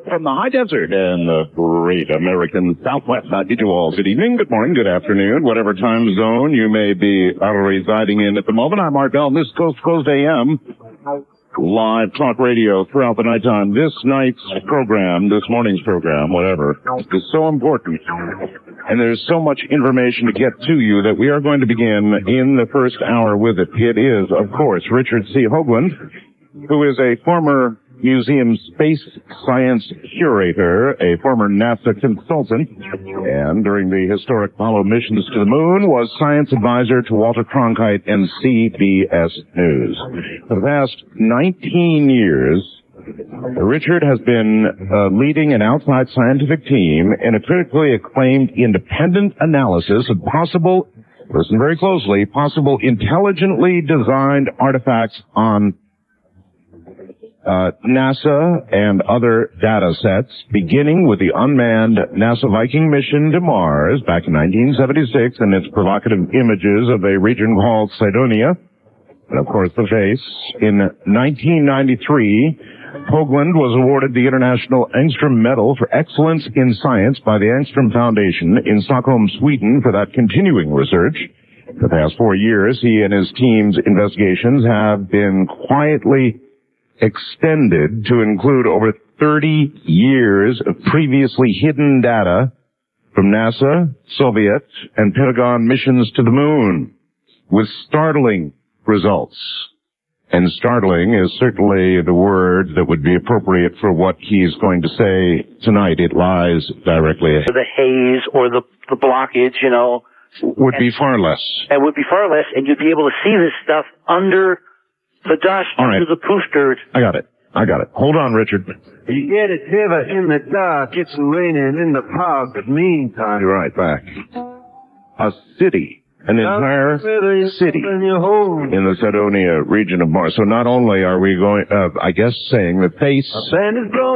from the high desert and the great American Southwest. I bid you all good evening, good morning, good afternoon, whatever time zone you may be residing in at the moment. I'm Art Bell, and this Coast to Coast AM, live talk radio throughout the nighttime. This night's program, this morning's program, whatever, is so important. And there's so much information to get to you that we are going to begin in the first hour with it. It is, of course, Richard C. Hoagland, who is a former museum space science curator, a former NASA consultant, and during the historic Apollo missions to the moon was science advisor to Walter Cronkite and CBS News. For the past 19 years, Richard has been leading an outside scientific team in a critically acclaimed independent analysis of possible, listen very closely, possible intelligently designed artifacts on NASA and other data sets, beginning with the unmanned NASA Viking mission to Mars back in 1976 and its provocative images of a region called Cydonia, and of course the face. In 1993, Hoagland was awarded the International Engström Medal for Excellence in Science by the Engström Foundation in Stockholm, Sweden, for that continuing research. For the past 4 years, he and his team's investigations have been quietly extended to include over 30 years of previously hidden data from NASA, Soviet, and Pentagon missions to the moon, with startling results. And startling is certainly the word that would be appropriate for what he's going to say tonight. It lies directly ahead. The haze or the blockage, you know. Would be far less. It would be far less, and you'd be able to see this stuff under the dust, all right, under the poof dirt. I got it. Hold on, Richard. You get it shiver in the dark, it's raining in the park, but meantime... You're right back. A city. An entire city in the Cydonia region of Mars. So not only are we going, I guess, saying the face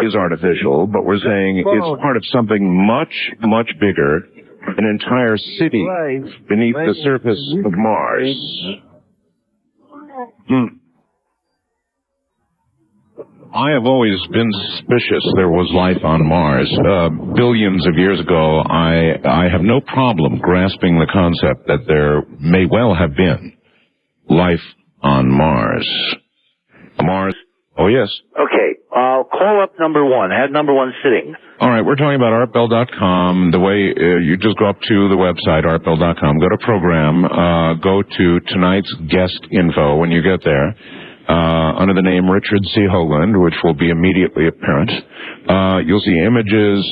is artificial, but we're saying it's part of something much, much bigger, an entire city beneath the surface of Mars. I have always been suspicious there was life on Mars. Billions of years ago, I have no problem grasping the concept that there may well have been life on Mars. Mars? Oh, yes. Okay, I'll call up number one. I had number one sitting. All right, we're talking about artbell.com. The way you just go up to the website, artbell.com, go to program, go to tonight's guest info when you get there. Under the name Richard C. Hoagland, which will be immediately apparent. You'll see images,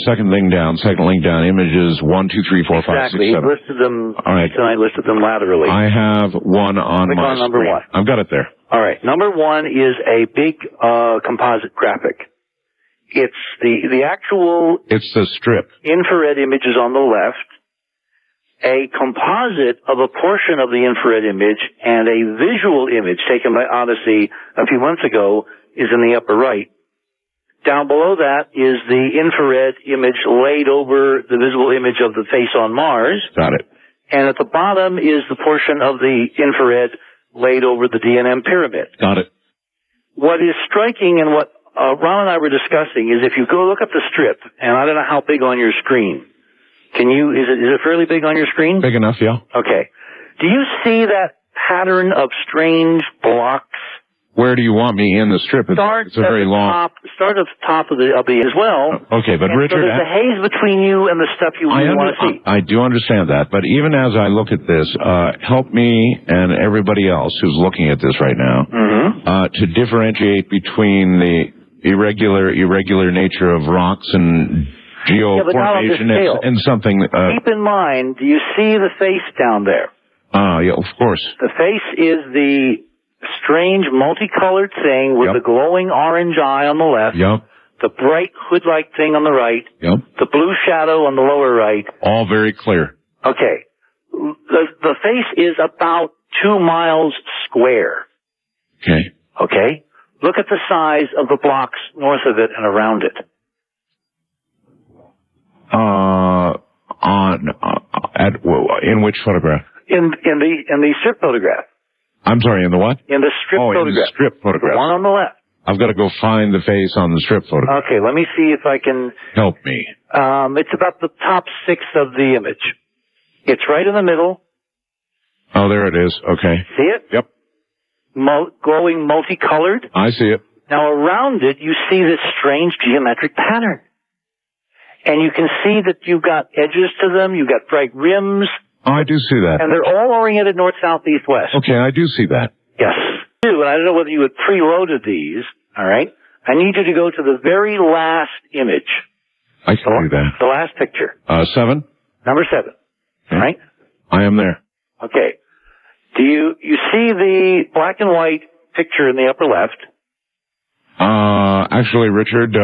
second link down, images 1, 2, 3, 4, 5, 6, 7. Exactly. He listed them, all right. Tonight listed them laterally. I have one on Click my on number screen. one. I've got it there. All right. Number one is a big composite graphic. It's the actual... It's the strip. Infrared images on the left, a composite of a portion of the infrared image, and a visual image taken by Odyssey a few months ago is in the upper right. Down below that is the infrared image laid over the visible image of the face on Mars. Got it. And at the bottom is the portion of the infrared laid over the D&M pyramid. Got it. What is striking and what Ron and I were discussing is if you go look up the strip, and I don't know how big on your screen. Is it fairly big on your screen? Big enough, yeah. Okay. Do you see that pattern of strange blocks? Where do you want me in the strip? It's a very long... Start at the top of the as well. Okay, but Richard... So there's a haze between you and the stuff you really want to see. I do understand that, but even as I look at this, help me and everybody else who's looking at this right now to differentiate between the irregular nature of rocks and geoformation and something... Keep in mind, do you see the face down there? Yeah, of course. The face is the strange multicolored thing with the glowing orange eye on the left. Yep. The bright hood-like thing on the right. Yep. The blue shadow on the lower right. All very clear. Okay. The face is about 2 miles square. Okay. Okay? Look at the size of the blocks north of it and around it. In which photograph? In the strip photograph. I'm sorry, in the what? In the strip photograph. In the strip photograph. The one on the left. I've got to go find the face on the strip photo. Okay, let me see if I can... Help me. It's about the top 6 of the image. It's right in the middle. Oh, there it is. Okay. See it? Yep. Glowing multicolored. I see it. Now around it, you see this strange geometric pattern. And you can see that you've got edges to them, you've got bright rims. Oh, I do see that. And they're all oriented north, south, east, west. Okay, I do see that. Yes. And I don't know whether you had preloaded these, all right? I need you to go to the very last image. I can do that. The last picture. 7? Number 7. Okay. All right? I am there. Okay. Do you see the black and white picture in the upper left? Actually, Richard,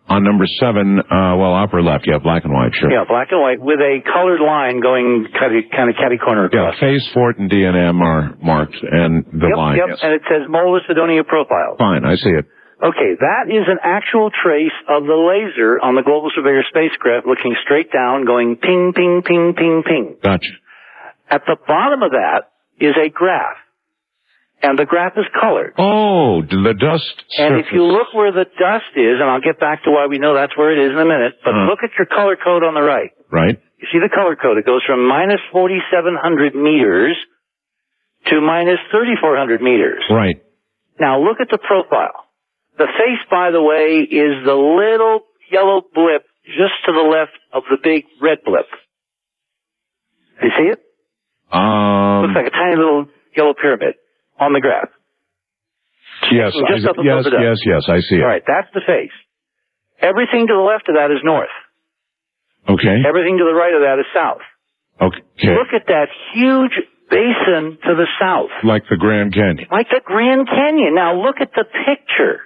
on number 7, upper left, yeah, black and white, sure. Yeah, black and white with a colored line going kind of catty-corner across. Yeah, phase, fort, and DNM are marked, and the line. Yep, yes. And it says Mola Cydonia profile. Fine, I see it. Okay, that is an actual trace of the laser on the Global Surveyor spacecraft looking straight down, going ping, ping, ping, ping, ping. Gotcha. At the bottom of that is a graph. And the graph is colored. Oh, the dust surface. And if you look where the dust is, and I'll get back to why we know that's where it is in a minute, but look at your color code on the right. Right. You see the color code. It goes from minus 4,700 meters to minus 3,400 meters. Right. Now look at the profile. The face, by the way, is the little yellow blip just to the left of the big red blip. You see it? Looks like a tiny little yellow pyramid on the graph. Yes, yes, I see it. All right, that's the face. Everything to the left of that is north. Okay. Everything to the right of that is south. Okay. Look at that huge basin to the south. Like the Grand Canyon. Like the Grand Canyon. Now look at the picture.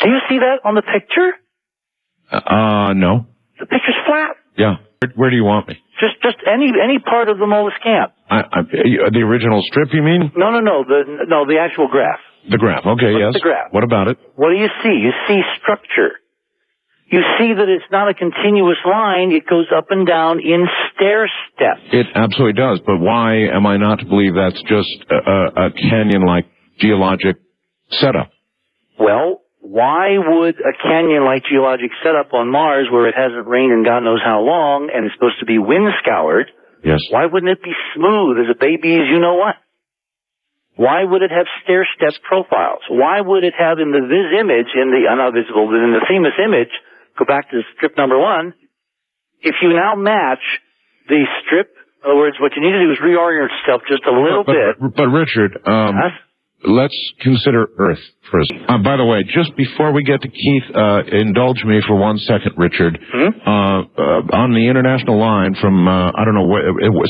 Do you see that on the picture? No. The picture's flat. Yeah. Where do you want me? Just any part of the Mola camp. The original strip, you mean? No, the actual graph. The graph, okay, yes. The graph. What about it? What do you see? You see structure. You see that it's not a continuous line, it goes up and down in stair steps. It absolutely does, but why am I not to believe that's just a canyon-like geologic setup? Well, why would a canyon-like geologic setup on Mars, where it hasn't rained in God knows how long, and it's supposed to be wind-scoured, yes, why wouldn't it be smooth as a baby's you-know-what? Why would it have stair-step profiles? Why would it have in the Viz image, in the Themis image, go back to strip number 1, if you now match the strip, in other words, what you need to do is reorient yourself just a little bit. But Richard, let's consider Earth first. By the way, just before we get to Keith, indulge me for 1 second, Richard. On the international line from, I don't know,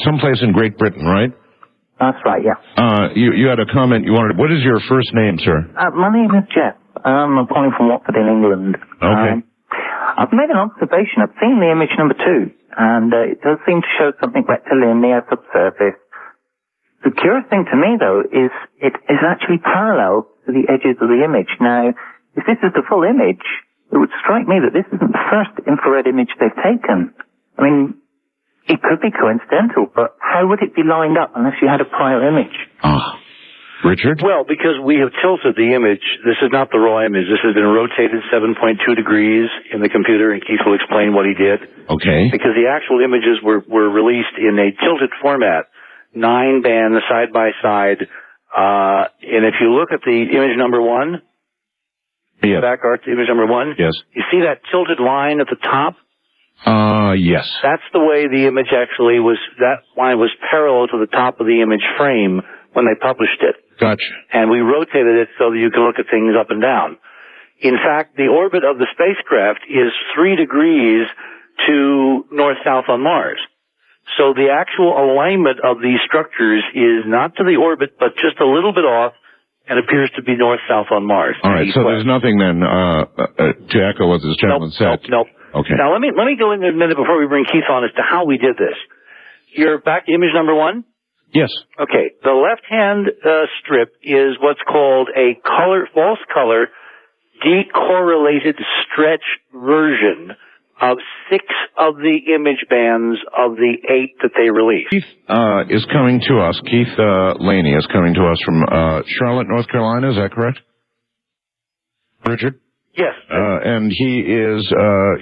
someplace in Great Britain, right? That's right, yeah. You had a comment you wanted. What is your first name, sir? My name is Jeff. I'm calling from Watford in England. Okay. I've made an observation. I've seen the image number 2, and it does seem to show something rectilinear subsurface. The curious thing to me, though, is it is actually parallel to the edges of the image. Now, if this is the full image, it would strike me that this isn't the first infrared image they've taken. I mean, it could be coincidental, but how would it be lined up unless you had a prior image? Richard? Well, because we have tilted the image. This is not the raw image. This has been rotated 7.2 degrees in the computer, and Keith will explain what he did. Okay. Because the actual images were released in a tilted format, 9 bands side by side. And if you look at the image number 1, back art to image number 1, yes, you see that tilted line at the top? Yes. That's the way the image actually was. That line was parallel to the top of the image frame when they published it. Gotcha. And we rotated it so that you can look at things up and down. In fact, the orbit of the spacecraft is 3 degrees to north-south on Mars. So the actual alignment of these structures is not to the orbit, but just a little bit off, and appears to be north-south on Mars. All right, so there's nothing then to echo what this gentleman said. Nope. Okay. Now let me go in a minute before we bring Keith on as to how we did this. You're back to image number 1? Yes. Okay. The left-hand strip is what's called a false color, decorrelated stretch version of 6 of the image bands of the 8 that they released. Keith is coming to us. Keith Laney is coming to us from Charlotte, North Carolina. Is that correct? Richard? Yes. And he is,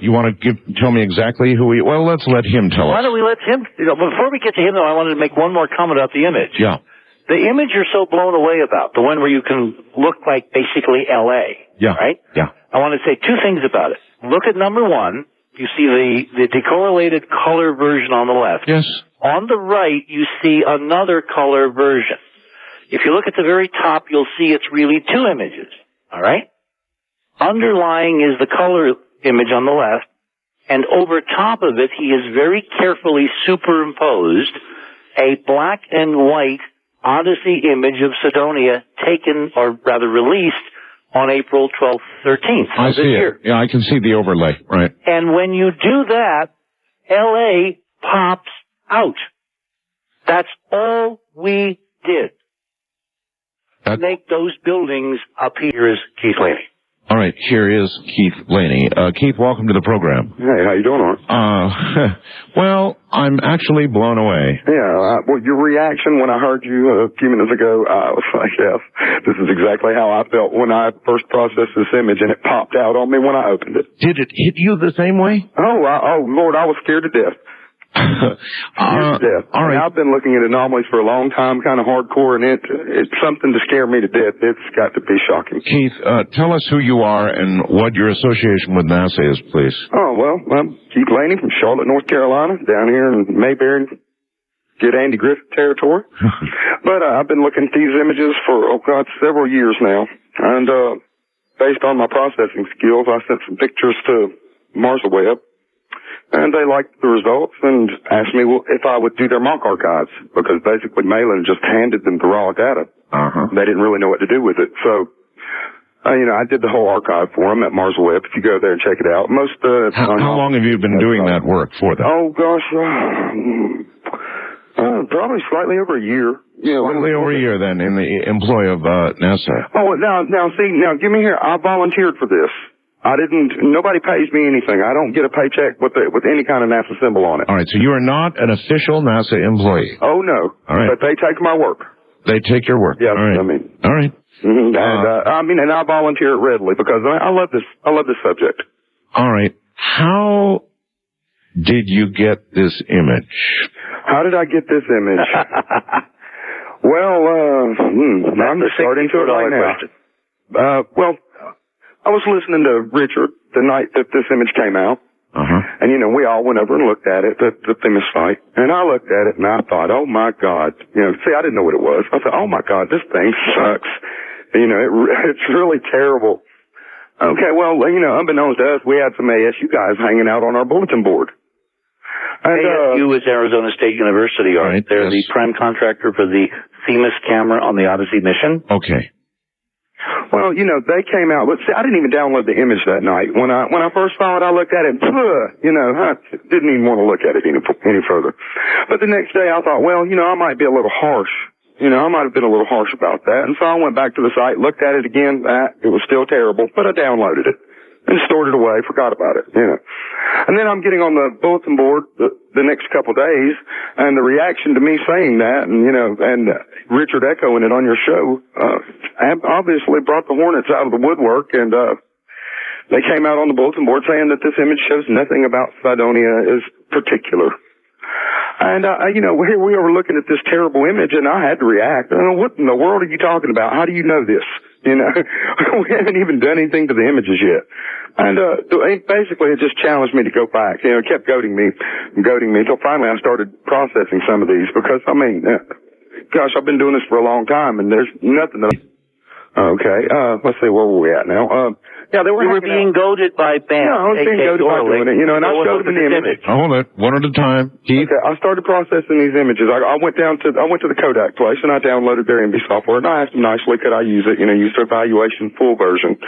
you want to tell me exactly who he, well, let's let him tell us. Why don't we let him, before we get to him though, I wanted to make one more comment about the image. Yeah. The image you're so blown away about, the one where you can look like basically LA. Yeah. Right? Yeah. I want to say two things about it. Look at number one. You see the decorrelated color version on the left. Yes. On the right, you see another color version. If you look at the very top, you'll see it's really two images. All right? Underlying is the color image on the left, and over top of it, he has very carefully superimposed a black and white Odyssey image of Cydonia taken, or rather released, on April 12th, 13th I of see this year. it. Yeah, I can see the overlay. Right. And when you do that, LA pops out. That's all we did. Make those buildings up. Here is Keith Laney. All right, here is Keith Laney. Keith, welcome to the program. Hey, how you doing, Art? Well, I'm actually blown away. Yeah, well, your reaction when I heard you a few minutes ago, I was like, yes, this is exactly how I felt when I first processed this image, and it popped out on me when I opened it. Did it hit you the same way? Oh, Lord, I was scared to death. All right. I've been looking at anomalies for a long time, kind of hardcore, and it's something to scare me to death. It's got to be shocking. Keith, tell us who you are and what your association with NASA is, please. Oh, well, I'm Keith Laney from Charlotte, North Carolina, down here in Mayberry, good Andy Griffith territory. But I've been looking at these images for, several years now. And based on my processing skills, I sent some pictures to Mars Web. And they liked the results and asked me if I would do their mock archives, because basically Malin just handed them the raw data. They didn't really know what to do with it. So, I did the whole archive for them at Mars Web. If you go there and check it out. How long have you been doing that work for them? Oh, gosh, probably slightly over a year. Slightly over a year, then, in the employ of NASA. Oh, now, give me here. I volunteered for this. Nobody pays me anything. I don't get a paycheck with any kind of NASA symbol on it. All right, so you are not an official NASA employee. Oh, no. All right. But they take my work. They take your work. Yeah, all right. All right. Mm-hmm. And I volunteer it readily because I love this. I love this subject. All right. How did you get this image? How did I get this image? Well, I'm starting to it right now. Well, I was listening to Richard the night that this image came out. And, we all went over and looked at it, the famous site. And I looked at it and I thought, oh my God. I didn't know what it was. I thought, oh my God, this thing sucks. It's really terrible. Okay, well, unbeknownst to us, we had some ASU guys hanging out on our bulletin board. And, ASU is Arizona State University, right? They're the prime contractor for the Themis camera on the Odyssey mission. Okay. Well, they came out, but see, I didn't even download the image that night. When I first saw it, I looked at it, I didn't even want to look at it any further. But the next day I thought, well, I might be a little harsh. I might have been a little harsh about that. And so I went back to the site, looked at it again. It was still terrible, but I downloaded it and stored it away, forgot about it, And then I'm getting on the bulletin board the next couple days, and the reaction to me saying that, and Richard echoing it on your show, obviously brought the hornets out of the woodwork, and they came out on the bulletin board saying that this image shows nothing about Cydonia is particular. And, here we were looking at this terrible image, and I had to react. What in the world are you talking about? How do you know this? We haven't even done anything to the images yet. And basically it just challenged me to go back. It kept goading me until finally I started processing some of these because, gosh, I've been doing this for a long time, and there's nothing that... Okay, let's see, where were we at now? Yeah, they were. You were being goaded by BAM. No, I was being goaded by doing it, and I showed them the image. Hold it, one at a time. Keith? Okay, I started processing these images. I went to the Kodak place, and I downloaded their MB software, and I asked them nicely, could I use it, use their evaluation full version.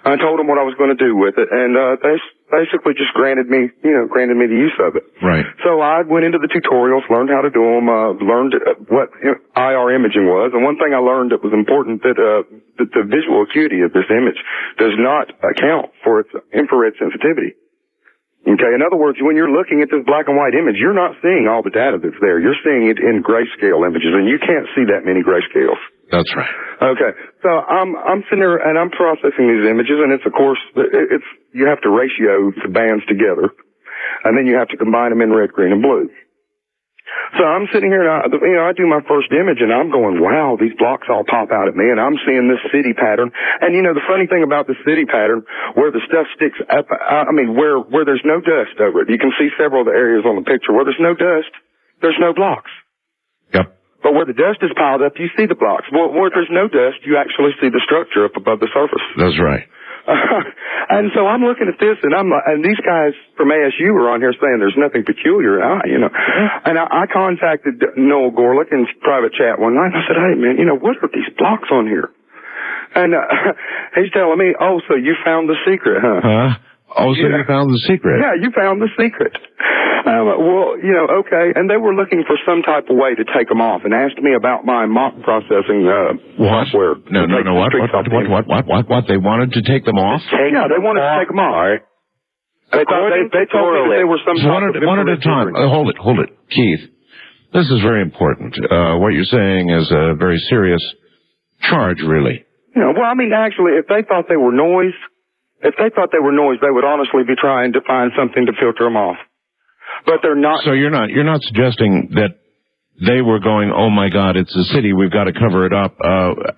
I told them what I was going to do with it, and they basically just granted me the use of it. Right. So I went into the tutorials, learned how to do them, learned what IR imaging was, and one thing I learned that was important that the visual acuity of this image does not account for its infrared sensitivity. Okay, in other words, when you're looking at this black and white image, you're not seeing all the data that's there. You're seeing it in grayscale images, and you can't see that many grayscales. That's right. Okay, so I'm sitting there and I'm processing these images, and it's, of course, you have to ratio the bands together, and then you have to combine them in red, green, and blue. So I'm sitting here, and I do my first image, and I'm going, wow, these blocks all pop out at me, and I'm seeing this city pattern. And, the funny thing about the city pattern, where the stuff sticks up, where there's no dust over it, you can see several of the areas on the picture. Where there's no dust, there's no blocks. Yep. But where the dust is piled up, you see the blocks. Where there's no dust, you actually see the structure up above the surface. That's right. And so I'm looking at this, and these guys from ASU were on here saying there's nothing peculiar. And I contacted Noel Gorlick in private chat one night, and I said, hey, man, what are these blocks on here? And he's telling me, oh, so you found the secret, huh? Oh, so you found the secret? Yeah, you found the secret. Well, okay. And they were looking for some type of way to take them off and asked me about my mock processing software. No, what? They wanted to take them off? Yeah, they wanted to take them off. They told me that they were some type of one at a time. Hold it. Keith, this is very important. What you're saying is a very serious charge, really. Actually, if they thought they were noise, they would honestly be trying to find something to filter them off. But they're not. So you're not suggesting that they were going, oh my God, it's a city, we've got to cover it up.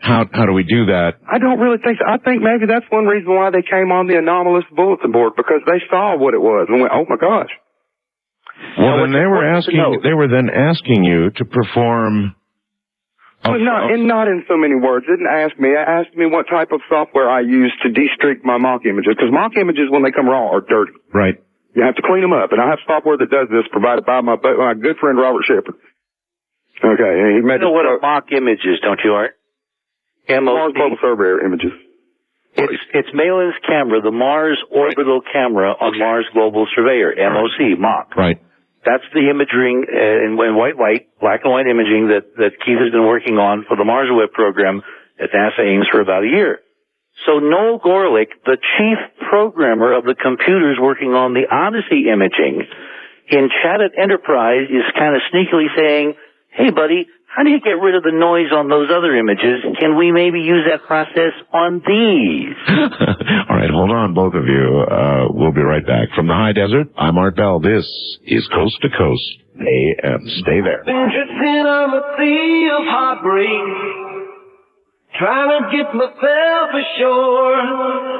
How do we do that? I don't really think so. I think maybe that's one reason why they came on the anomalous bulletin board, because they saw what it was and went, oh my gosh. Well, then they were then asking you to perform. Not in so many words. It didn't ask me. It asked me what type of software I use to de-streak my mock images, because mock images, when they come raw, are dirty. Right. You have to clean them up, and I have software that does this, provided by my good friend Robert Shepard. Okay, and he made what a mock image is, don't you, Art? Mars Global Surveyor images. It's Malin's camera, the Mars Orbital Camera on Mars Global Surveyor, MOC, mock. Right. That's the imaging in white light, black and white imaging that Keith has been working on for the Mars Web program at NASA Ames for about a year. So Noel Gorlick, the chief programmer of the computers working on the Odyssey imaging, in chat at Enterprise is kind of sneakily saying, hey buddy, how do you get rid of the noise on those other images? Can we maybe use that process on these? All right, hold on, both of you. We'll be right back. From the high desert, I'm Art Bell. This is Coast to Coast AM. Stay there. Been drifting on the sea of heartbreak, trying to get myself ashore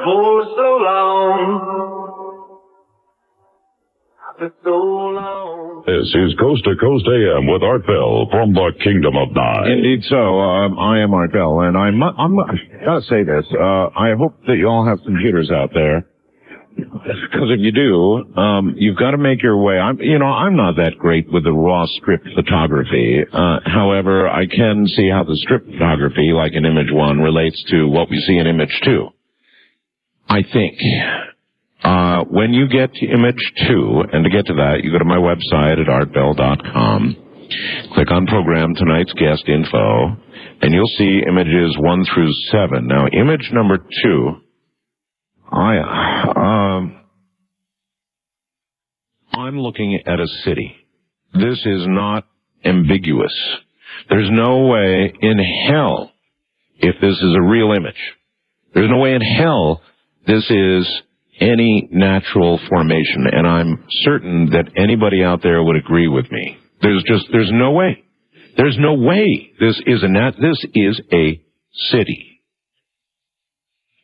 for so long. For so long. This is Coast to Coast AM with Art Bell from the Kingdom of Nine. Indeed so. I am Art Bell, and I gotta say this. I hope that you all have computers out there, because if you do, you've got to make your way. I'm not that great with the raw strip photography. However, I can see how the strip photography, like in image 1, relates to what we see in image 2. I think. When you get to image 2, and to get to that, you go to my website at artbell.com, click on Program Tonight's Guest Info, and you'll see images 1 through 7. Now, image number 2, I'm looking at a city. This is not ambiguous. There's no way in hell, if this is a real image, there's no way in hell this is any natural formation, and I'm certain that anybody out there would agree with me. There's no way. There's no way this is a city.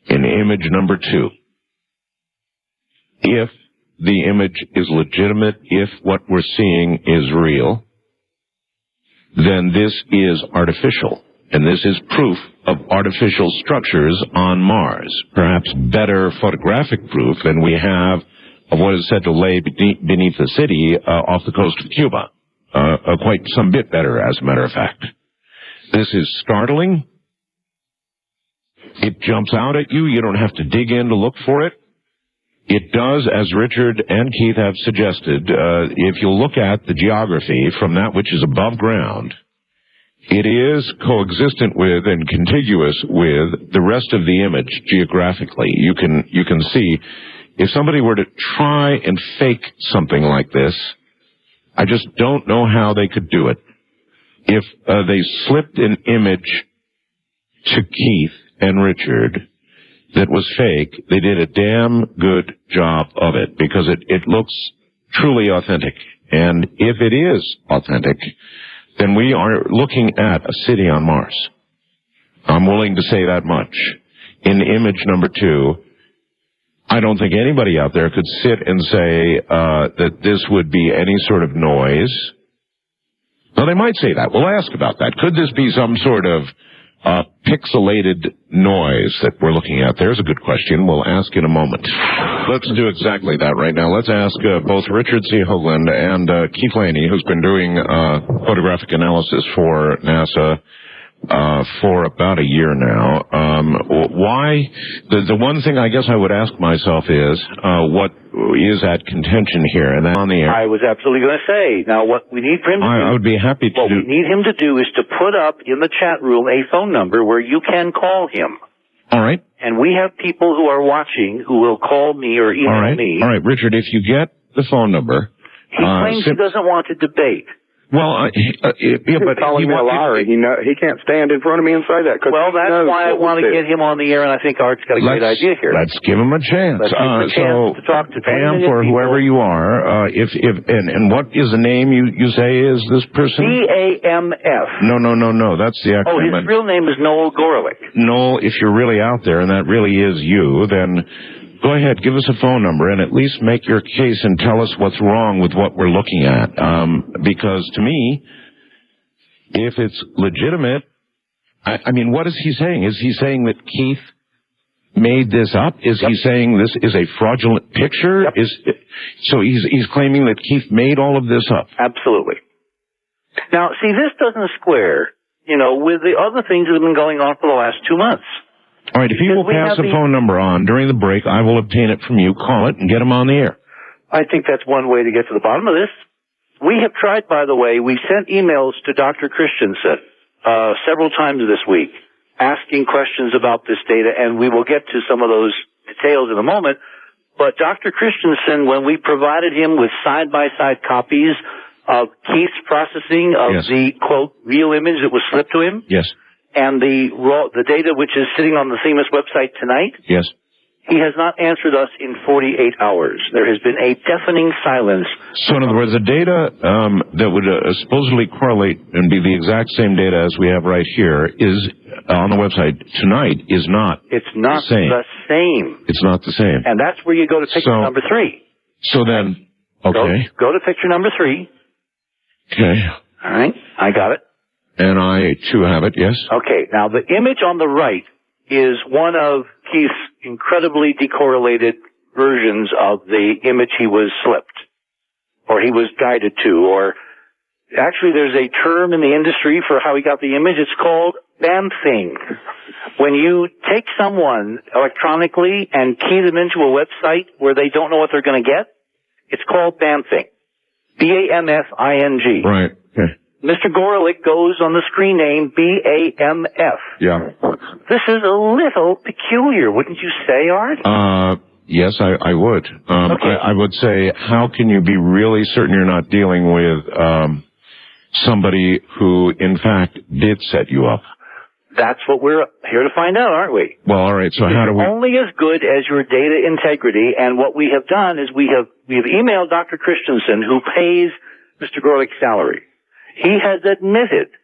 In image number 2. If the image is legitimate, if what we're seeing is real, then this is artificial. And this is proof of artificial structures on Mars. Perhaps better photographic proof than we have of what is said to lay beneath the city off the coast of Cuba. Quite some bit better, as a matter of fact. This is startling. It jumps out at you. You don't have to dig in to look for it. It does, as Richard and Keith have suggested, if you look at the geography from that which is above ground, it is coexistent with and contiguous with the rest of the image geographically. You can see, if somebody were to try and fake something like this, I just don't know how they could do it. If they slipped an image to Keith and Richard that was fake, they did a damn good job of it, because it looks truly authentic. And if it is authentic, then we are looking at a city on Mars. I'm willing to say that much. In image number 2, I don't think anybody out there could sit and say that this would be any sort of noise. Well, they might say that. We'll ask about that. Could this be some sort of pixelated noise that we're looking at? There's a good question. We'll ask in a moment. Let's do exactly that right now. Let's ask both Richard C. Hoagland and Keith Laney, who's been doing photographic analysis for NASA for about a year now. Why? The one thing I guess I would ask myself is, what is at contention here? And then on the air. I was absolutely going to say, now what we need for him to do... I would be happy to What we need him to do is to put up in the chat room a phone number where you can call him. All right. And we have people who are watching who will call me or email me. All right, Richard, if you get the phone number... He claims he doesn't want to debate. Well, but calling me a liar. He can't stand in front of me and say that. Well, that's why I want to get him on the air, and I think Art's got a great idea here. Let's give him a chance. Let's give him a chance to talk to Bamf or whoever you are. And what is the name you say is this person? BAMF. No. That's the acronym. Oh, his real name is Noel Gorelick. Noel, if you're really out there and that really is you, then go ahead, give us a phone number and at least make your case and tell us what's wrong with what we're looking at. Because to me, if it's legitimate, I mean, what is he saying? Is he saying that Keith made this up? Is he saying this is a fraudulent picture? Yep. So he's claiming that Keith made all of this up? Absolutely. Now, see, this doesn't square, with the other things that have been going on for the last 2 months. All right, if you will pass the phone number on during the break, I will obtain it from you, call it, and get him on the air. I think that's one way to get to the bottom of this. We have tried, by the way, we sent emails to Dr. Christensen several times this week, asking questions about this data, and we will get to some of those details in a moment. But Dr. Christensen, when we provided him with side-by-side copies of Keith's processing of the, quote, real image that was slipped to him, and the data which is sitting on the Themis website tonight, he has not answered us in 48 hours. There has been a deafening silence. So in other words, the data that would supposedly correlate and be the exact same data as we have right here is on the website tonight is not the same. It's not the same. And that's where you go to picture number 3. So then, okay. Go to picture number 3. Okay. All right. I got it. And I, too, have it, yes. Okay, now the image on the right is one of Keith's incredibly decorrelated versions of the image he was slipped, or he was guided to, or actually there's a term in the industry for how he got the image. It's called bamfing. When you take someone electronically and key them into a website where they don't know what they're going to get, it's called bamfing. B-A-M-F-I-N-G. Right, okay. Mr. Gorelick goes on the screen name BAMF. Yeah. This is a little peculiar, wouldn't you say, Art? Yes, I would. Okay. I would say, how can you be really certain you're not dealing with somebody who, in fact, did set you up? That's what we're here to find out, aren't we? Well, all right. So how do we? Only as good as your data integrity. And what we have done is we have emailed Dr. Christensen, who pays Mr. Gorelick's salary. He has admitted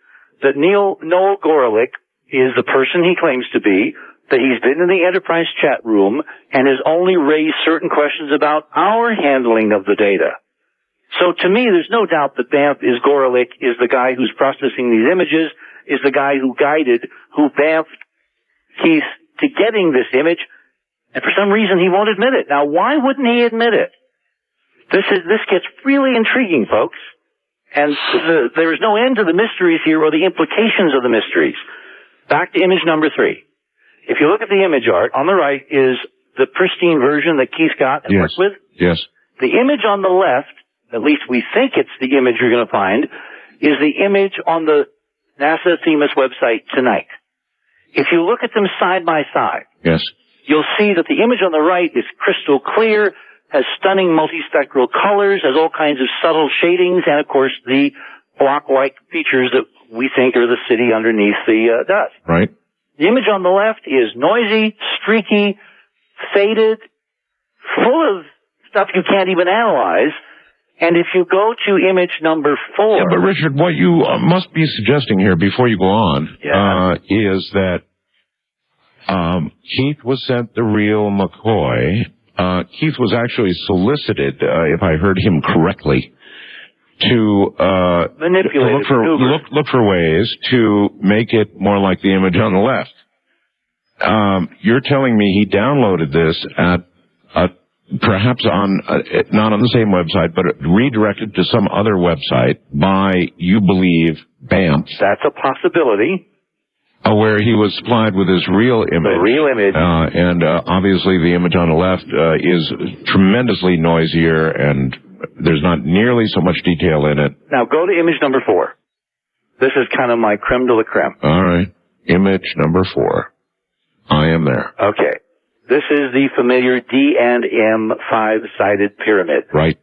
that Noel Gorelick is the person he claims to be, that he's been in the Enterprise chat room and has only raised certain questions about our handling of the data. So to me, there's no doubt that Bamf is Gorelick, is the guy who's processing these images, is the guy who bamfed Keith to getting this image, and for some reason he won't admit it. Now, why wouldn't he admit it? This gets really intriguing, folks. And there is no end to the mysteries here or the implications of the mysteries. Back to image number 3. If you look at the image, Art, on the right is the pristine version that Keith got and worked with. Yes. The image on the left, at least we think it's the image you're going to find, is the image on the NASA Themis website tonight. If you look at them side by side, you'll see that the image on the right is crystal clear, has stunning multispectral colors, has all kinds of subtle shadings, and of course the block-like features that we think are the city underneath the dust. Right. The image on the left is noisy, streaky, faded, full of stuff you can't even analyze. And if you go to image number 4... Yeah, but Richard, what you must be suggesting here before you go on is that Keith was sent the real McCoy. Keith was actually solicited, if I heard him correctly, to manipulate look for ways to make it more like the image on the left. You're telling me he downloaded this at perhaps on not on the same website, but redirected to some other website by, you believe, BAMF. That's a possibility. Where he was supplied with his real image. The real image. And obviously the image on the left is tremendously noisier, and there's not nearly so much detail in it. Now go to image number 4. This is kind of my creme de la creme. All right. Image number 4. I am there. Okay. This is the familiar D and M 5-sided pyramid. Right.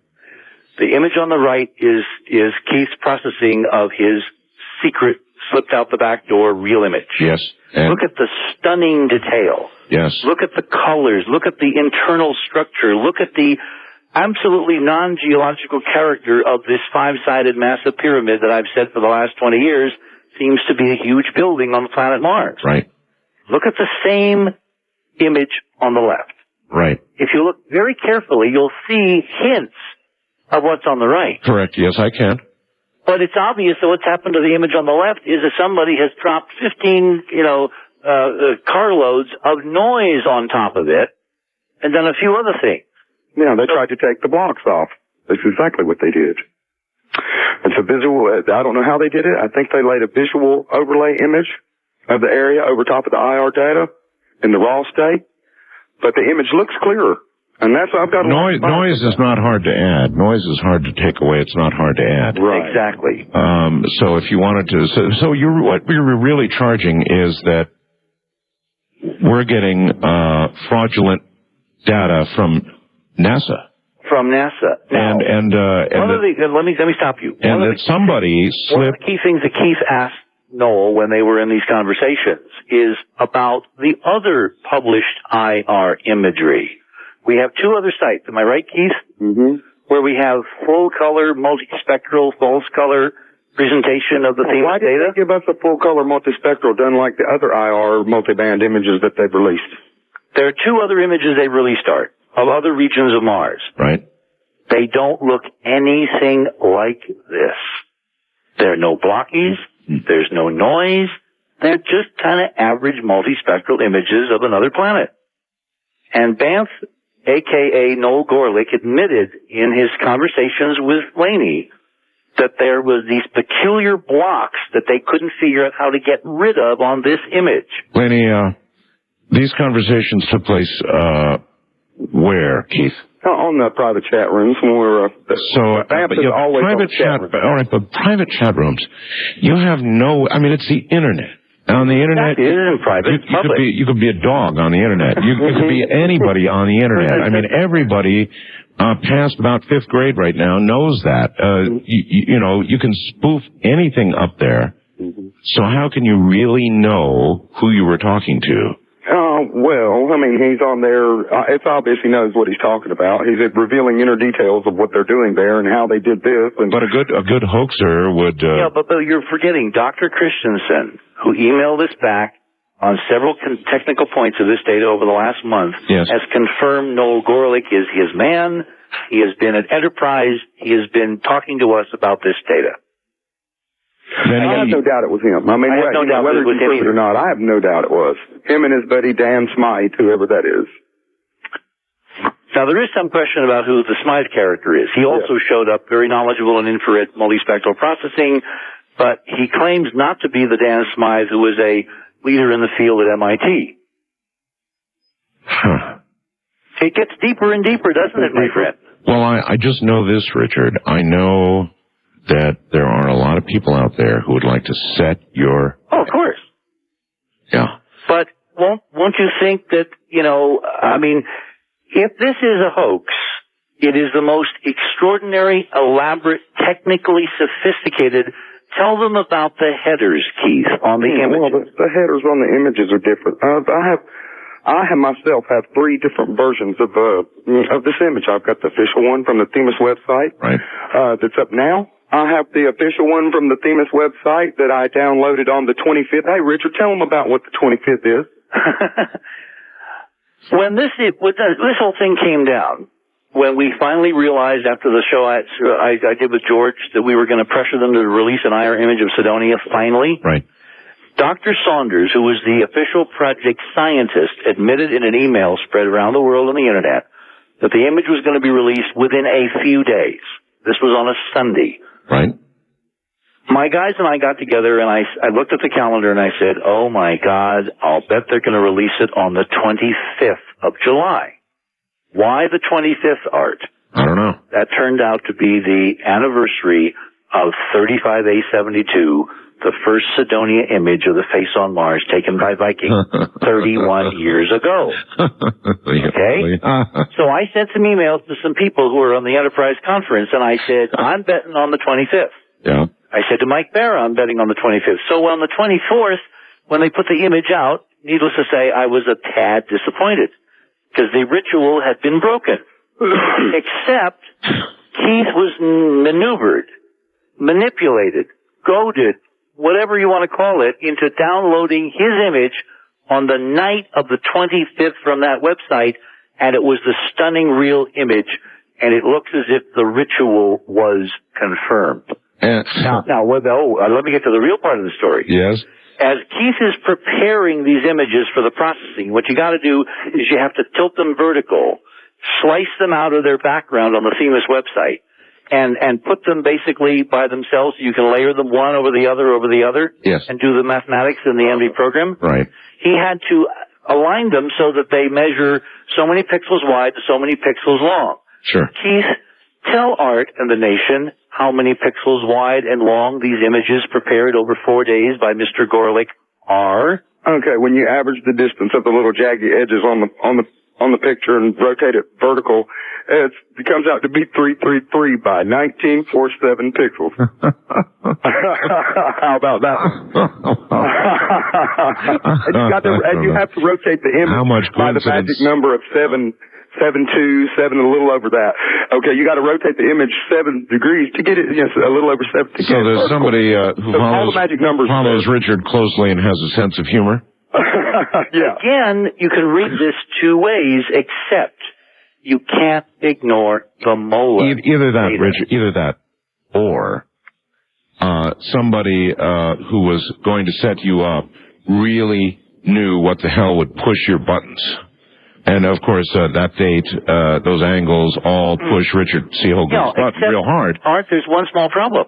The image on the right is Keith's processing of his secret slipped out the back door real image. Yes. And look at the stunning detail. Yes. Look at the colors. Look at the internal structure. Look at the absolutely non-geological character of this 5-sided massive pyramid that I've said for the last 20 years seems to be a huge building on the planet Mars. Right. Look at the same image on the left. Right. If you look very carefully, you'll see hints of what's on the right. Correct. Yes, I can. But it's obvious that what's happened to the image on the left is that somebody has dropped 15, carloads of noise on top of it and done a few other things. Yeah, they tried to take the blocks off. That's exactly what they did. It's a visual, I don't know how they did it. I think they laid a visual overlay image of the area over top of the IR data in the raw state, but the image looks clearer. And that's what I've got. Noise is not hard to add. Noise is hard to take away. It's not hard to add. Right. Exactly. So if you wanted to, what we're really charging is that we're getting fraudulent data from NASA. From NASA. Now, let me stop you. And that somebody one of slipped. the key things that Keith asked Noel when they were in these conversations is about the other published IR imagery. We have 2 other sites. Am I right, Keith? Mm-hmm. Where we have full color, multispectral, false color presentation of the Why did data. they give us a full color multispectral done like the other IR multiband images that they've released? There are 2 other images they've released, Art, of other regions of Mars. Right. They don't look anything like this. There are no blockies. There's no noise. They're just kind of average multispectral images of another planet. And BAMF, a.k.a. Noel Gorelick, admitted in his conversations with Laney that there was these peculiar blocks that they couldn't figure out how to get rid of on this image. Laney, these conversations took place where, Keith? On the private chat rooms when we were private chat. All right, but private chat rooms, you have it's the internet. On the internet, it isn't private. You could be a dog on the internet. You could be anybody on the internet. I mean, everybody past about 5th grade right now knows that. You can spoof anything up there. So how can you really know who you were talking to? Well, I mean, he's on there. It's obvious he knows what he's talking about. He's revealing inner details of what they're doing there and how they did this. But a good hoaxer would. Yeah, but you're forgetting Dr. Christensen, who emailed us back on several technical points of this data over the last month, yes, has confirmed Noel Gorelick is his man. He has been at Enterprise. He has been talking to us about this data. I have no doubt it was him. I mean, I have no doubt whether it was him or not, I have no doubt it was him and his buddy Dan Smythe, whoever that is. Now, there is some question about who the Smythe character is. He also showed up very knowledgeable in infrared multispectral processing, but he claims not to be the Dan Smythe who was a leader in the field at MIT. Huh. It gets deeper and deeper, doesn't it, my friend? Well, I just know this, Richard. I know that there are a lot of people out there who would like to set your... Oh, of course. Yeah. But won't you think that, if this is a hoax, it is the most extraordinary, elaborate, technically sophisticated Tell them about the headers, Keith, on the Well, images. the headers on the images are different. I myself have 3 different versions of this image. I've got the official one from the Themis website. Right. That's up now. I have the official one from the Themis website that I downloaded on the 25th. Hey, Richard, tell them about what the 25th is. When this whole thing came down, when we finally realized after the show I did with George that we were going to pressure them to release an IR image of Cydonia finally, Right. Dr. Saunders, who was the official project scientist, admitted in an email spread around the world on the internet that the image was going to be released within a few days. This was on a Sunday. Right. My guys and I got together and I looked at the calendar and I said, oh my God, I'll bet they're going to release it on the 25th of July. Why the 25th, Art? I don't know. That turned out to be the anniversary of 35A72, the first Cydonia image of the face on Mars taken by Viking 31 years ago. Okay? So I sent some emails to some people who were on the Enterprise conference and I said, I'm betting on the 25th. Yeah. I said to Mike Barra, I'm betting on the 25th. So on the 24th, when they put the image out, needless to say, I was a tad disappointed because the ritual had been broken. Except Keith was maneuvered, manipulated, goaded, whatever you want to call it, into downloading his image on the night of the 25th from that website, and it was the stunning real image, and it looks as if the ritual was confirmed. Now, let me get to the real part of the story. Yes. As Keith is preparing these images for the processing, what you got to do is you have to tilt them vertical, slice them out of their background on the Themis website, and put them basically by themselves so you can layer them one over the other, Yes. and do the mathematics in the MD program. Right. He had to align them so that they measure so many pixels wide to so many pixels long. Sure. Keith, tell Art and the nation how many pixels wide and long these images prepared over 4 days by Mr. Gorelick are. Okay, when you average the distance of the little jaggy edges on the picture and rotate it vertical, it comes out to be 333 by 1947 pixels. How about that? And you have to rotate the image by the magic number of 727, a little over that. Okay, you got to rotate the image 7 degrees to get it, yes, a little over 7 to get it. So there's somebody who follows Richard closely and has a sense of humor. Yeah. Again, you can read this 2 ways, except you can't ignore the molar. Either that, Richard, either that, or somebody who was going to set you up really knew what the hell would push your buttons. And, of course, that date, those angles all push Richard C. Hoagland's button real hard. Art, there's one small problem.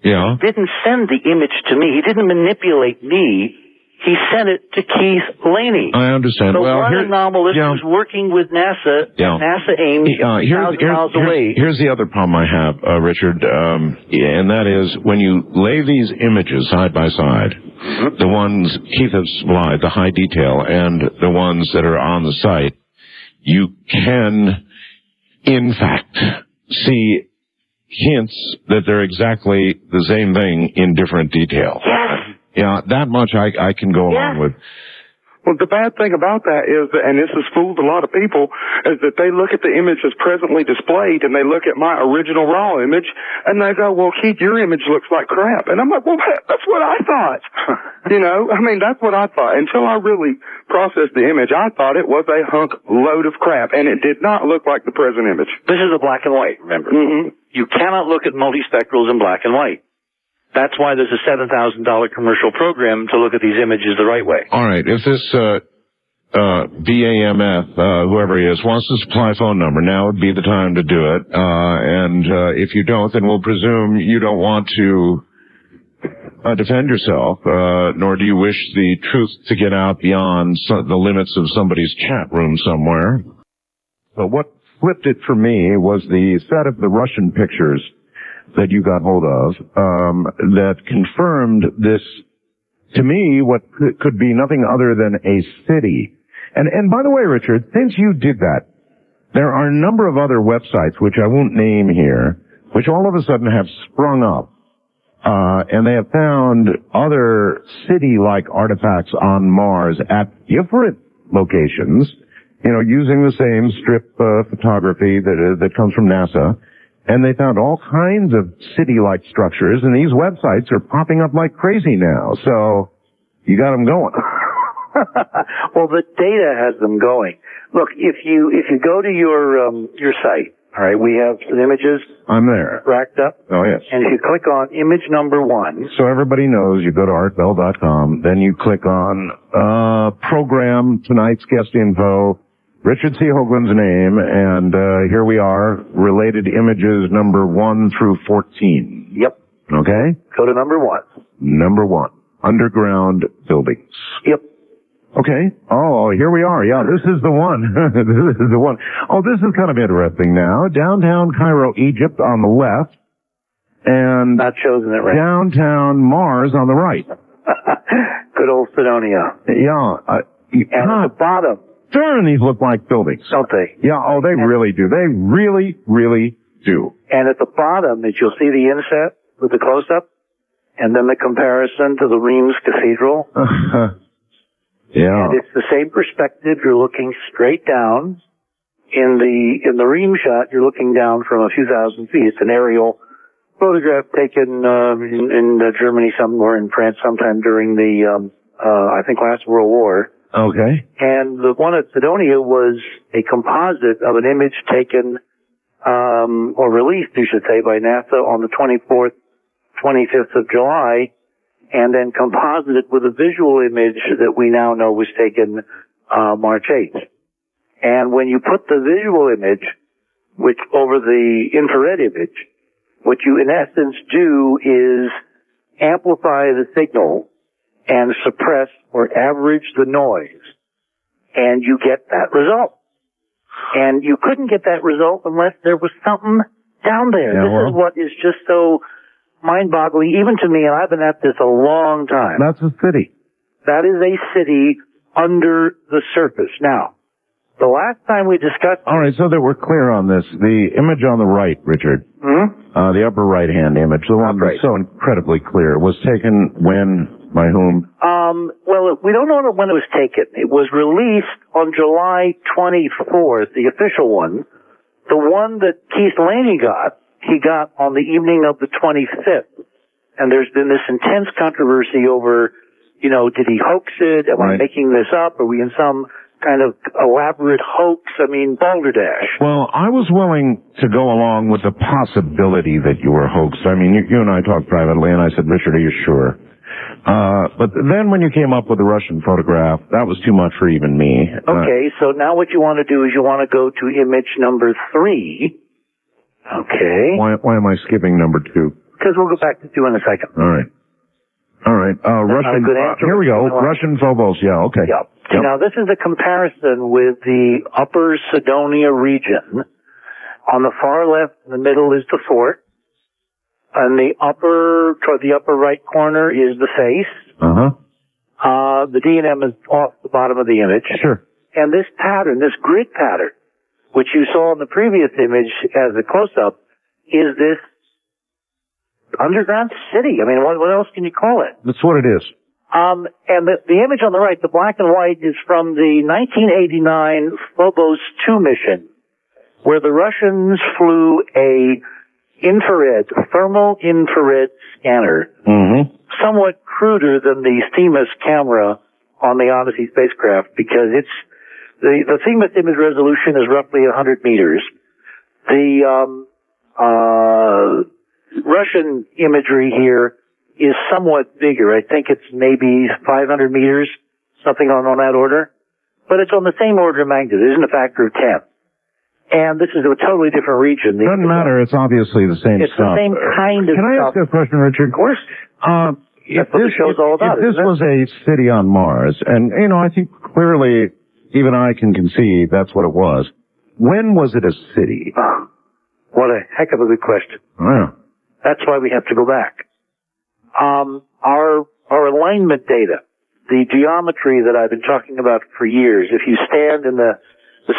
Yeah? He didn't send the image to me. He didn't manipulate me. He sent it to Keith Laney. I understand. The one anomalist who's working with NASA, NASA Ames, 1,000 miles away. Here's the other problem I have, Richard, and that is when you lay these images side by side, the ones Keith has supplied, the high detail, and the ones that are on the site, you can, in fact, see hints that they're exactly the same thing in different detail. Yes. Yeah, that much I can go along with. Well, the bad thing about that is that, and this has fooled a lot of people, is that they look at the image that's presently displayed and they look at my original raw image and they go, well, Keith, your image looks like crap. And I'm like, well, that's what I thought. You know, I mean, that's what I thought. Until I really processed the image, I thought it was a hunk load of crap, and it did not look like the present image. This is a black and white, remember? Mm-hmm. You cannot look at multispectrals in black and white. That's why there's a $7,000 commercial program to look at these images the right way. All right. If this BAMF, whoever he is, wants to supply a phone number, now would be the time to do it. And if you don't, then we'll presume you don't want to defend yourself, nor do you wish the truth to get out beyond the limits of somebody's chat room somewhere. But what flipped it for me was the set of the Russian pictures that you got hold of, that confirmed this, to me, what could be nothing other than a city. And by the way, Richard, since you did that, there are a number of other websites, which I won't name here, which all of a sudden have sprung up, And they have found other city-like artifacts on Mars at different locations, you know, using the same strip photography that comes from NASA. And they found all kinds of city-like structures, and these websites are popping up like crazy now. So you got them going. Well, the data has them going. Look, if you go to your site, all right, we have some images. I'm there. Racked up. Oh, yes. And if you click on image number 1. So everybody knows you go to artbell.com, then you click on program, tonight's guest info, Richard C. Hoagland's name, and here we are, related images number 1 through 14. Yep. Okay? Go to number 1. Number 1, underground buildings. Yep. Okay. Oh, here we are. Yeah, this is the one. This is the one. Oh, this is kind of interesting now. Downtown Cairo, Egypt on the left, and not chosen it right. Downtown Mars on the right. Good old Cydonia. Yeah. And at the bottom. Darn, these look like buildings. Don't they? Yeah, oh, they really do. They really, really do. And at the bottom, you'll see the inset with the close-up, and then the comparison to the Reims Cathedral. Yeah. And it's the same perspective. You're looking straight down. In the Reims shot, you're looking down from a few thousand feet. It's an aerial photograph taken in Germany somewhere, in France sometime during the I think last World War. Okay. And the one at Cydonia was a composite of an image taken or released, you should say, by NASA on the 25th of July. And then composited with a visual image that we now know was taken March 8th. And when you put the visual image, which over the infrared image, what you in essence do is amplify the signal and suppress or average the noise, and you get that result. And you couldn't get that result unless there was something down there. Yeah, this is what is just so mind-boggling, even to me, and I've been at this a long time. That's a city. That is a city under the surface. Now, the last time we discussed... All right, so that we're clear on this, the image on the right, Richard, the upper right-hand image, the one that's so incredibly clear, was taken when, by whom? Well, we don't know when it was taken. It was released on July 24th, the official one. The one that Keith Laney got, he got on the evening of the 25th. And there's been this intense controversy over, you know, did he hoax it? Am I making this up? Are we in some kind of elaborate hoax? I mean, balderdash. Well, I was willing to go along with the possibility that you were hoaxed. I mean, you and I talked privately, and I said, Richard, are you sure? But then when you came up with the Russian photograph, that was too much for even me. Okay, so now what you want to do is you want to go to image number 3. Okay. Why am I skipping number 2? Because we'll go back to 2 in a second. All right. Russian. Here we go. Russian Phobos. Yeah. Okay. Yep. Now this is a comparison with the upper Cydonia region. On the far left, in the middle is the fort. On the toward the upper right corner is the face. The D&M is off the bottom of the image. Sure. And this pattern, this grid pattern, which you saw in the previous image as a close-up, is this underground city. I mean, what else can you call it? That's what it is. And the image on the right, the black and white, is from the 1989 Phobos 2 mission, where the Russians flew a thermal infrared scanner, somewhat cruder than the Themis camera on the Odyssey spacecraft, because the Themis image resolution is roughly 100 meters. The Russian imagery here is somewhat bigger. I think it's maybe 500 meters, something on that order. But it's on the same order of magnitude. It isn't a factor of 10. And this is a totally different region. Doesn't matter. It's obviously the same it's stuff. It's the same kind of stuff. Can I ask a question, Richard? Of course. That's what the show's all about. If this was a city on Mars, and, you know, I think clearly even I can concede that's what it was. When was it a city? What a heck of a good question. Yeah. That's why we have to go back. Our alignment data, the geometry that I've been talking about for years, if you stand in the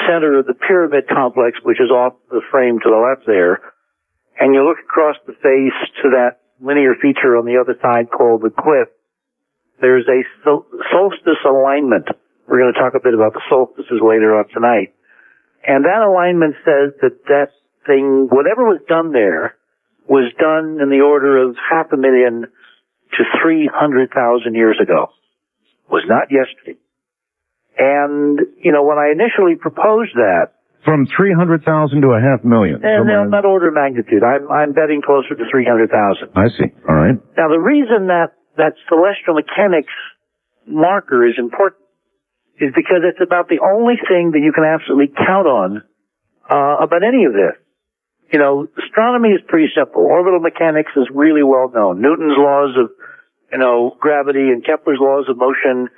center of the pyramid complex, which is off the frame to the left there, and you look across the face to that linear feature on the other side called the cliff, there's a solstice alignment. We're going to talk a bit about the solstices later on tonight. And that alignment says that thing, whatever was done there, was done in the order of 500,000 to 300,000 years ago. Was not yesterday. And, when I initially proposed that, from 300,000 to 500,000. And that order of magnitude. I'm betting closer to 300,000. I see. All right. Now, the reason that celestial mechanics marker is important is because it's about the only thing that you can absolutely count on about any of this. Astronomy is pretty simple. Orbital mechanics is really well known. Newton's laws of, gravity and Kepler's laws of motion.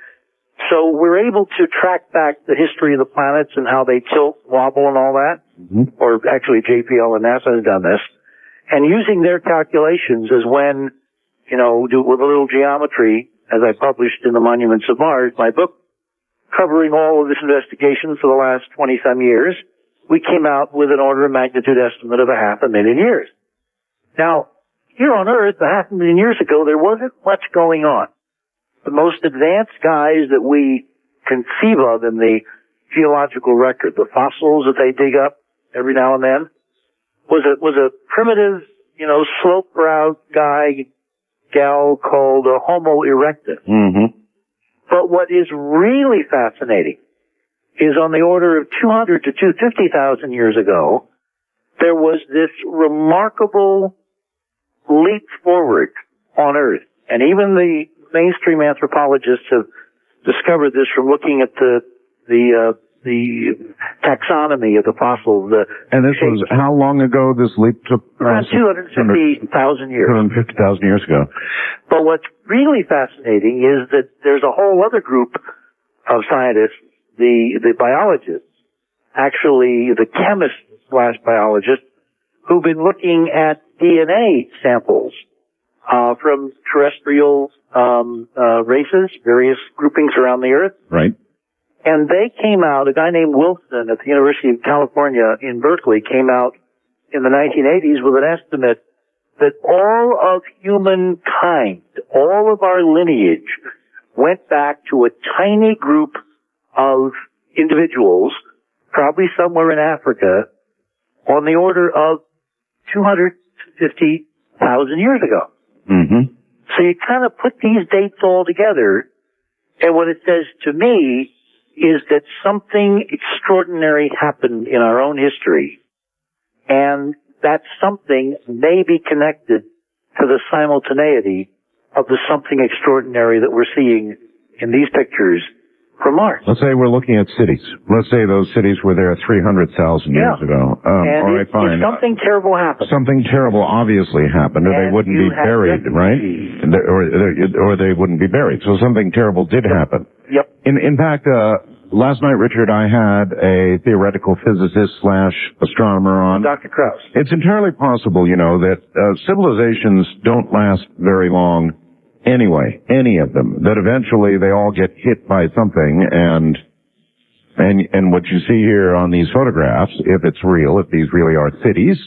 So we're able to track back the history of the planets and how they tilt, wobble, and all that. Mm-hmm. Or actually JPL and NASA has done this. And using their calculations is when, with a little geometry, as I published in the Monuments of Mars, my book covering all of this investigation for the last 20-some years, we came out with an order of magnitude estimate of 500,000 years. Now, here on Earth, 500,000 years ago, there wasn't much going on. The most advanced guys that we conceive of in the geological record, the fossils that they dig up every now and then, was a primitive, slope-browed gal called a Homo erectus. Mm-hmm. But what is really fascinating is on the order of 200 to 250,000 years ago, there was this remarkable leap forward on Earth. And even the mainstream anthropologists have discovered this from looking at the taxonomy of the fossils. And this was how long ago this leap took? Around 250,000 years. 250,000 years ago. But what's really fascinating is that there's a whole other group of scientists, the biologists, actually the chemists/biologists, who've been looking at DNA samples from terrestrial races, various groupings around the Earth. Right. And they came out, a guy named Wilson at the University of California in Berkeley came out in the 1980s with an estimate that all of humankind, all of our lineage, went back to a tiny group of individuals, probably somewhere in Africa, on the order of 250,000 years ago. Mm-hmm. So you kind of put these dates all together, and what it says to me is that something extraordinary happened in our own history, and that something may be connected to the simultaneity of the something extraordinary that we're seeing in these pictures from Mars. Let's say we're looking at cities. Let's say those cities were there 300,000 years ago. And all right, fine. If something terrible happened. Something terrible obviously happened, or they wouldn't be buried, right? Or they wouldn't be buried. So something terrible did happen. Yep. In fact, last night, Richard, I had a theoretical physicist/astronomer on. Dr. Krauss. It's entirely possible, that civilizations don't last very long anyway, any of them, that eventually they all get hit by something, and what you see here on these photographs, if it's real, if these really are cities,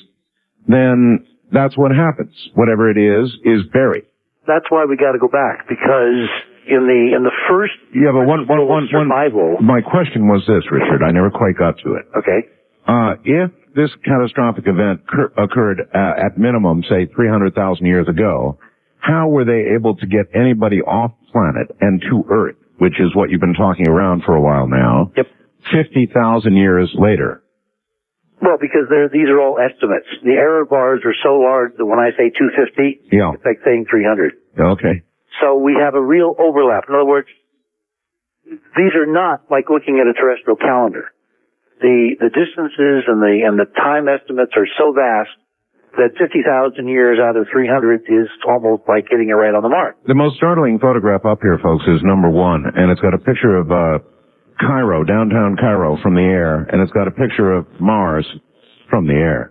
then that's what happens. Whatever it is buried. That's why we got to go back, because in the first survival. My question was this, Richard. I never quite got to it. Okay. If this catastrophic event occurred at minimum, say 300,000 years ago, how were they able to get anybody off planet and to Earth, which is what you've been talking around for a while now? Yep. 50,000 years later. Well, because these are all estimates. The error bars are so large that when I say 250, it's like saying 300. Okay. So we have a real overlap. In other words, these are not like looking at a terrestrial calendar. The distances and the time estimates are so vast that 50,000 years out of 300 is almost like getting it right on the mark. The most startling photograph up here, folks, is number 1, and it's got a picture of Cairo, downtown Cairo, from the air, and it's got a picture of Mars from the air.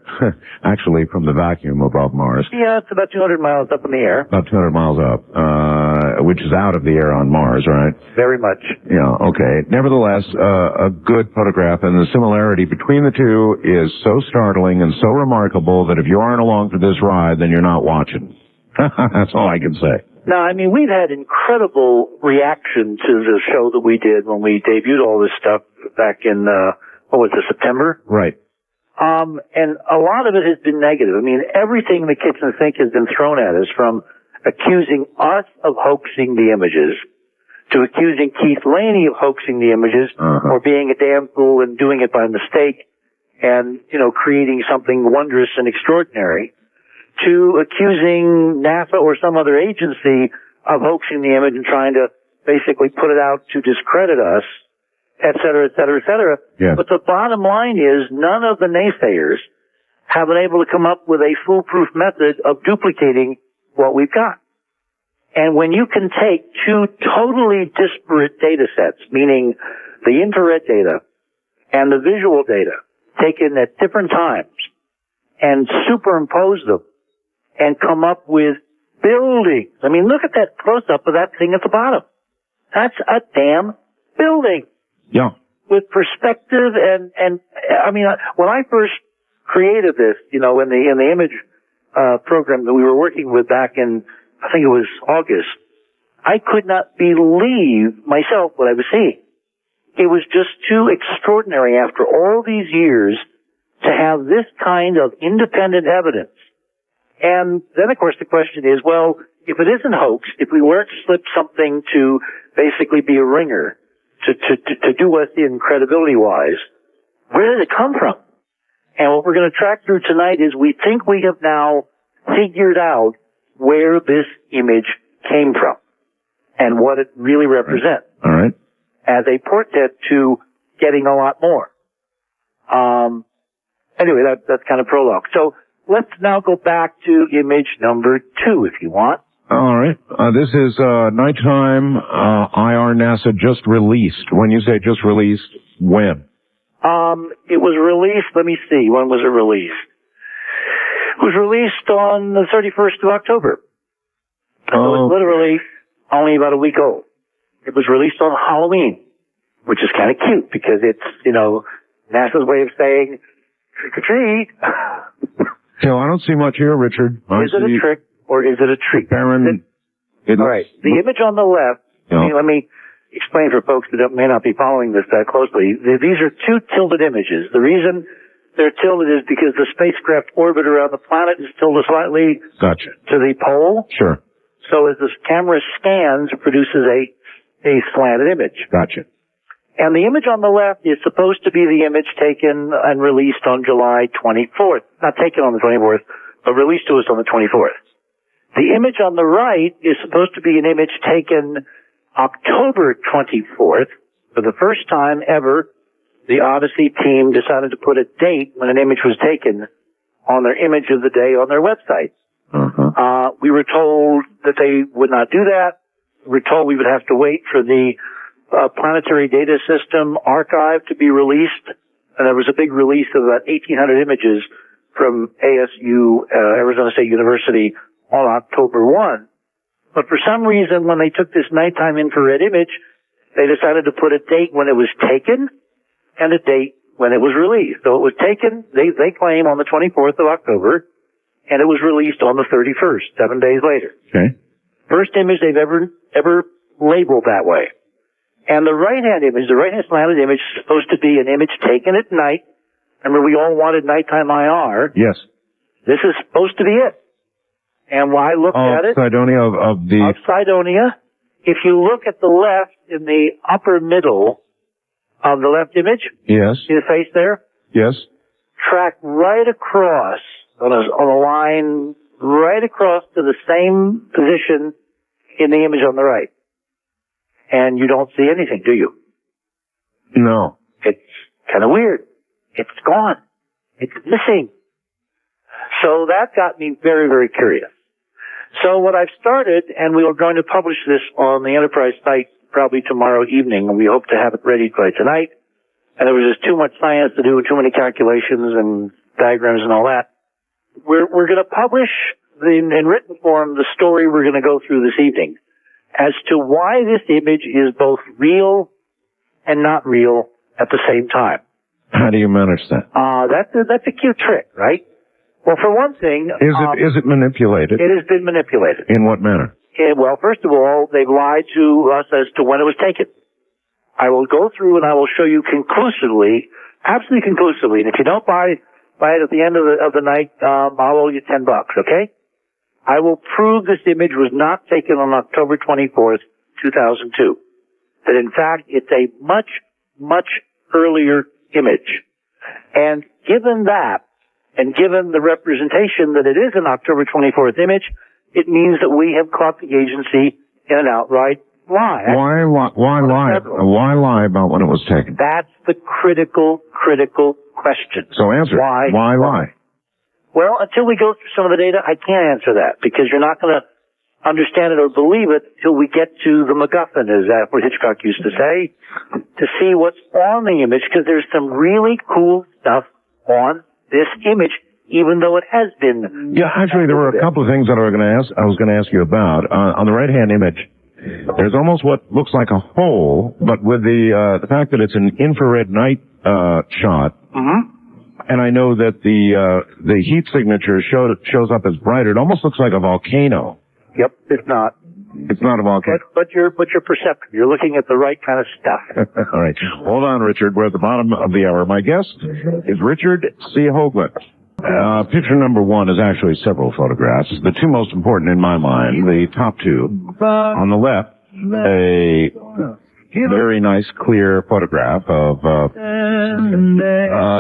Actually, from the vacuum above Mars. Yeah, it's about 200 miles up in the air. About 200 miles up, which is out of the air on Mars, right? Very much. Yeah, okay. Nevertheless, a good photograph, and the similarity between the two is so startling and so remarkable that if you aren't along for this ride, then you're not watching. That's all I can say. Now, I mean, we've had incredible reaction to the show that we did when we debuted all this stuff back in, September? Right. And a lot of it has been negative. I mean, everything in the kitchen sink has been thrown at us, from accusing us of hoaxing the images to accusing Keith Laney of hoaxing the images or being a damn fool and doing it by mistake and, creating something wondrous and extraordinary, to accusing NASA or some other agency of hoaxing the image and trying to basically put it out to discredit us, et cetera, et cetera, et cetera. Yeah. But the bottom line is none of the naysayers have been able to come up with a foolproof method of duplicating what we've got. And when you can take two totally disparate data sets, meaning the infrared data and the visual data taken at different times, and superimpose them and come up with buildings. I mean, look at that close-up of that thing at the bottom. That's a damn building. Yeah. With perspective and I mean, when I first created this, in the image program that we were working with back in, I think it was August, I could not believe myself what I was seeing. It was just too extraordinary after all these years to have this kind of independent evidence. And then, of course, the question is, well, if it isn't hoax, if we weren't slipped something to basically be a ringer, to do us in credibility-wise, where did it come from? And what we're going to track through tonight is we think we have now figured out where this image came from and what it really represents. All right. As a portent to getting a lot more. Anyway, that's kind of prologue. So let's now go back to image number 2, if you want. All right. This is nighttime IR NASA just released. When you say just released, when? It was released, let me see, when was it released? It was released on the 31st of October. So it's literally only about a week old. It was released on Halloween, which is kind of cute because it's, NASA's way of saying trick or treat. I don't see much here, Richard. Is it a trick or is it a treat? All right. The image on the left, let me explain for folks that may not be following this that closely. These are two tilted images. The reason they're tilted is because the spacecraft orbit around the planet is tilted slightly to the pole. Sure. So as the camera scans, it produces a slanted image. Gotcha. And the image on the left is supposed to be the image taken and released on July 24th. Not taken on the 24th, but released to us on the 24th. The image on the right is supposed to be an image taken October 24th. For the first time ever, the Odyssey team decided to put a date when an image was taken on their image of the day on their website. We were told that they would not do that. We were told we would have to wait for the Planetary Data System archive to be released. And there was a big release of about 1,800 images from ASU, Arizona State University, on October 1. But for some reason, when they took this nighttime infrared image, they decided to put a date when it was taken and a date when it was released. So it was taken, they claim, on the 24th of October, and it was released on the 31st, 7 days later. Okay. First image they've ever labeled that way. And the right-hand image, the right-hand slanted image, is supposed to be an image taken at night. Remember, we all wanted nighttime IR. Yes. This is supposed to be it. And when I looked at it... Cydonia of Cydonia. If you look at the left, in the upper middle of the left image... Yes. See the face there? Yes. Track right across, on a line, right across to the same position in the image on the right. And you don't see anything, do you? No. It's kind of weird. It's gone. It's missing. So that got me very, very curious. So what I've started, and we are going to publish this on the Enterprise site probably tomorrow evening, and we hope to have it ready by tonight. And there was just too much science to do, too many calculations and diagrams and all that. We're going to publish in written form the story we're going to go through this evening as to why this image is both real and not real at the same time. How do you manage that? That's a cute trick, right? Well, for one thing... Is it manipulated? It has been manipulated. In what manner? Well, first of all, they've lied to us as to when it was taken. I will go through and I will show you conclusively, absolutely conclusively, and if you don't buy it at the end of the night, I'll owe you $10, okay? I will prove this image was not taken on October 24th, 2002. That in fact, it's a much, much earlier image. And given that, and given the representation that it is an October 24th image, it means that we have caught the agency in an outright lie. Why lie? Why lie about when it was taken? That's the critical question. So answer. Why lie? Well, until we go through some of the data, I can't answer that because you're not going to understand it or believe it till we get to the MacGuffin, as what Hitchcock used to say, to see what's on the image, because there's some really cool stuff on this image, even though it has been. Yeah, actually, there were a couple of things that I was going to ask you about. On the right-hand image, there's almost what looks like a hole, but with the fact that it's an infrared night shot. Mm-hmm. And I know that the heat signature shows up as brighter. It almost looks like a volcano. Yep, it's not. It's not a volcano. But you're perceptive. You're looking at the right kind of stuff. All right. Hold on, Richard. We're at the bottom of the hour. My guest is Richard C. Hoagland. Picture number one is actually several photographs. The two most important in my mind, the top two. On the left, a very nice, clear photograph of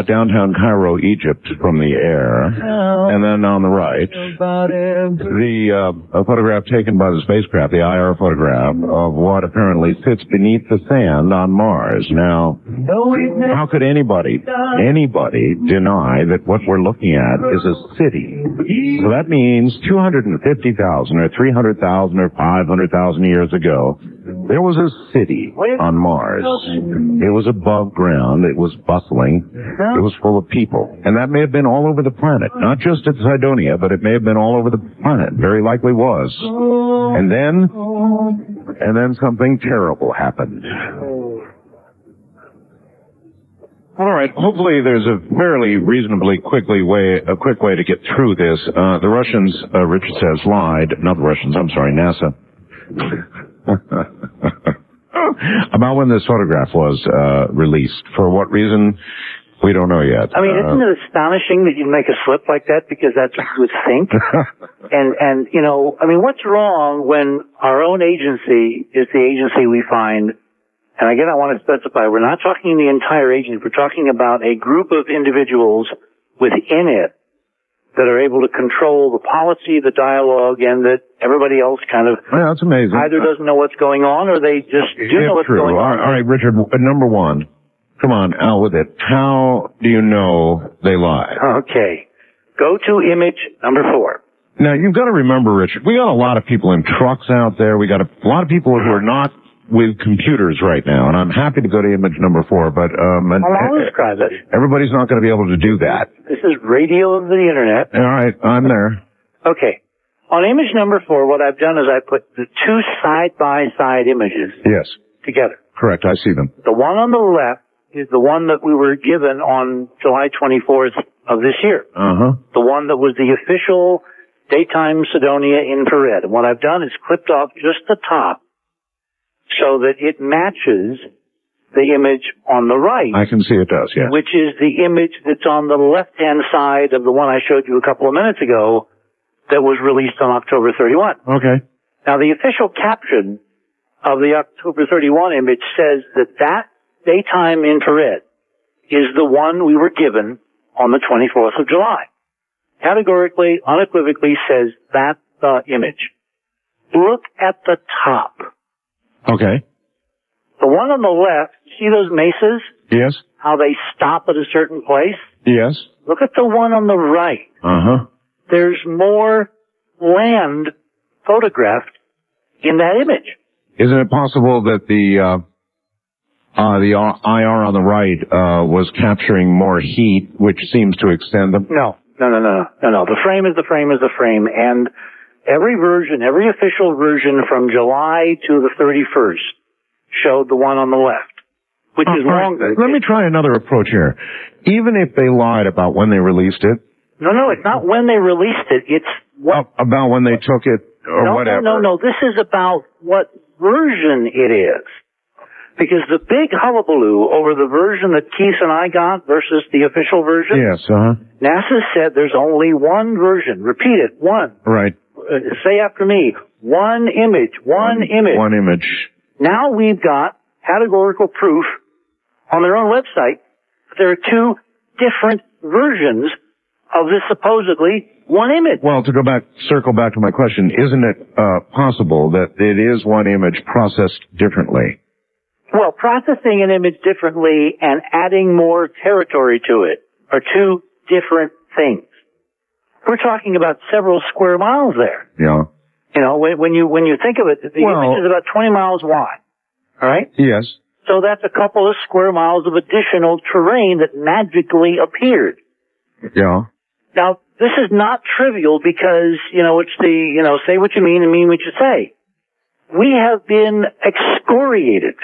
downtown Cairo, Egypt, from the air. And then on the right, a photograph taken by the spacecraft, the IR photograph, of what apparently sits beneath the sand on Mars. Now, how could anybody deny that what we're looking at is a city? So that means 250,000 or 300,000 or 500,000 years ago, there was a city on Mars. It was above ground. It was bustling. It was full of people. And that may have been all over the planet. Not just at Cydonia, but it may have been all over the planet. Very likely was. And then something terrible happened. All right. Hopefully there's a fairly reasonably quick way to get through this. The Russians, Richard says, lied. Not the Russians, I'm sorry, NASA. About when this photograph was released. For what reason, we don't know yet. I mean, isn't it astonishing that you make a slip like that because that's what you would think? and you know, I mean, what's wrong when our own agency is the agency we find? And again, I want to specify, we're not talking the entire agency. We're talking about a group of individuals within it that are able to control the policy, the dialogue, and that everybody else kind of that's amazing. Either doesn't know what's going on or they just do know what's going on. All right, Richard, number one. Come on, out with it. How do you know they lie? Okay. Go to image number 4. Now, you've got to remember, Richard, we got a lot of people in trucks out there. We got a lot of people who are not with computers right now, and I'm happy to go to image number 4, but I'll describe it. Everybody's not going to be able to do that. This is radio of the internet. All right, I'm there. Okay. On image number 4, what I've done is I put the two side-by-side images together. Correct, I see them. The one on the left is the one that we were given on July 24th of this year. The one that was the official daytime Cydonia infrared. And what I've done is clipped off just the top so that it matches the image on the right. I can see it does, yes. Which is the image that's on the left-hand side of the one I showed you a couple of minutes ago that was released on October 31. Okay. Now, the official caption of the October 31 image says that daytime infrared is the one we were given on the 24th of July. Categorically, unequivocally says that's the image. Look at the top. Okay. The one on the left, see those mesas? Yes. How they stop at a certain place? Yes. Look at the one on the right. There's more land photographed in that image. Isn't it possible that the IR on the right was capturing more heat, which seems to extend them? No. The frame is the frame is the frame, and every official version from July to the 31st showed the one on the left, which is longer. Let me try another approach here. Even if they lied about when they released it, No, it's not when they released it. It's what... About when they took it or whatever. No. This is about what version it is. Because the big hullabaloo over the version that Keith and I got versus the official version... Yes, NASA said there's only one version. Repeat it, one. Right. Say after me, one image, one image. One image. Now we've got categorical proof on their own website that there are two different versions of this supposedly one image. Well, to circle back to my question, isn't it possible that it is one image processed differently? Well, processing an image differently and adding more territory to it are two different things. We're talking about several square miles there. Yeah. You know, when you think of it, the image is about 20 miles wide. All right? Yes. So that's a couple of square miles of additional terrain that magically appeared. Yeah. Now, this is not trivial because, it's say what you mean and mean what you say. We have been excoriated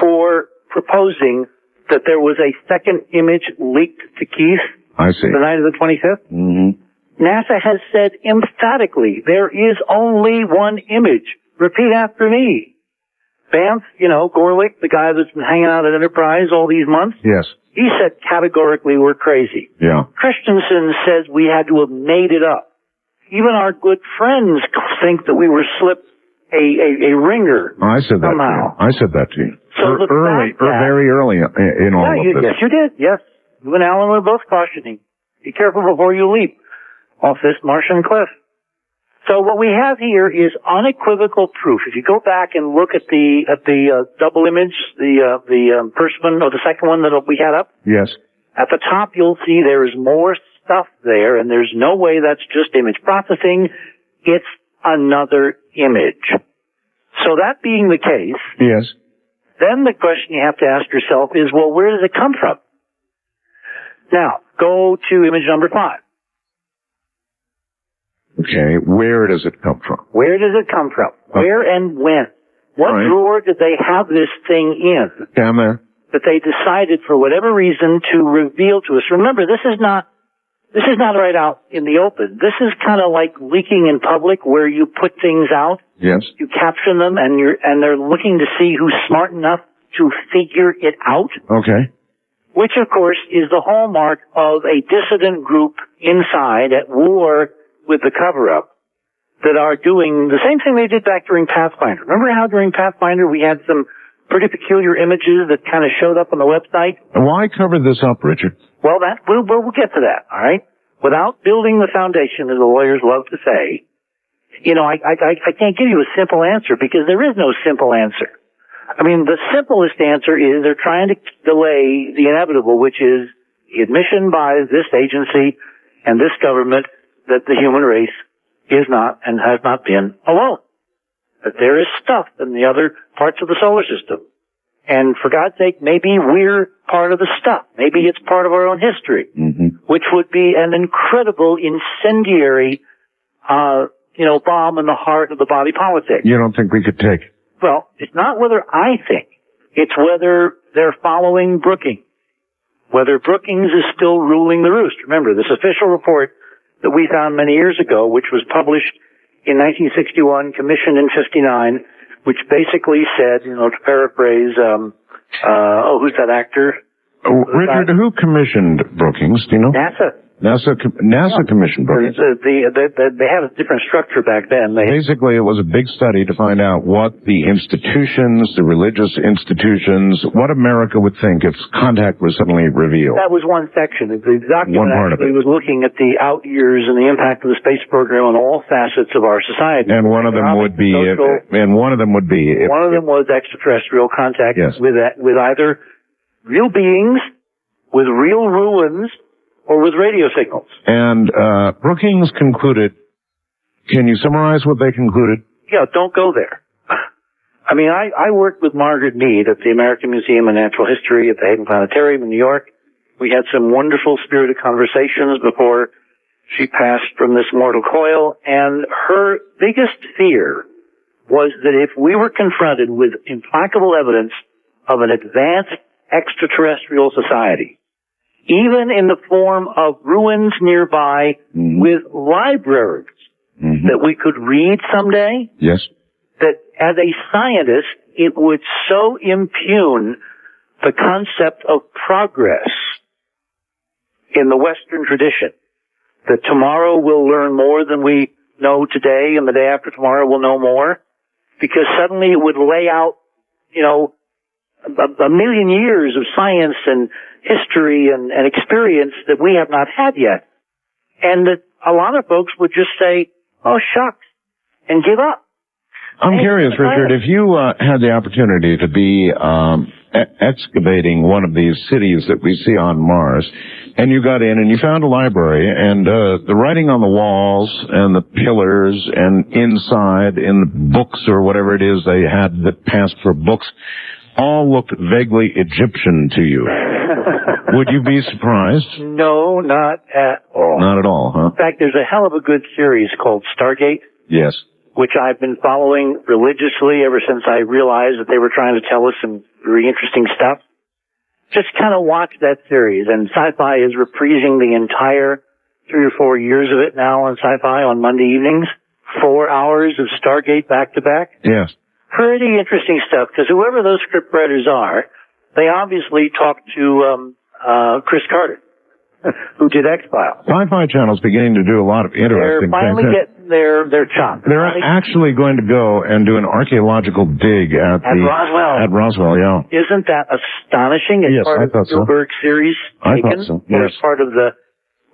for proposing that there was a second image leaked to Keith. I see. The night of the 25th. Mm-hmm. NASA has said emphatically there is only one image. Repeat after me. Banff, Gorlick, the guy that's been hanging out at Enterprise all these months. Yes. He said categorically we're crazy. Yeah. Christensen says we had to have made it up. Even our good friends think that we were slipped a ringer. I said that somehow. to you. I said that to you. So very early in all of this. Yes, you did. Yes. You and Alan were both cautioning. Be careful before you leap off this Martian cliff. So what we have here is unequivocal proof. If you go back and look at the double image, the first one or the second one that we had up. Yes. At the top you'll see there is more stuff there, and there's no way that's just image processing. It's another image. So that being the case. Yes. Then the question you have to ask yourself is, well, where does it come from? Now, go to image number 5. Okay, where does it come from? Where does it come from? Where and when? What drawer did they have this thing in? Down there. That they decided for whatever reason to reveal to us. Remember, this is not right out in the open. This is kind of like leaking in public where you put things out. Yes. You capture them and they're looking to see who's smart enough to figure it out. Okay. Which of course is the hallmark of a dissident group inside at war with the cover-up that are doing the same thing they did back during Pathfinder. Remember how during Pathfinder we had some pretty peculiar images that kind of showed up on the website? And why cover this up, Richard? Well, we'll get to that, all right? Without building the foundation, as the lawyers love to say, I can't give you a simple answer because there is no simple answer. I mean, the simplest answer is they're trying to delay the inevitable, which is the admission by this agency and this government that the human race is not and has not been alone. That there is stuff in the other parts of the solar system. And for God's sake, maybe we're part of the stuff. Maybe it's part of our own history, which would be an incredible incendiary, bomb in the heart of the body politic. You don't think we could take it? Well, it's not whether I think. It's whether they're following Brookings. Whether Brookings is still ruling the roost. Remember, this official report that we found many years ago, which was published in 1961, commissioned in 59, which basically said, to paraphrase, who's that actor? Richard, who commissioned Brookings? Do you know? NASA commissioned Brookings. They had a different structure back then. Basically, it was a big study to find out what the institutions, the religious institutions, what America would think if contact was suddenly revealed. That was one section. The document actually was looking at the out years and the impact of the space program on all facets of our society. And one of them would be, one of them was extraterrestrial contact with either real beings, with real ruins, or with radio signals. And Brookings concluded, can you summarize what they concluded? Yeah, don't go there. I mean, I worked with Margaret Mead at the American Museum of Natural History at the Hayden Planetarium in New York. We had some wonderful spirited conversations before she passed from this mortal coil, and her biggest fear was that if we were confronted with implacable evidence of an advanced extraterrestrial society, even in the form of ruins nearby with libraries that we could read someday. Yes. That as a scientist, it would so impugn the concept of progress in the Western tradition that tomorrow we'll learn more than we know today, and the day after tomorrow we'll know more, because suddenly it would lay out, a million years of science and history and experience that we have not had yet. And that a lot of folks would just say, oh, shucks, and give up. I'm curious, Richard, if you had the opportunity to be excavating one of these cities that we see on Mars, and you got in and you found a library, and the writing on the walls and the pillars and inside in the books or whatever it is they had that passed for books all looked vaguely Egyptian to you. Would you be surprised? No, not at all. Not at all, huh? In fact, there's a hell of a good series called Stargate. Yes. Which I've been following religiously ever since I realized that they were trying to tell us some very interesting stuff. Just kind of watch that series, and Sci-Fi is reprising the entire 3 or 4 years of it now on Sci-Fi on Monday evenings. 4 hours of Stargate back to back. Yes. Pretty interesting stuff, because whoever those scriptwriters are, they obviously talked to Chris Carter, who did X-Files. Sci-Fi Channel's beginning to do a lot of interesting things. They're finally getting their chop. They're actually going to go and do an archaeological dig at Roswell. At Roswell, yeah. Isn't that astonishing? As Yes, part I of thought the Spielberg series I taken, thought so, or yes. as part of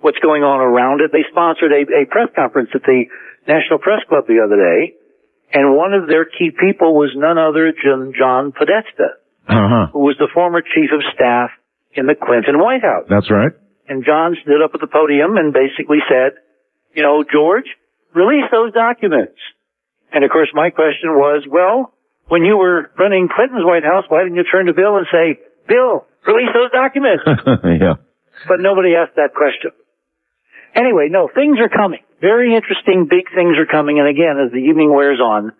what's going on around it. They sponsored a press conference at the National Press Club the other day, and one of their key people was none other than John Podesta, who was the former chief of staff in the Clinton White House. That's right. And John stood up at the podium and basically said, George, release those documents. And of course my question was, well, when you were running Clinton's White House, why didn't you turn to Bill and say, Bill, release those documents? Yeah. But nobody asked that question. Anyway, no, things are coming. Very interesting, big things are coming. And again, as the evening wears on,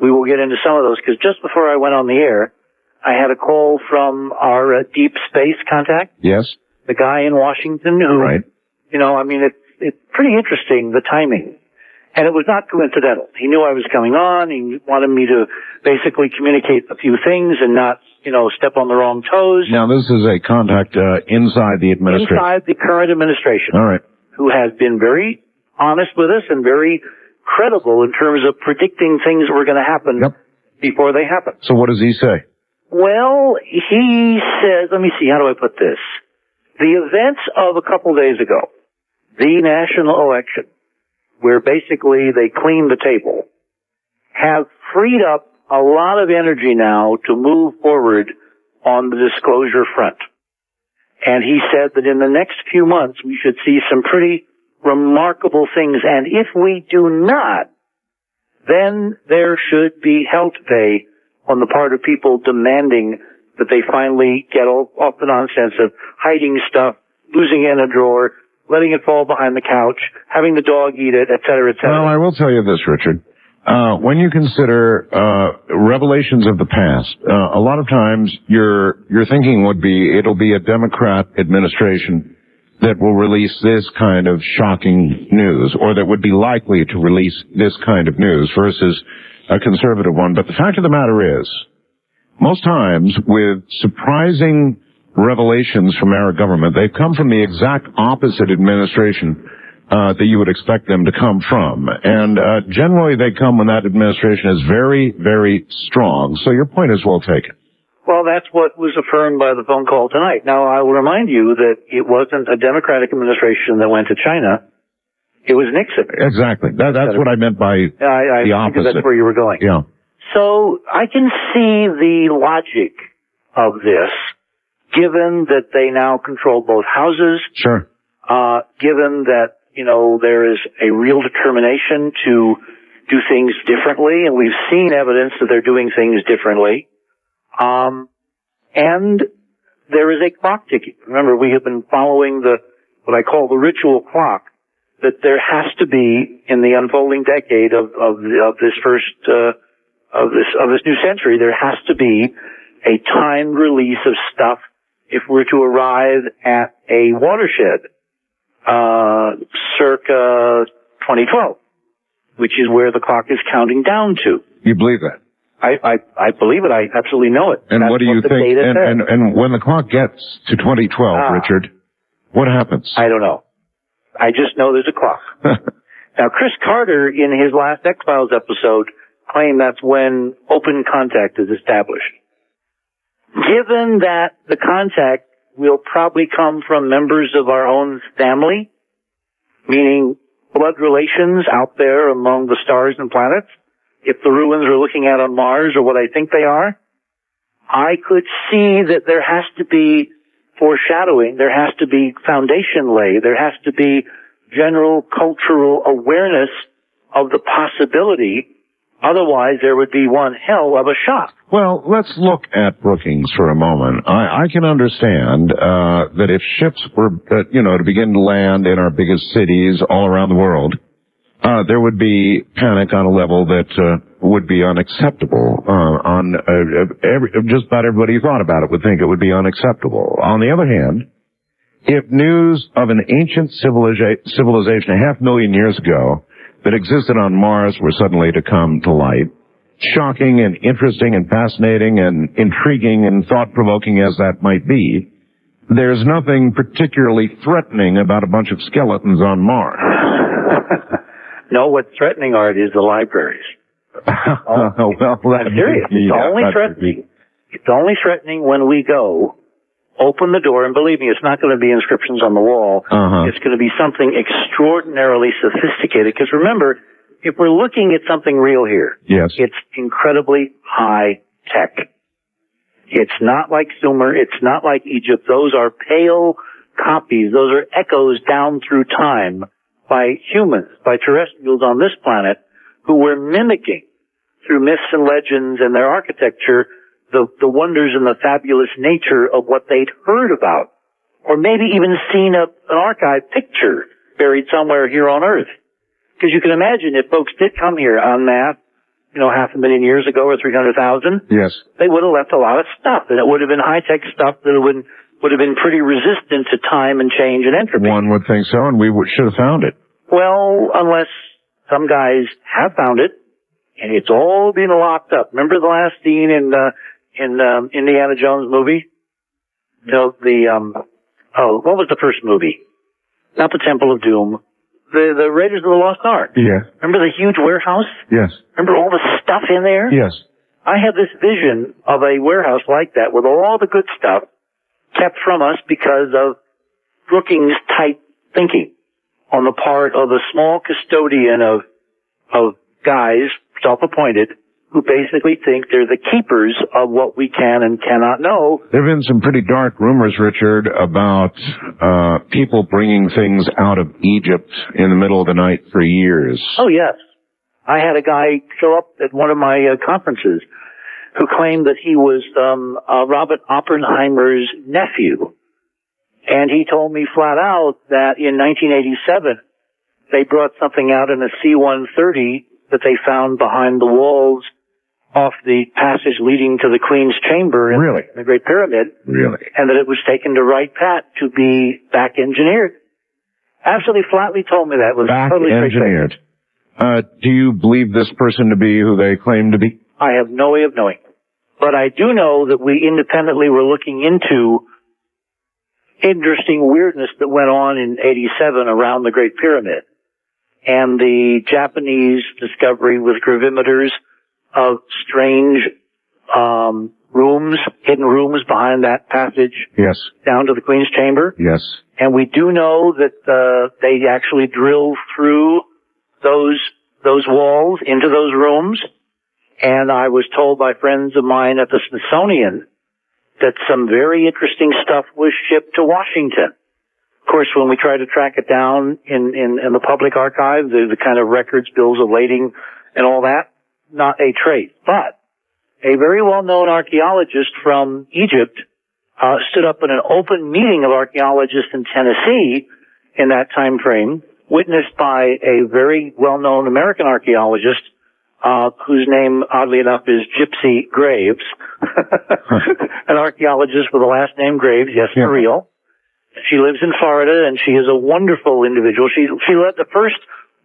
we will get into some of those, because just before I went on the air, I had a call from our deep space contact. Yes. The guy in Washington who, right. It's pretty interesting, the timing. And it was not coincidental. He knew I was coming on. He wanted me to basically communicate a few things and not, step on the wrong toes. Now, this is a contact inside the administration. Inside the current administration. All right. Who has been very honest with us and very credible in terms of predicting things that were going to happen before they happen. So what does he say? Well, he says, let me see, how do I put this? The events of a couple days ago, the national election, where basically they cleaned the table, have freed up a lot of energy now to move forward on the disclosure front. And he said that in the next few months we should see some pretty remarkable things. And if we do not, then there should be hell to pay on the part of people demanding that they finally get off the nonsense of hiding stuff, losing it in a drawer, letting it fall behind the couch, having the dog eat it, et cetera, et cetera. Well, I will tell you this, Richard. When you consider revelations of the past, a lot of times your thinking would be it'll be a Democrat administration that will release this kind of shocking news, or that would be likely to release this kind of news versus a conservative one. But the fact of the matter is, most times with surprising revelations from our government, they've come from the exact opposite administration that you would expect them to come from. And generally they come when that administration is very, very strong. So your point is well taken. Well, that's what was affirmed by the phone call tonight. Now, I will remind you that it wasn't a Democratic administration that went to China. It was Nixon. Exactly. That's what I meant by the opposite. That's where you were going. Yeah. So I can see the logic of this, given that they now control both houses. Sure. Given that, there is a real determination to do things differently, and we've seen evidence that they're doing things differently. And there is a clock ticking. Remember, we have been following what I call the ritual clock, that there has to be, in the unfolding decade of this new century, there has to be a timed release of stuff if we're to arrive at a watershed, circa 2012, which is where the clock is counting down to. You believe that? I believe it. I absolutely know it. And That's what do you the think? data says. And when the clock gets to 2012, Richard, what happens? I don't know. I just know there's a clock. Now, Chris Carter, in his last X-Files episode, claimed that's when open contact is established. Given that the contact will probably come from members of our own family, meaning blood relations out there among the stars and planets, if the ruins we're looking at on Mars are what I think they are, I could see that there has to be foreshadowing, there has to be foundation laid, there has to be general cultural awareness of the possibility. Otherwise, there would be one hell of a shock. Well, let's look at Brookings for a moment. I can understand that if ships were, to begin to land in our biggest cities all around the world, there would be panic on a level that would be unacceptable. Just about everybody who thought about it would think it would be unacceptable. On the other hand, if news of an ancient civilization 500,000 years ago that existed on Mars were suddenly to come to light, shocking and interesting and fascinating and intriguing and thought-provoking as that might be, there's nothing particularly threatening about a bunch of skeletons on Mars. No, what's threatening, Art, is the libraries. I'm serious. It's only threatening. It's only threatening when we go, open the door, and believe me, it's not going to be inscriptions on the wall. It's going to be something extraordinarily sophisticated. Because remember, if we're looking at something real here, it's incredibly high tech. It's not like Sumer. It's not like Egypt. Those are pale copies. Those are echoes down through time by humans, by terrestrials on this planet who were mimicking through myths and legends and their architecture the wonders and the fabulous nature of what they'd heard about, or maybe even seen an archive picture buried somewhere here on Earth. Because you can imagine if folks did come here en masse, 500,000 years ago or 300,000, they would have left a lot of stuff, and it would have been high-tech stuff that would have been pretty resistant to time and change and entropy. One would think so, and we should have found it. Well, unless some guys have found it, and it's all been locked up. Remember the last scene in Indiana Jones movie? What was the first movie? Not the Temple of Doom. The Raiders of the Lost Ark. Yeah. Remember the huge warehouse? Yes. Remember all the stuff in there? Yes. I have this vision of a warehouse like that with all the good stuff kept from us because of Brookings type thinking on the part of a small custodian of guys, self-appointed, who basically think they're the keepers of what we can and cannot know. There have been some pretty dark rumors, Richard, about people bringing things out of Egypt in the middle of the night for years. Oh, yes. I had a guy show up at one of my conferences who claimed that he was Robert Oppenheimer's nephew. And he told me flat out that in 1987, they brought something out in a C-130 that they found behind the walls off the passage leading to the Queen's Chamber in the Great Pyramid. Really? And that it was taken to Wright Pat to be back engineered. Absolutely flatly told me that. It was back totally engineered. Do you believe this person to be who they claim to be? I have no way of knowing. But I do know that we independently were looking into interesting weirdness that went on in 87 around the Great Pyramid. And the Japanese discovery with gravimeters of strange rooms, hidden rooms behind that passage down to the Queen's Chamber. Yes. And we do know that they actually drilled through those walls into those rooms. And I was told by friends of mine at the Smithsonian that some very interesting stuff was shipped to Washington. Of course, when we try to track it down in the public archive, the kind of records, bills of lading, and all that, not a trace. But a very well-known archaeologist from Egypt stood up in an open meeting of archaeologists in Tennessee in that time frame, witnessed by a very well-known American archaeologist whose name, oddly enough, is Gypsy Graves, an archaeologist with the last name Graves, yes, for real. She lives in Florida, and she is a wonderful individual. She led the first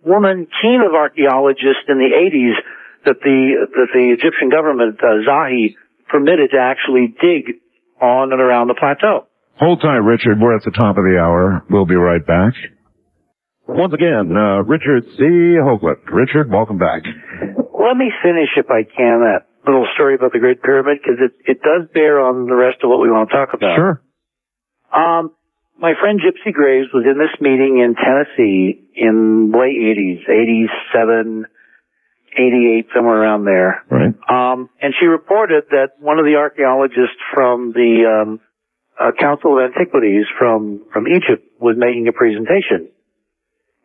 woman team of archaeologists in the 80s that the Egyptian government, Zahi, permitted to actually dig on and around the plateau. Hold tight, Richard. We're at the top of the hour. We'll be right back. Once again, Richard C. Hoagland. Richard, welcome back. Let me finish, if I can, that little story about the Great Pyramid, because it does bear on the rest of what we want to talk about. Sure. My friend Gypsy Graves was in this meeting in Tennessee in late 80s, 87, 88, somewhere around there. Right. And she reported that one of the archaeologists from the Council of Antiquities from Egypt was making a presentation.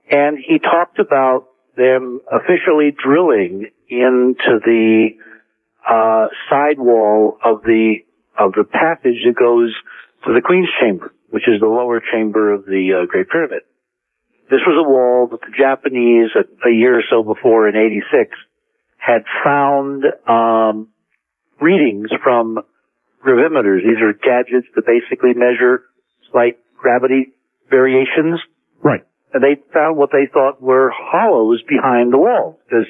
And he talked about them officially drilling into the side wall of the passage that goes to the Queen's Chamber, which is the lower chamber of the Great Pyramid. This was a wall that the Japanese, a year or so before in 86, had found readings from gravimeters. These are gadgets that basically measure slight gravity variations. Right. And they found what they thought were hollows behind the wall. Because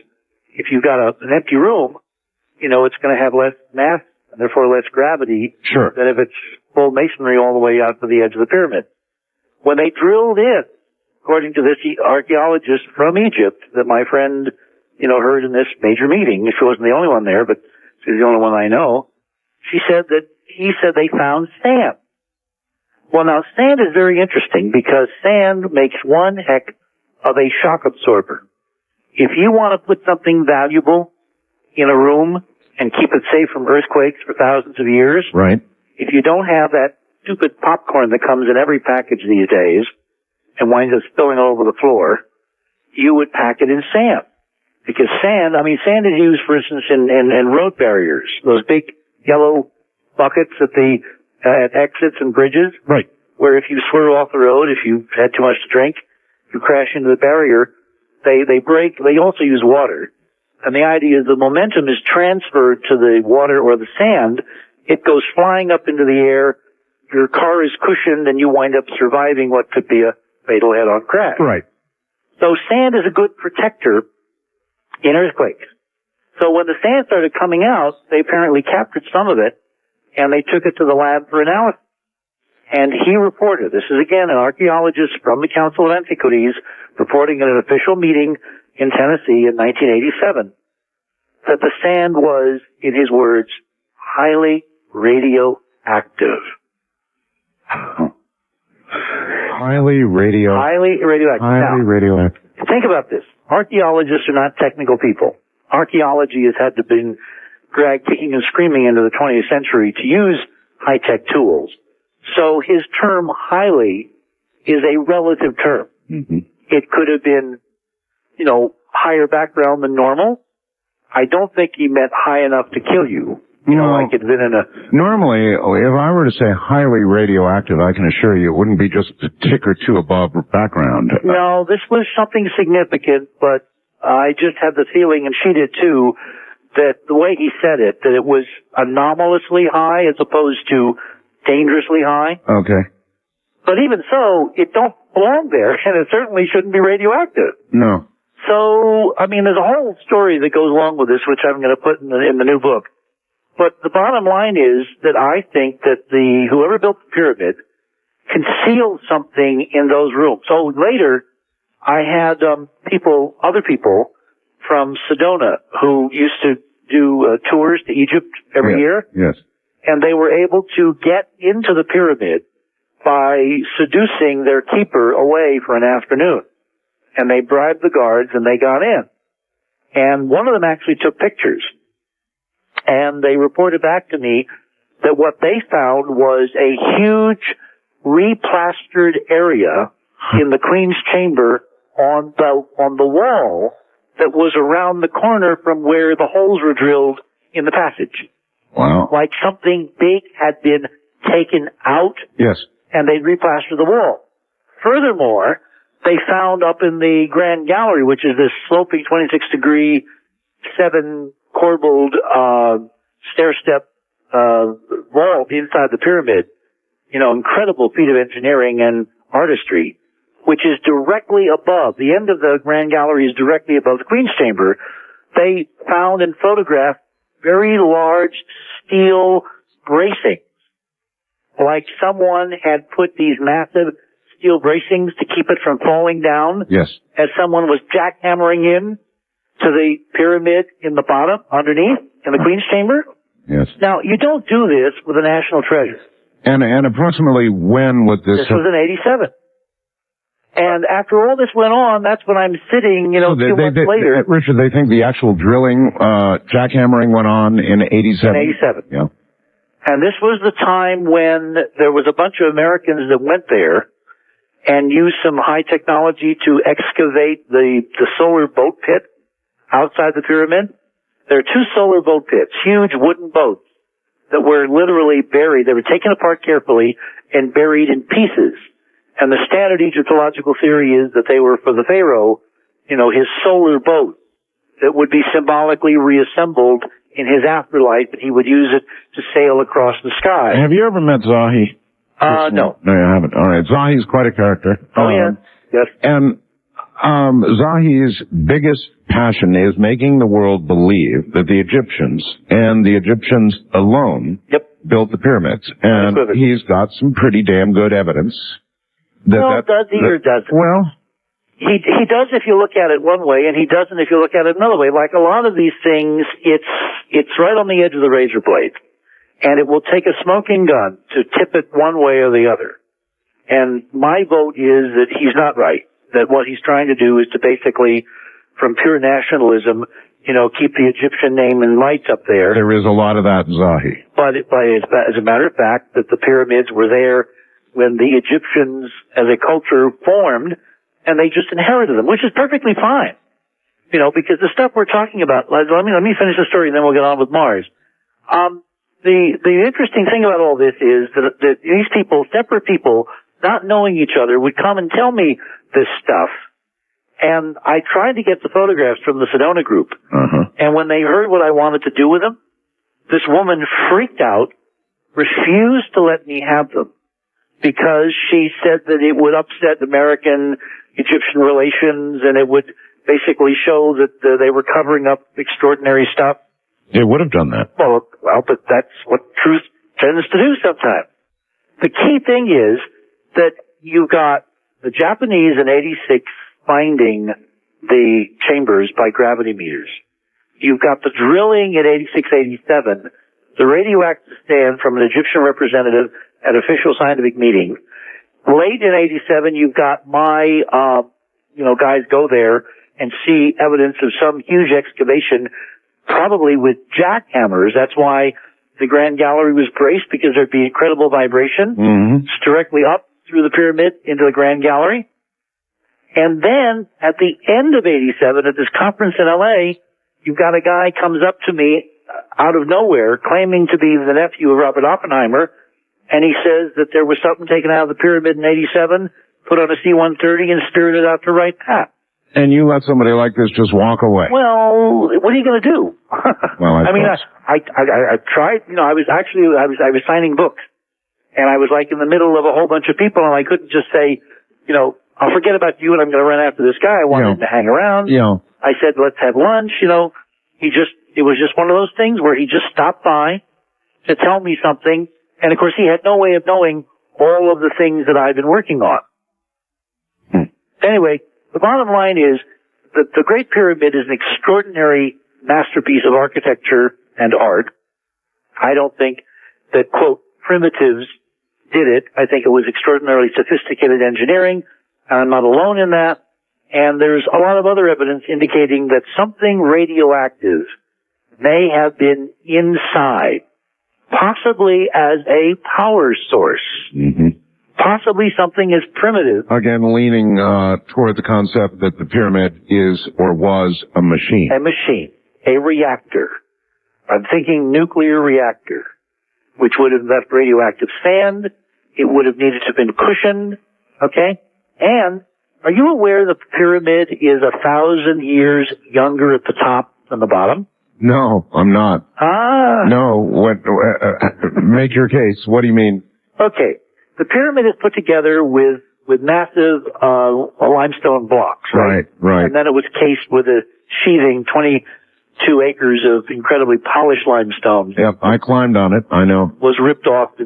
if you've got an empty room, it's going to have less mass and therefore less gravity than if it's full masonry all the way out to the edge of the pyramid. When they drilled in, according to this archaeologist from Egypt that my friend, heard in this major meeting, she wasn't the only one there, but she's the only one I know, he said they found sand. Well, now, sand is very interesting because sand makes one heck of a shock absorber. If you want to put something valuable in a room and keep it safe from earthquakes for thousands of years, right. If you don't have that stupid popcorn that comes in every package these days and winds up spilling all over the floor, you would pack it in sand. Because sand is used, for instance, in road barriers, those big yellow buckets at exits and bridges. Right. Where if you swerve off the road, if you had too much to drink, you crash into the barrier, they break. They also use water. And the idea is the momentum is transferred to the water or the sand. It goes flying up into the air. Your car is cushioned and you wind up surviving what could be a fatal head-on crash. Right. So sand is a good protector in earthquakes. So when the sand started coming out, they apparently captured some of it and they took it to the lab for analysis. And he reported, this is again an archaeologist from the Council of Antiquities reporting at an official meeting in Tennessee in 1987, that the sand was, in his words, highly radioactive. Highly radioactive. Highly radioactive. Think about this. Archaeologists are not technical people. Archaeology has had to be dragged kicking and screaming into the 20th century to use high-tech tools. So his term highly is a relative term. Mm-hmm. It could have been, higher background than normal. I don't think he meant high enough to kill you. Like it's been in a... Normally, if I were to say highly radioactive, I can assure you it wouldn't be just a tick or two above background. No, this was something significant, but I just had the feeling, and she did too, that the way he said it, that it was anomalously high as opposed to dangerously high. Okay. But even so, it don't belong there, and it certainly shouldn't be radioactive. No. So, there's a whole story that goes along with this, which I'm going to put in the new book. But the bottom line is that I think that whoever built the pyramid concealed something in those rooms. So later, I had other people from Cydonia who used to do tours to Egypt every year. Yes. And they were able to get into the pyramid by seducing their keeper away for an afternoon. And they bribed the guards and they got in. And one of them actually took pictures. And they reported back to me that what they found was a huge replastered area in the Queen's Chamber on the wall that was around the corner from where the holes were drilled in the passage. Wow. Like something big had been taken out. Yes. And they'd replastered the wall. Furthermore, they found up in the Grand Gallery, which is this sloping 26-degree 7 corbelled, stair-step, vault inside the pyramid. You know, incredible feat of engineering and artistry, which is directly above, the end of the Grand Gallery is directly above the Queen's Chamber. They found and photographed very large steel bracings, like someone had put these massive steel bracings to keep it from falling down. Yes. As someone was jackhammering in to the pyramid in the bottom, underneath, in the Queen's Chamber. Yes. Now, you don't do this with a national treasure. And approximately when would this... This was in 87. And after all this went on, that's when I'm sitting, you know, 2 months later. Richard, they think the actual drilling, jackhammering went on in 87? In 87. Yeah. And this was the time when there was a bunch of Americans that went there and used some high technology to excavate the solar boat pit outside the pyramid. There are 2 solar boat pits, huge wooden boats that were literally buried. They were taken apart carefully and buried in pieces. And the standard Egyptological theory is that they were for the pharaoh, you know, his solar boat that would be symbolically reassembled in his afterlife, and he would use it to sail across the sky. Have you ever met Zahi? No. No, you haven't. All right. Zahi's quite a character. Oh, yeah. Yes. And Zahi's biggest passion is making the world believe that the Egyptians, and the Egyptians alone, built the pyramids. And he's got some pretty damn good evidence. Does he or doesn't? Well, he does if you look at it one way, and he doesn't if you look at it another way. Like a lot of these things, it's right on the edge of the razor blade. And it will take a smoking gun to tip it one way or the other. And my vote is that he's not right. That what he's trying to do is to basically, from pure nationalism, you know, keep the Egyptian name in lights up there. There is a lot of that in Zahi. But as a matter of fact, that the pyramids were there when the Egyptians as a culture formed, and they just inherited them, which is perfectly fine. You know, because the stuff we're talking about, let me finish the story and then we'll get on with Mars. The interesting thing about all this is that these people, separate people, not knowing each other, would come and tell me this stuff. And I tried to get the photographs from the Cydonia group. And when they heard what I wanted to do with them, this woman freaked out, refused to let me have them, because she said that it would upset American-Egyptian relations and it would basically show that they were covering up extraordinary stuff. It would have done that. Well, but that's what truth tends to do sometimes. The key thing is that you've got the Japanese in 86 finding the chambers by gravity meters. You've got the drilling in 86, 87, the radioactive stand from an Egyptian representative at official scientific meeting. Late in 87, you've got my, guys go there and see evidence of some huge excavation, probably with jackhammers. That's why the Grand Gallery was braced, because there'd be incredible vibration. It's directly up through the pyramid into the Grand Gallery. And then at the end of 87, at this conference in LA, you've got a guy comes up to me out of nowhere claiming to be the nephew of Robert Oppenheimer. And he says that there was something taken out of the pyramid in 87, put on a C-130 and spirited out to right path. And you let somebody like this just walk away? Well, what are you going to do? Well, I tried, I was signing books. And I was like in the middle of a whole bunch of people, and I couldn't just say, I'll forget about you and I'm going to run after this guy. I wanted him to hang around. I said, let's have lunch, it was just one of those things where he just stopped by to tell me something. And of course, he had no way of knowing all of the things that I've been working on. Anyway, the bottom line is that the Great Pyramid is an extraordinary masterpiece of architecture and art. I don't think that, quote, primitives did it. I think it was extraordinarily sophisticated engineering. I'm not alone in that. And there's a lot of other evidence indicating that something radioactive may have been inside, possibly as a power source. Possibly something as primitive. Again, leaning toward the concept that the pyramid is or was a machine. A machine. A reactor. I'm thinking nuclear reactor, which would have left radioactive sand. It would have needed to have been cushioned. Okay? And are you aware the pyramid is 1,000 years younger at the top from the bottom. No, I'm not. No, what, make your case. What do you mean? Okay. The pyramid is put together with massive, limestone blocks, right? Right. And then it was cased with a sheathing 22 acres of incredibly polished limestone. Yep, I climbed on it. I know. Was ripped off I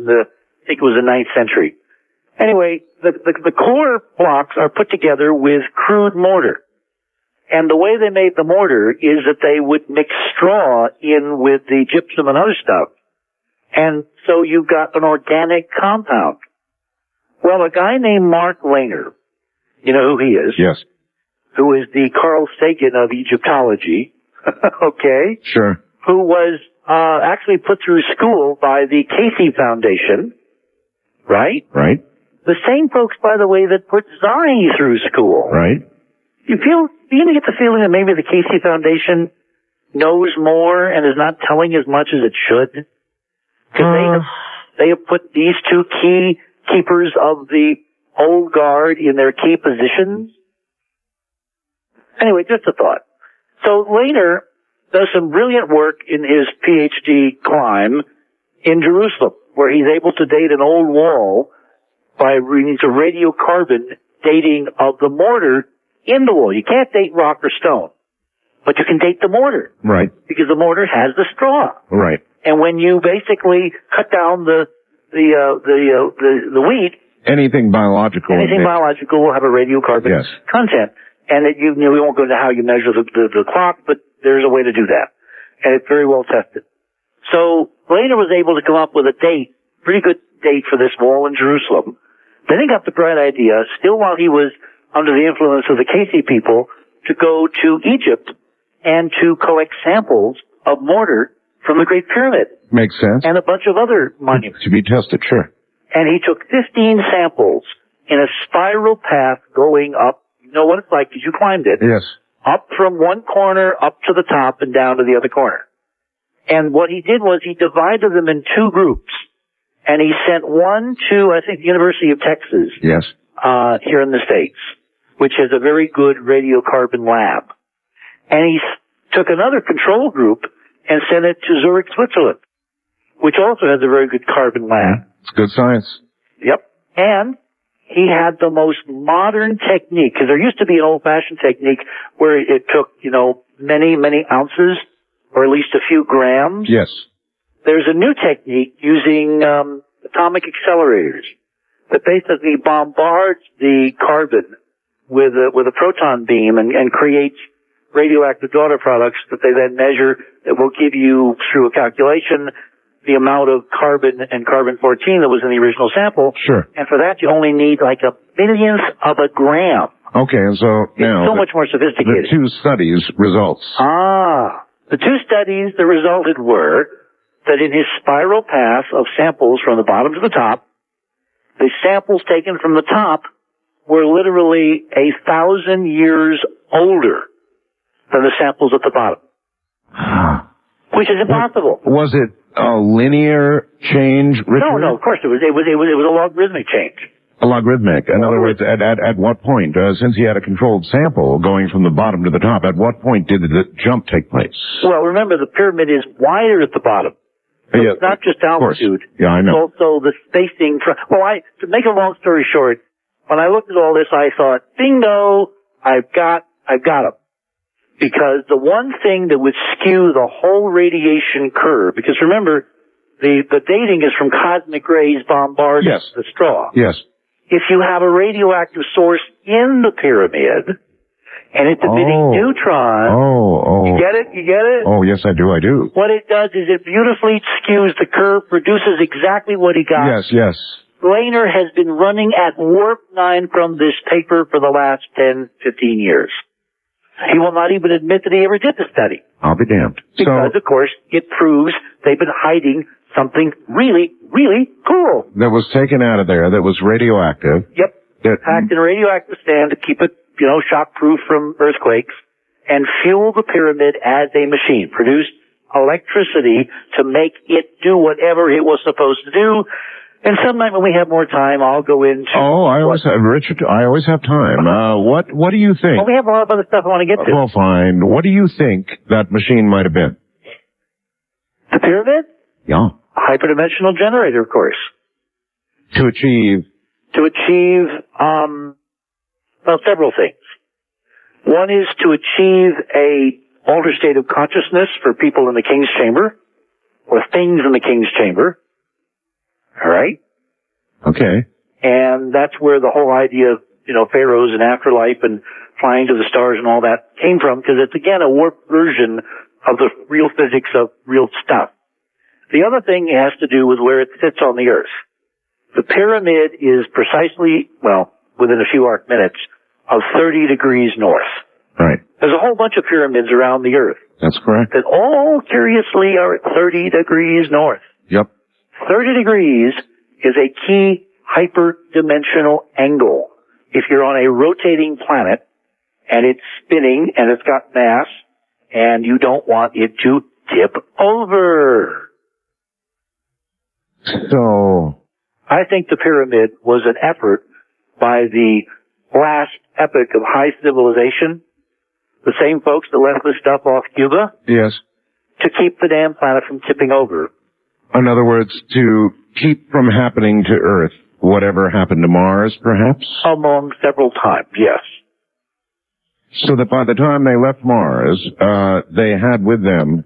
think it was the 9th century. Anyway, the core blocks are put together with crude mortar. And the way they made the mortar is that they would mix straw in with the gypsum and other stuff. And so you've got an organic compound. Well, a guy named Mark Lehner, you know who he is? Yes. Who is the Carl Sagan of Egyptology, okay? Sure. Who was actually put through school by the Casey Foundation, right? Right. The same folks, by the way, that put Zari through school. Right. You get the feeling that maybe the Casey Foundation knows more and is not telling as much as it should? Because they have put these two key keepers of the old guard in their key positions. Anyway, just a thought. So Lehner does some brilliant work in his PhD climb in Jerusalem, where he's able to date an old wall by reading a radiocarbon dating of the mortar in the wall. You can't date rock or stone, but you can date the mortar. Right. Because the mortar has the straw. Right. And when you basically cut down the wheat, anything biological will have a radiocarbon content. And we won't go into how you measure the clock, but there's a way to do that. And it's very well tested. So Lehner was able to come up with a date, pretty good date for this wall in Jerusalem. Then he got the bright idea, still while he was under the influence of the Casey people, to go to Egypt and to collect samples of mortar from the Great Pyramid. Makes sense. And a bunch of other monuments. To be tested, sure. And he took 15 samples in a spiral path going up. You know what it's like because you climbed it. Yes. Up from one corner up to the top and down to the other corner. And what he did was he divided them in two groups. And he sent one to, I think, the University of Texas. Yes. Here in the States, which has a very good radiocarbon lab. And he took another control group and sent it to Zurich, Switzerland, which also has a very good carbon lab. It's good science. Yep. And he had the most modern technique, because there used to be an old-fashioned technique where it took, many, many ounces, or at least a few grams. Yes. There's a new technique using atomic accelerators that basically bombards the carbon with a proton beam and creates radioactive daughter products that they then measure that will give you, through a calculation, the amount of carbon and carbon-14 that was in the original sample. Sure. And for that, you only need like a millionth of a gram. Okay, and so now... It's so much more sophisticated. The two studies results. The two studies that resulted were that in his spiral path of samples from the bottom to the top, the samples taken from the top were literally 1,000 years older than the samples at the bottom. Which is impossible. Was it a linear change, Richard? No, of course it was. It was a logarithmic change. A logarithmic. In other words, at what point, since he had a controlled sample going from the bottom to the top, at what point did the jump take place? Well, remember, the pyramid is wider at the bottom. So it's not just altitude. Yeah, I know. It's also the spacing. To make a long story short, when I looked at all this, I thought, bingo, I've got him. Because the one thing that would skew the whole radiation curve, because remember, the dating is from cosmic rays bombarding the straw. Yes. If you have a radioactive source in the pyramid, and it's emitting neutrons. You get it? You get it? Oh, yes, I do. What it does is it beautifully skews the curve, produces exactly what he got. Yes. Lehner has been running at warp 9 from this paper for the last 10, 15 years. He will not even admit that he ever did the study. I'll be damned. Because, of course, it proves they've been hiding something really, really cool. That was taken out of there that was radioactive. Yep. Packed in a radioactive stand to keep it, shock-proof from earthquakes, and fuel the pyramid as a machine. Produced electricity to make it do whatever it was supposed to do. And some night when we have more time, I'll go into... Oh, Richard, I always have time. What do you think? Well, we have a lot of other stuff I want to get to. Well, fine. What do you think that machine might have been? The pyramid? Yeah. A hyperdimensional generator, of course. To achieve, several things. One is to achieve a altered state of consciousness for people in the king's chamber, or things in the king's chamber. All right? Okay. And that's where the whole idea of, pharaohs and afterlife and flying to the stars and all that came from, because it's, again, a warped version of the real physics of real stuff. The other thing has to do with where it sits on the Earth. The pyramid is precisely, within a few arc minutes, of 30 degrees north. Right. There's a whole bunch of pyramids around the Earth That's correct. that all curiously are at 30 degrees north. Yep. 30 degrees is a key hyperdimensional angle. If you're on a rotating planet and it's spinning and it's got mass and you don't want it to tip over. So, I think the pyramid was an effort by the last epoch of high civilization, the same folks that left this stuff off Cuba, yes. to keep the damn planet from tipping over. In other words, to keep from happening to Earth whatever happened to Mars, perhaps? Among several times, yes. So that by the time they left Mars, they had with them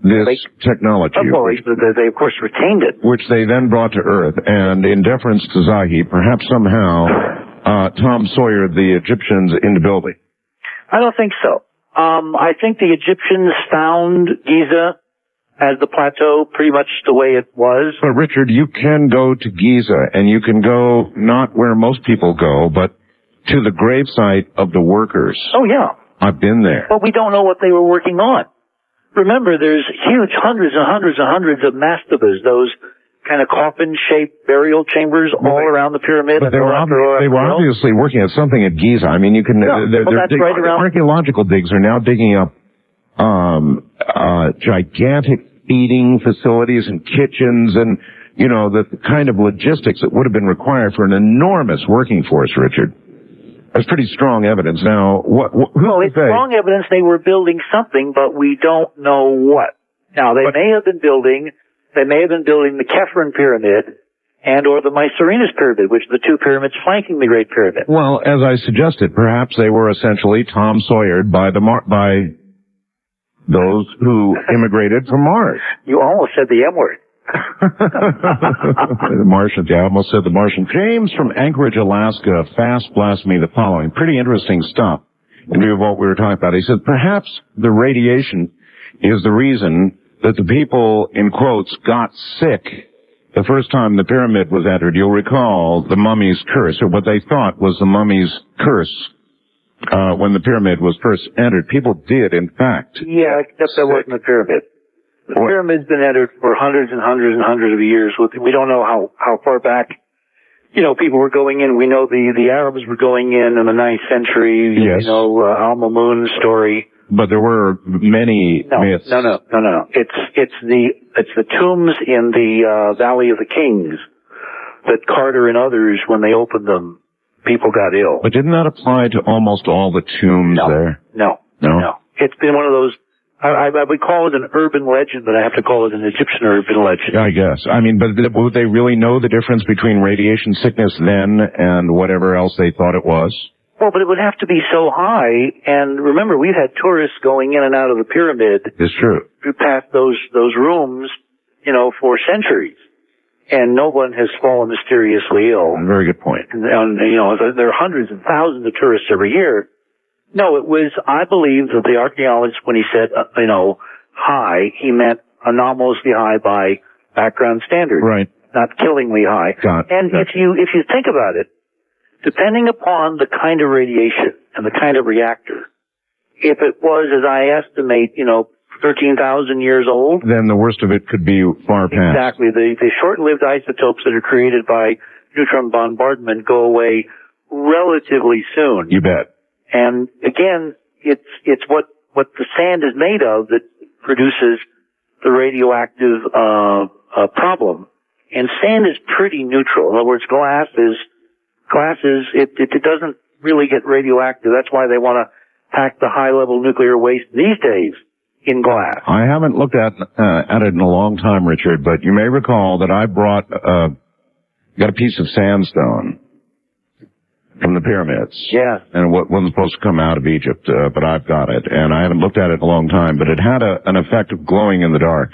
this technology. They, of course, retained it. Which they then brought to Earth, and in deference to Zahi, perhaps somehow Tom Sawyer the Egyptians into building. I don't think so. I think the Egyptians found Giza as the plateau pretty much the way it was. But Richard, you can go to Giza, and you can go not where most people go, but to the gravesite of the workers. Oh, yeah. I've been there. But we don't know what they were working on. Remember, there's huge hundreds and hundreds and hundreds of mastabas, those kind of coffin-shaped burial chambers all around the pyramid. But they were obviously working at something at Giza. I mean, you can... Archaeological digs are now digging up gigantic feeding facilities and kitchens and, the kind of logistics that would have been required for an enormous working force, Richard. That's pretty strong evidence. Now, it's strong evidence they were building something, but we don't know what. Now, they may have been building the Khephren Pyramid and or the Mycerinus Pyramid, which are the two pyramids flanking the Great Pyramid. Well, as I suggested, perhaps they were essentially Tom Sawyered by those who immigrated from Mars. You almost said the M word. The Martians, I almost said the Martian. James from Anchorage, Alaska, fast blasts me the following. Pretty interesting stuff in view of what we were talking about. He said, perhaps the radiation is the reason that the people, in quotes, got sick the first time the pyramid was entered. You'll recall the mummy's curse, or what they thought was the mummy's curse, when the pyramid was first entered. People did, in fact. Yeah, except that wasn't the pyramid. The pyramid's been entered for hundreds and hundreds and hundreds of years. We don't know how far back, people were going in. We know the Arabs were going in the 9th century. Yes. Al-Mamun story. But there were many myths. No. It's the tombs in the Valley of the Kings that Carter and others, when they opened them, people got ill. But didn't that apply to almost all the tombs there? No. It's been one of those, I would call it an urban legend, but I have to call it an Egyptian urban legend. I guess. I mean, but would they really know the difference between radiation sickness then and whatever else they thought it was? Well, but it would have to be so high, and remember, we've had tourists going in and out of the pyramid. It's true. Past those rooms, for centuries. And no one has fallen mysteriously ill. Very good point. And there are hundreds and thousands of tourists every year. No, it was, I believe that the archaeologist, when he said, high, he meant anomalously high by background standards. Right. Not killingly high. If you think about it, depending upon the kind of radiation and the kind of reactor, if it was, as I estimate, 13,000 years old. Then the worst of it could be far past. Exactly. The short-lived isotopes that are created by neutron bombardment go away relatively soon. You bet. And again, it's what the sand is made of that produces the radioactive problem. And sand is pretty neutral. In other words, glass it doesn't really get radioactive. That's why they want to pack the high-level nuclear waste these days in glass. I haven't looked at it in a long time, Richard, but you may recall that I got a piece of sandstone from the pyramids. Yeah. And it wasn't supposed to come out of Egypt, but I've got it. And I haven't looked at it in a long time, but it had an effect of glowing in the dark.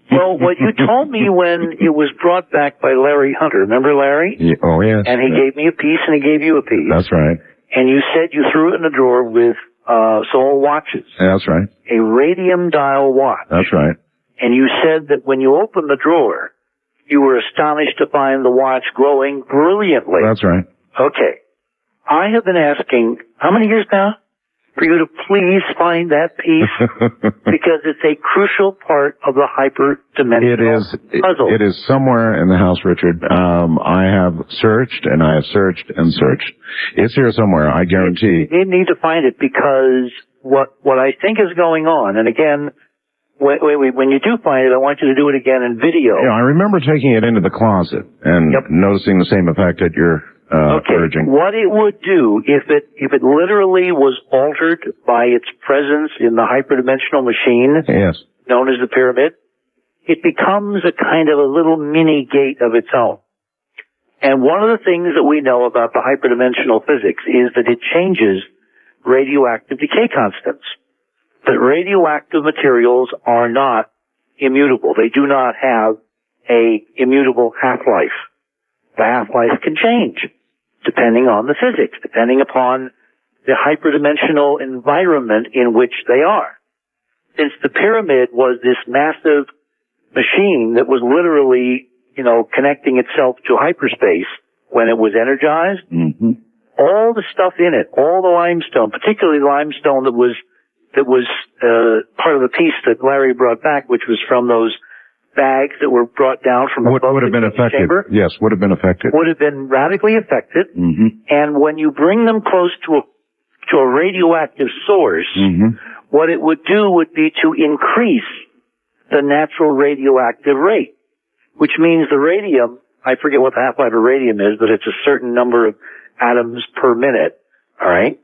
Well, what you told me when it was brought back by Larry Hunter, remember Larry? Yeah, oh, yes. And he gave me a piece and he gave you a piece. That's right. And you said you threw it in a drawer with Sol watches. That's right. A radium dial watch. That's right. And you said that when you opened the drawer, you were astonished to find the watch glowing brilliantly. That's right. Okay. I have been asking, how many years now? For you to please find that piece, because it's a crucial part of the hyperdimensional puzzle. It is somewhere in the house, Richard. I have searched and I have searched and searched. It's here somewhere, I guarantee. You need to find it, because what I think is going on, and again, when you do find it, I want you to do it again in video. Yeah, I remember taking it into the closet and noticing the same effect that you're urging. What it would do if it literally was altered by its presence in the hyperdimensional machine, yes, known as the pyramid, it becomes a kind of a little mini gate of its own. And one of the things that we know about the hyperdimensional physics is that it changes radioactive decay constants. That radioactive materials are not immutable. They do not have a immutable half-life. The half-life can change depending on the physics, depending upon the hyperdimensional environment in which they are. Since the pyramid was this massive machine that was literally, connecting itself to hyperspace when it was energized, all the stuff in it, all the limestone, particularly the limestone that was part of the piece that Larry brought back, which was from those bags that were brought down from above would have been affected. Chamber. Yes, would have been affected. Would have been radically affected. And when you bring them close to a radioactive source, what it would do would be to increase the natural radioactive rate, which means the radium, I forget what the half-life of radium is, but it's a certain number of atoms per minute, all right,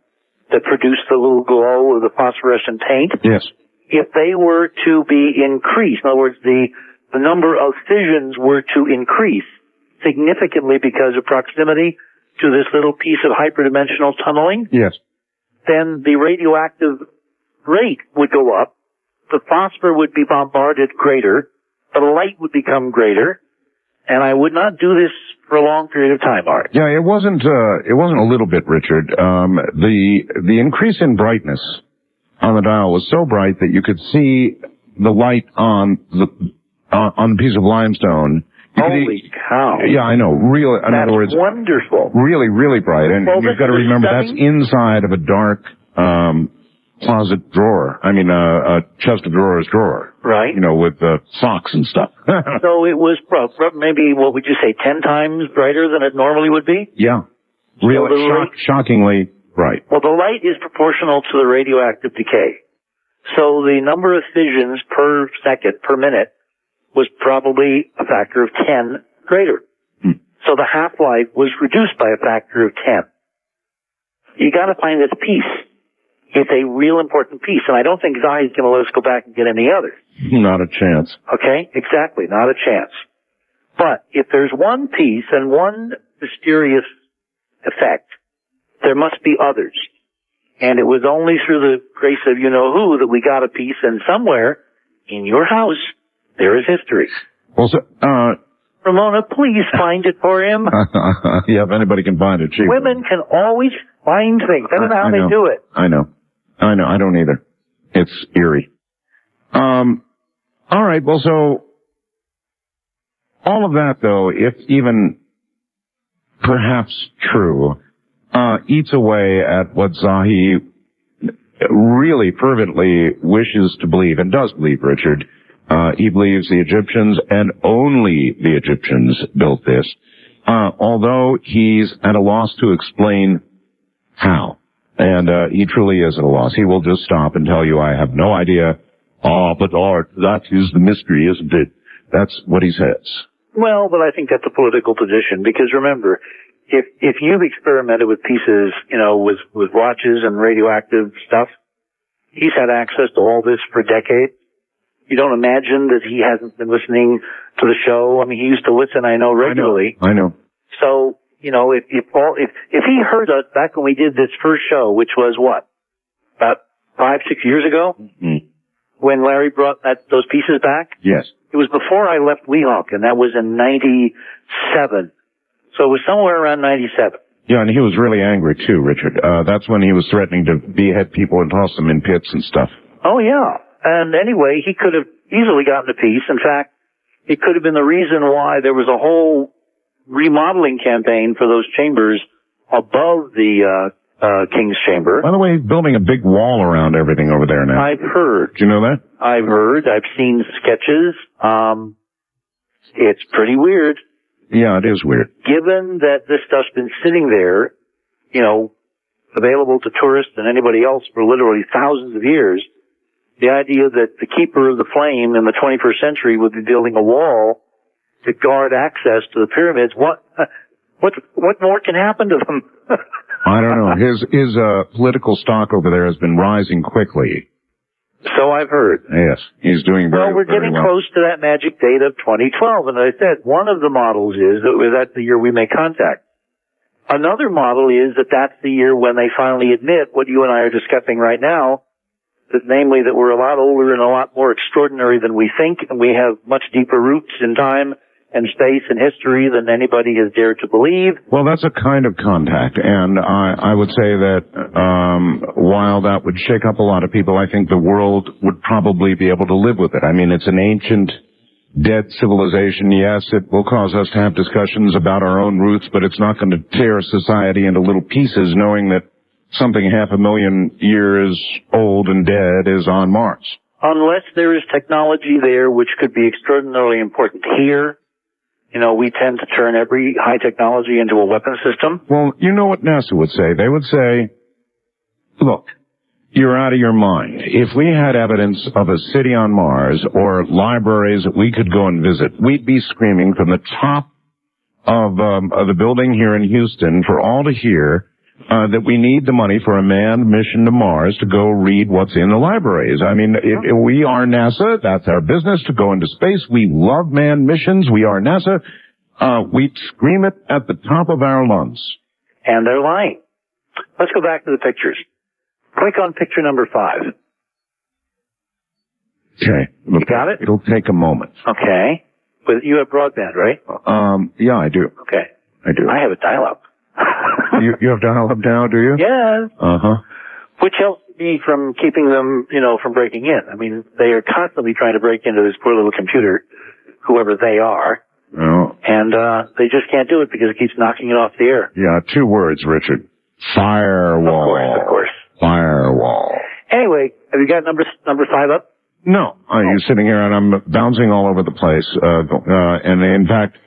that produce the little glow of the phosphorescent paint. Yes. If they were to be increased, in other words, the number of fissions were to increase significantly because of proximity to this little piece of hyperdimensional tunneling, yes, then the radioactive rate would go up, the phosphor would be bombarded greater, the light would become greater, and I would not do this for a long period of time, Art. Yeah, it wasn't a little bit, Richard. The increase in brightness on the dial was so bright that you could see the light on the piece of limestone. Holy cow. Yeah, I know. Really, in other words, wonderful. Really, really bright. And you've got to remember that's inside of a dark closet drawer. I mean, a chest of drawers drawer. Right. With socks and stuff. So it was maybe, what would you say, 10 times brighter than it normally would be? Yeah. Really, shockingly bright. Well, the light is proportional to the radioactive decay. So the number of fissions per second, per minute, was probably a factor of 10 greater. So the half-life was reduced by a factor of 10. You gotta find this piece. It's a real important piece, and I don't think Zai is gonna let us go back and get any others. Not a chance. Okay? Exactly. Not a chance. But if there's one piece and one mysterious effect, there must be others. And it was only through the grace of you-know-who that we got a piece, and somewhere in your house, there is history. Well, so, Ramona, please find it for him. Yeah, if anybody can find it, she Women can always find things. I don't know how they do it. I know. I don't either. It's eerie. All right. Well, so all of that, though, if even perhaps true, eats away at what Zahi really fervently wishes to believe and does believe, Richard. He believes the Egyptians and only the Egyptians built this, although he's at a loss to explain how. And he truly is at a loss. He will just stop and tell you, I have no idea. But Art, that is the mystery, isn't it? That's what he says. Well, but I think that's a political position because remember, if you've experimented with pieces, with watches and radioactive stuff, he's had access to all this for decades. You don't imagine that he hasn't been listening to the show. I mean, he used to listen, I know, regularly. I know. So, if he heard us back when we did this first show, which was what? About 5-6 years ago? Mm-hmm. When Larry brought those pieces back? Yes. It was before I left Weehawken, and that was in 97. So it was somewhere around 97. Yeah, and he was really angry too, Richard. That's when he was threatening to behead people and toss them in pits and stuff. Oh, yeah. And anyway, he could have easily gotten a piece. In fact, it could have been the reason why there was a whole remodeling campaign for those chambers above the King's Chamber. By the way, he's building a big wall around everything over there now. I've heard. Do you know that? I've heard. I've seen sketches. It's pretty weird. Yeah, it is weird. Given that this stuff's been sitting there, available to tourists and anybody else for literally thousands of years, the idea that the keeper of the flame in the 21st century would be building a wall to guard access to the pyramids, what more can happen to them? I don't know. His political stock over there has been rising quickly. So I've heard. Yes, he's doing very well. Well, we're getting close to that magic date of 2012, and as I said, one of the models is that's the year we make contact. Another model is that's the year when they finally admit what you and I are discussing right now, that namely that we're a lot older and a lot more extraordinary than we think, and we have much deeper roots in time and space and history than anybody has dared to believe. Well, that's a kind of contact, and I would say that while that would shake up a lot of people, I think the world would probably be able to live with it. I mean, it's an ancient, dead civilization. Yes, it will cause us to have discussions about our own roots, but it's not going to tear society into little pieces knowing that something 500,000 years old and dead is on Mars. Unless there is technology there which could be extraordinarily important here. We tend to turn every high technology into a weapon system. Well, you know what NASA would say? They would say, look, you're out of your mind. If we had evidence of a city on Mars or libraries that we could go and visit, we'd be screaming from the top of the building here in Houston for all to hear that we need the money for a manned mission to Mars to go read what's in the libraries. I mean, if we are NASA, that's our business, to go into space. We love manned missions. We are NASA. We scream it at the top of our lungs. And they're lying. Let's go back to the pictures. Click on picture number 5. Okay. You got it? It'll take a moment. Okay. But you have broadband, right? Yeah, I do. Okay. I do. I have a dial-up. You have dial-up now, do you? Yes. Uh-huh. Which helps me from keeping them, from breaking in. I mean, they are constantly trying to break into this poor little computer, whoever they are. Oh. And they just can't do it because it keeps knocking it off the air. Yeah, 2 words, Richard. Firewall. Of course. Firewall. Anyway, have you got number 5 up? No. You're sitting here and I'm bouncing all over the place. And in fact,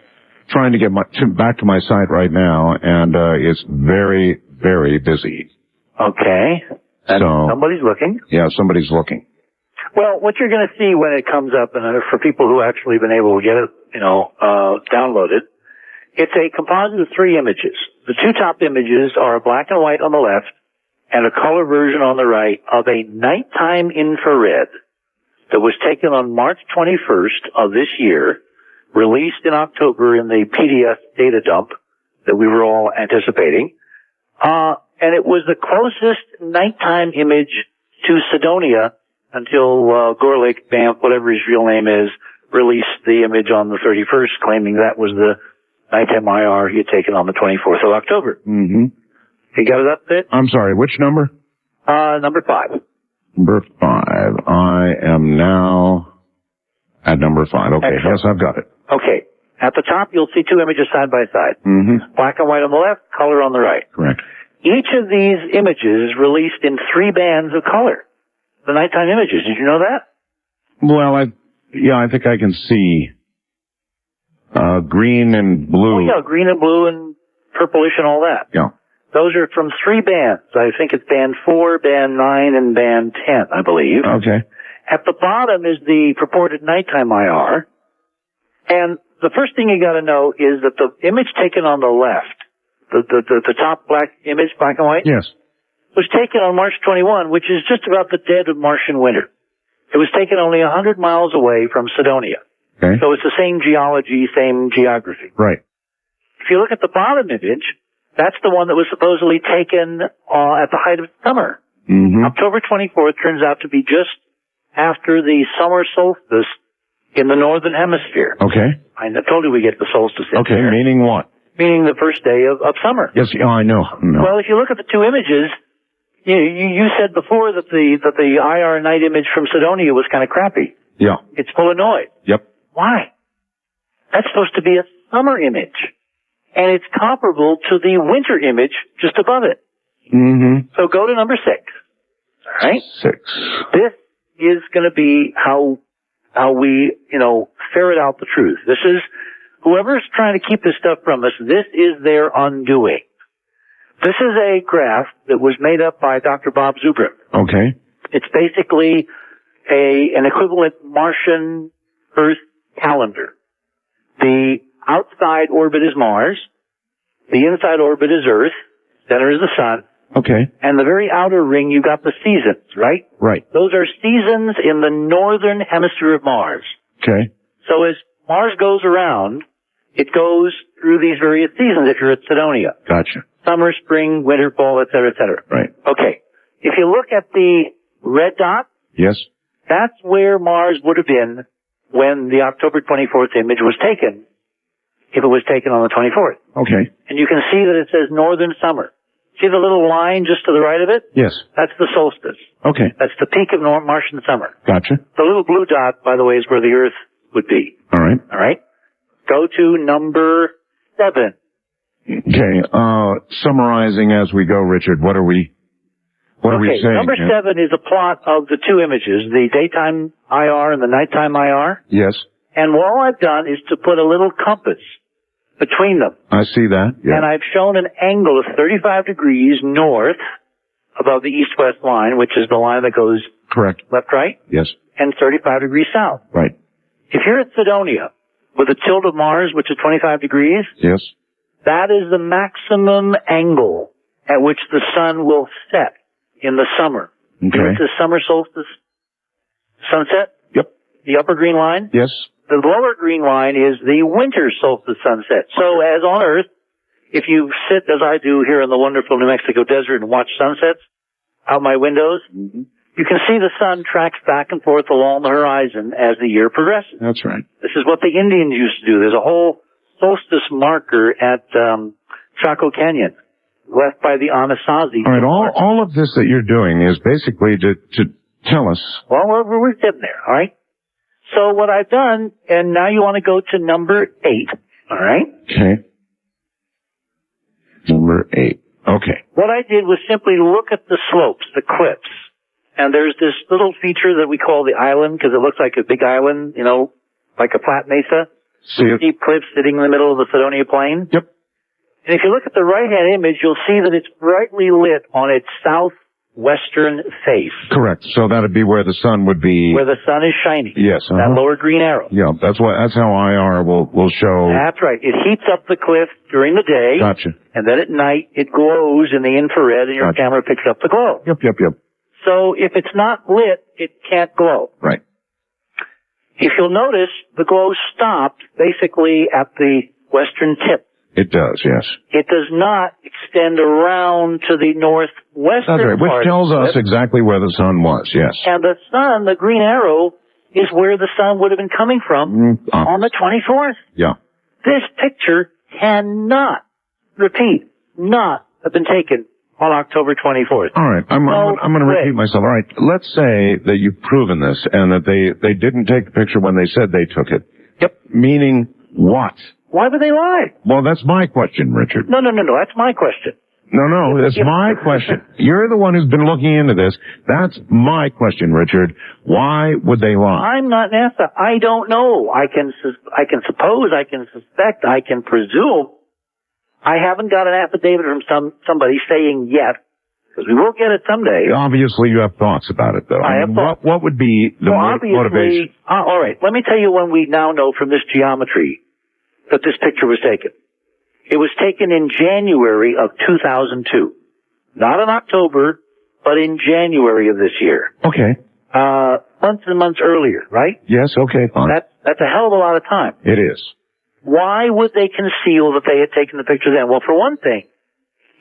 trying to get back to my site right now, and it's very, very busy. Okay. And so somebody's looking. Yeah, somebody's looking. Well, what you're going to see when it comes up, and for people who actually been able to get it, downloaded, it's a composite of 3 images. The 2 top images are a black and white on the left and a color version on the right of a nighttime infrared that was taken on March 21st of this year, released in October in the PDF data dump that we were all anticipating. And it was the closest nighttime image to Cydonia until Gorlick, Banff, whatever his real name is, released the image on the 31st, claiming that was the nighttime IR he had taken on the 24th of October. Mm-hmm. You got it up there? I'm sorry, which number? Number 5. Number 5. I am now at number 5. Okay, excellent. Yes, I've got it. Okay. At the top, you'll see 2 images side by side. Mm-hmm. Black and white on the left, color on the right. Correct. Each of these images is released in 3 bands of color. The nighttime images. Did you know that? Well, I think I can see green and blue. Oh, yeah, green and blue and purplish and all that. Yeah. Those are from 3 bands. I think it's band 4, band 9, and band 10, I believe. Okay. At the bottom is the purported nighttime IR. And the first thing you got to know is that the image taken on the left, the top black image, black and white, Yes. was taken on March 21, which is just about the dead of Martian winter. It was taken only 100 miles away from Cydonia. Okay. So it's the same geology, same geography. Right. If you look at the bottom image, that's the one that was supposedly taken at the height of summer. Mm-hmm. October 24th turns out to be just after the summer solstice in the northern hemisphere. Okay. I told you we get the solstice in Okay, here. meaning what? Meaning the first day of summer. Yes, I know. No. Well, if you look at the two images, you said before that the IR night image from Cydonia was kind of crappy. Yeah. It's full of noise. Yep. Why? That's supposed to be a summer image. And it's comparable to the winter image just above it. Mm-hmm. So go to number 6. All right? 6. This is going to be how we, ferret out the truth. This is, whoever's trying to keep this stuff from us, this is their undoing. This is a graph that was made up by Dr. Bob Zubrin. Okay. It's basically an equivalent Martian Earth calendar. The outside orbit is Mars. The inside orbit is Earth. Center is the Sun. Okay. And the very outer ring, you got the seasons, right? Right. Those are seasons in the northern hemisphere of Mars. Okay. So as Mars goes around, it goes through these various seasons if you're at Cydonia. Gotcha. Summer, spring, winter, fall, et cetera, et cetera. Right. Okay. If you look at the red dot, Yes. that's where Mars would have been when the October 24th image was taken, if it was taken on the 24th. Okay. And you can see that it says northern summer. See the little line just to the right of it? Yes. That's the solstice. Okay. That's the peak of Martian summer. Gotcha. The little blue dot, by the way, is where the Earth would be. All right. All right? Go to number 7. Okay. Summarizing as we go, Richard, what are we saying? Number 7 is a plot of the two images, the daytime IR and the nighttime IR. Yes. And all I've done is to put a little compass between them. I see that. Yeah. And I've shown an angle of 35 degrees north above the east-west line, which is the line that goes Correct. left-right, Yes. and 35 degrees south. Right. If you're at Cydonia with a tilt of Mars, which is 25 degrees, Yes. that is the maximum angle at which the sun will set in the summer. Okay. It's the summer solstice sunset. Yep. The upper green line. Yes. The lower green line is the winter solstice sunset. So as on Earth, if you sit as I do here in the wonderful New Mexico desert and watch sunsets out my windows, you can see the sun tracks back and forth along the horizon as the year progresses. That's right. This is what the Indians used to do. There's a whole solstice marker at Chaco Canyon, left by the Anasazi. All right. All of this that you're doing is basically to tell us. Well, we're getting there, all right? So what I've done, and now you want to go to number 8, all right? Okay. Number 8. Okay. What I did was simply look at the slopes, the cliffs. And there's this little feature that we call the island, because it looks like a big island, like a flat mesa. See it? Steep cliffs sitting in the middle of the Cydonia Plain. Yep. And if you look at the right-hand image, you'll see that it's brightly lit on its southwestern face. Correct. So that'd be where the sun would be. Where the sun is shining. Yes. That lower green arrow. Yeah. That's how IR will show. That's right. It heats up the cliff during the day. Gotcha. And then at night, it glows in the infrared, and your Gotcha. camera picks up the glow. Yep. So if it's not lit, it can't glow. Right. If you'll notice, the glow stopped basically at the western tip. It does, yes. It does not extend around to the northwestern That's right, which part tells of us it. exactly where the sun was, yes. And the sun, the green arrow, is where the sun would have been coming from on the 24th. Yeah. This picture cannot, repeat, not have been taken on October 24th. All right, I'm going to repeat myself. All right, let's say that you've proven this and that they didn't take the picture when they said they took it. Yep. Meaning what? Why would they lie? Well, that's my question, Richard. No, that's my question. No, that's my question. You're the one who's been looking into this. That's my question, Richard. Why would they lie? I'm not NASA. I don't know. I can suppose, I can suspect, I can presume. I haven't got an affidavit from somebody saying yet because we will get it someday. Obviously, you have thoughts about it, though. I have thoughts. What would be the motivation? All right, let me tell you when we now know from this geometry that this picture was taken. It was taken in January of 2002. Not in October, but in January of this year. Okay. Months and months earlier, right? Yes, okay, fine. That's a hell of a lot of time. It is. Why would they conceal that they had taken the picture then? Well, for one thing,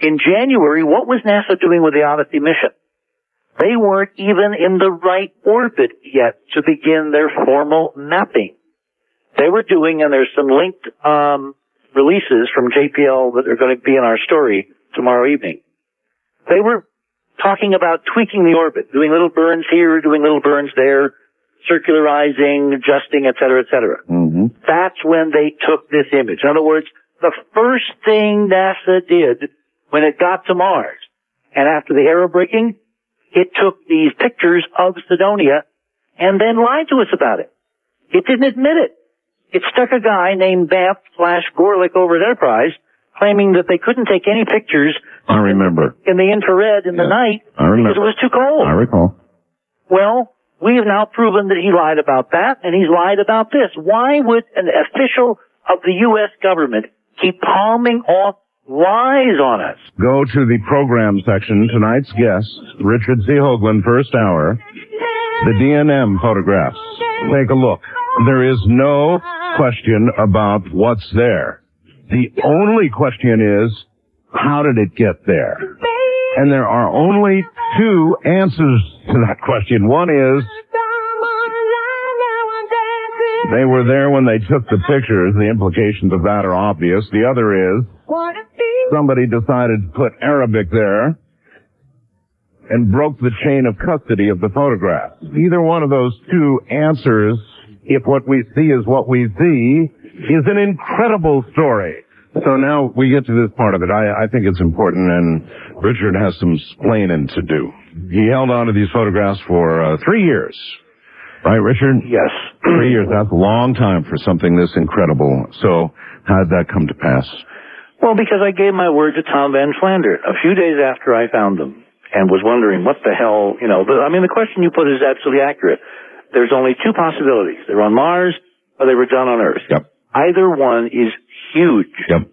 in January, what was NASA doing with the Odyssey mission? They weren't even in the right orbit yet to begin their formal mapping. They were doing, and there's some linked releases from JPL that are going to be in our story tomorrow evening. They were talking about tweaking the orbit, doing little burns here, doing little burns there, circularizing, adjusting, et cetera, et cetera. Mm-hmm. That's when they took this image. In other words, the first thing NASA did when it got to Mars, and after the aerobraking, it took these pictures of Cydonia and then lied to us about it. It didn't admit it. It stuck a guy named Bamf/Gorlick over at Enterprise claiming that they couldn't take any pictures I remember. in the infrared in the night because it was too cold. I recall. Well, we have now proven that he lied about that, and he's lied about this. Why would an official of the U.S. government keep palming off lies on us? Go to the program section. Tonight's guest, Richard C. Hoagland, first hour. The DNM photographs. Take a look. There is no question about what's there. The only question is, how did it get there? And there are only two answers to that question. One is, they were there when they took the pictures. The implications of that are obvious. The other is, somebody decided to put Arabic there and broke the chain of custody of the photographs. Either one of those two answers, if what we see is what we see, is an incredible story. So now we get to this part of it. I think it's important, and Richard has some splaining to do. He held on to these photographs for 3 years. Right, Richard? Yes. 3 years, that's a long time for something this incredible. So how did that come to pass? Well, because I gave my word to Tom Van Flandern a few days after I found them and was wondering what the hell, the question you put is absolutely accurate. There's only two possibilities. They were on Mars or they were done on Earth. Yep. Either one is huge. Yep.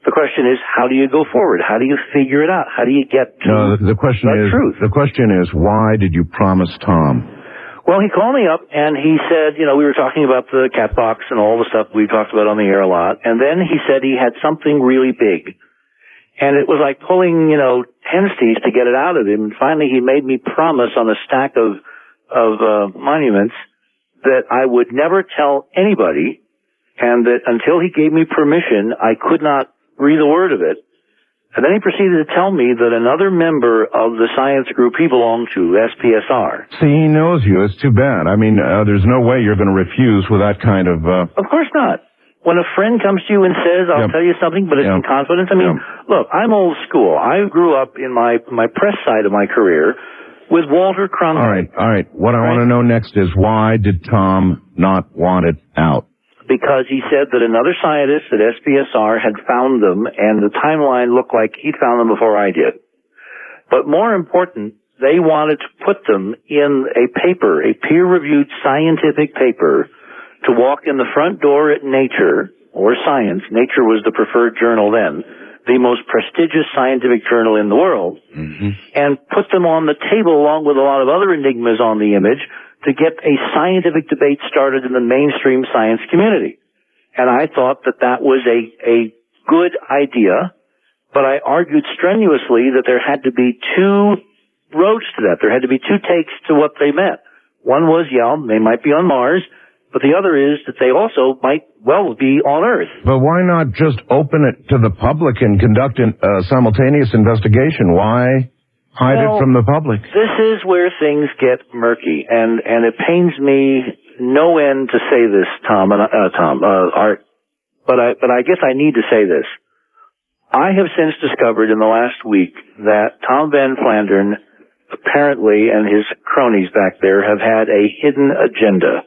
The question is, how do you go forward? How do you figure it out? How do you get to the question is, truth? The question is, why did you promise Tom? Well, he called me up and he said, we were talking about the cat box and all the stuff we talked about on the air a lot. And then he said he had something really big. And it was like pulling, tensies to get it out of him. And finally he made me promise on a stack of monuments that I would never tell anybody, and that until he gave me permission, I could not breathe a word of it. And then he proceeded to tell me that another member of the science group he belonged to, SPSR. See, he knows you. It's too bad. There's no way you're going to refuse with that kind of... Of course not. When a friend comes to you and says, I'll tell you something, but it's in confidence, look, I'm old school. I grew up in my press side of my career with Walter Cronkite. All right. What I want to know next is, why did Tom not want it out? Because he said that another scientist at SPSR had found them, and the timeline looked like he'd found them before I did. But more important, they wanted to put them in a paper, a peer-reviewed scientific paper, to walk in the front door at Nature, or Science. Nature was the preferred journal then, the most prestigious scientific journal in the world, and put them on the table along with a lot of other enigmas on the image, to get a scientific debate started in the mainstream science community. And I thought that was a good idea, but I argued strenuously that there had to be two roads to that. There had to be two takes to what they meant. One was, they might be on Mars, but the other is that they also might well be on Earth. But why not just open it to the public and conduct a simultaneous investigation? Why hide it from the public? This is where things get murky, and it pains me no end to say this, Art, but I guess I need to say this. I have since discovered in the last week that Tom Van Flandern apparently, and his cronies back there, have had a hidden agenda.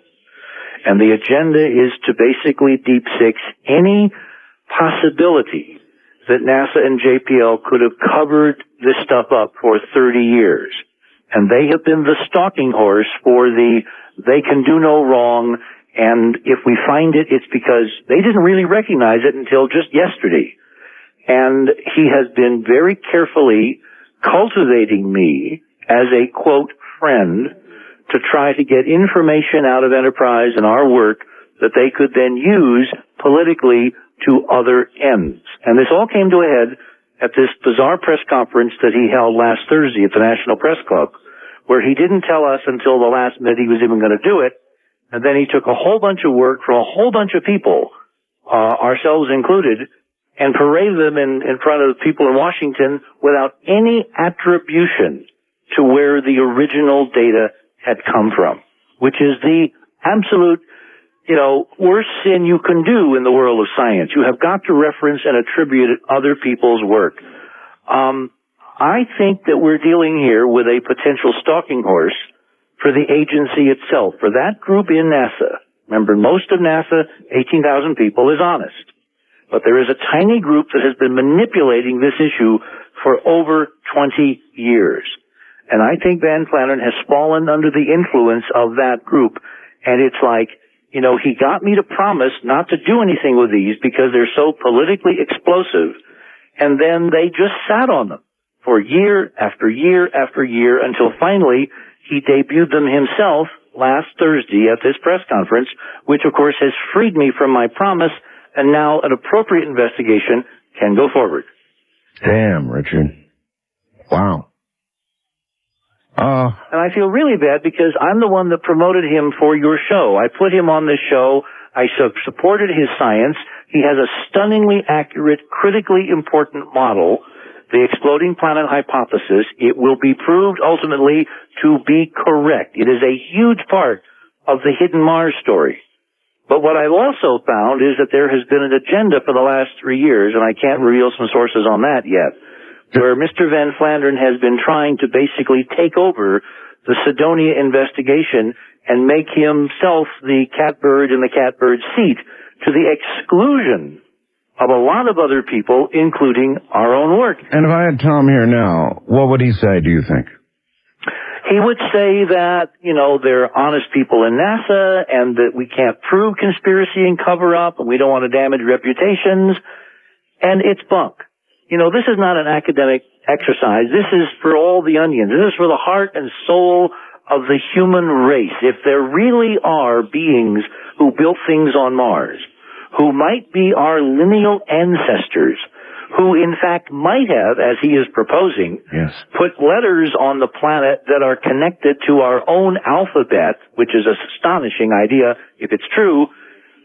And the agenda is to basically deep six any possibility that NASA and JPL could have covered this stuff up for 30 years. And they have been the stalking horse for they can do no wrong, and if we find it, it's because they didn't really recognize it until just yesterday. And he has been very carefully cultivating me as a, quote, friend to try to get information out of Enterprise and our work that they could then use politically to other ends. And this all came to a head at this bizarre press conference that he held last Thursday at the National Press Club, where he didn't tell us until the last minute he was even going to do it. And then he took a whole bunch of work from a whole bunch of people, ourselves included, and paraded them in front of people in Washington without any attribution to where the original data had come from, which is the absolute, worst sin you can do in the world of science. You have got to reference and attribute other people's work. I think that we're dealing here with a potential stalking horse for the agency itself, for that group in NASA. Remember, most of NASA, 18,000 people, is honest. But there is a tiny group that has been manipulating this issue for over 20 years. And I think Van Flandern has fallen under the influence of that group. And it's like, he got me to promise not to do anything with these because they're so politically explosive. And then they just sat on them for year after year after year until finally he debuted them himself last Thursday at this press conference, which of course has freed me from my promise, and now an appropriate investigation can go forward. Damn, Richard. Wow. And I feel really bad because I'm the one that promoted him for your show. I put him on this show. I supported his science. He has a stunningly accurate, critically important model, the exploding planet hypothesis. It will be proved ultimately to be correct. It is a huge part of the hidden Mars story. But what I've also found is that there has been an agenda for the last 3 years, and I can't reveal some sources on that yet, where Mr. Van Flandern has been trying to basically take over the Cydonia investigation and make himself the catbird in the catbird seat to the exclusion of a lot of other people, including our own work. And if I had Tom here now, what would he say, do you think? He would say that, there are honest people in NASA and that we can't prove conspiracy and cover up and we don't want to damage reputations. And it's bunk. This is not an academic exercise. This is for all the onions. This is for the heart and soul of the human race. If there really are beings who built things on Mars, who might be our lineal ancestors, who in fact might have, as he is proposing, put letters on the planet that are connected to our own alphabet, which is an astonishing idea if it's true,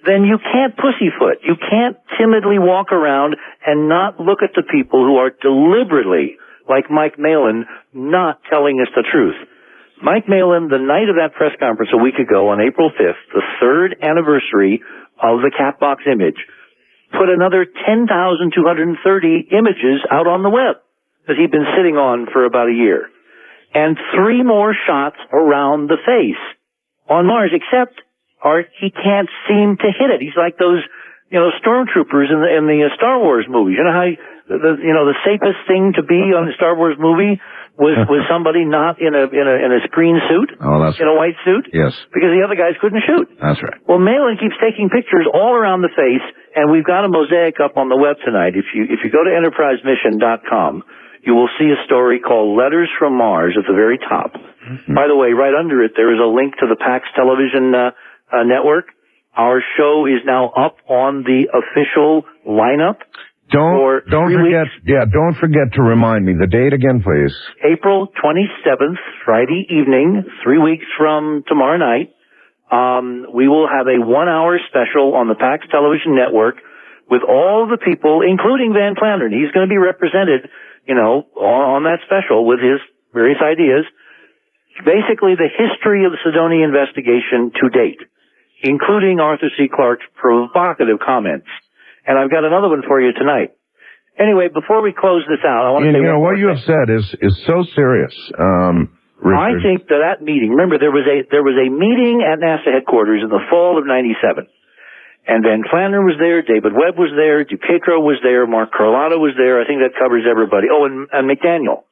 then you can't pussyfoot. You can't timidly walk around and not look at the people who are deliberately, like Mike Malin, not telling us the truth. Mike Malin, the night of that press conference a week ago on April 5th, the 3rd anniversary of the Catbox image, put another 10,230 images out on the web that he'd been sitting on for about a year. And 3 more shots around the face on Mars, except he can't seem to hit it. He's like those, stormtroopers in the Star Wars movies. You know how the safest thing to be on the Star Wars movie was somebody not in a screen suit, in a white suit? Yes. Because the other guys couldn't shoot. That's right. Well, Malin keeps taking pictures all around the face, and we've got a mosaic up on the web tonight. If you go to enterprisemission.com, you will see a story called Letters from Mars at the very top. Mm-hmm. By the way, right under it, there is a link to the PAX television network. Our show is now up on the official lineup. Don't forget to remind me the date again, please. April 27th, Friday evening, 3 weeks from tomorrow night. We will have a 1-hour special on the PAX television network with all the people, including Van Flandern. He's going to be represented, on that special with his various ideas. Basically, the history of the Cydonia investigation to date, including Arthur C. Clarke's provocative comments. And I've got another one for you tonight. Anyway, before we close this out, I want to say what you have said is so serious, Richard. I think that meeting, remember there was a meeting at NASA headquarters in the fall of '97. And Van Flandern was there, David Webb was there, DiPietro was there, Mark Carlotta was there. I think that covers everybody. Oh, and McDaniel.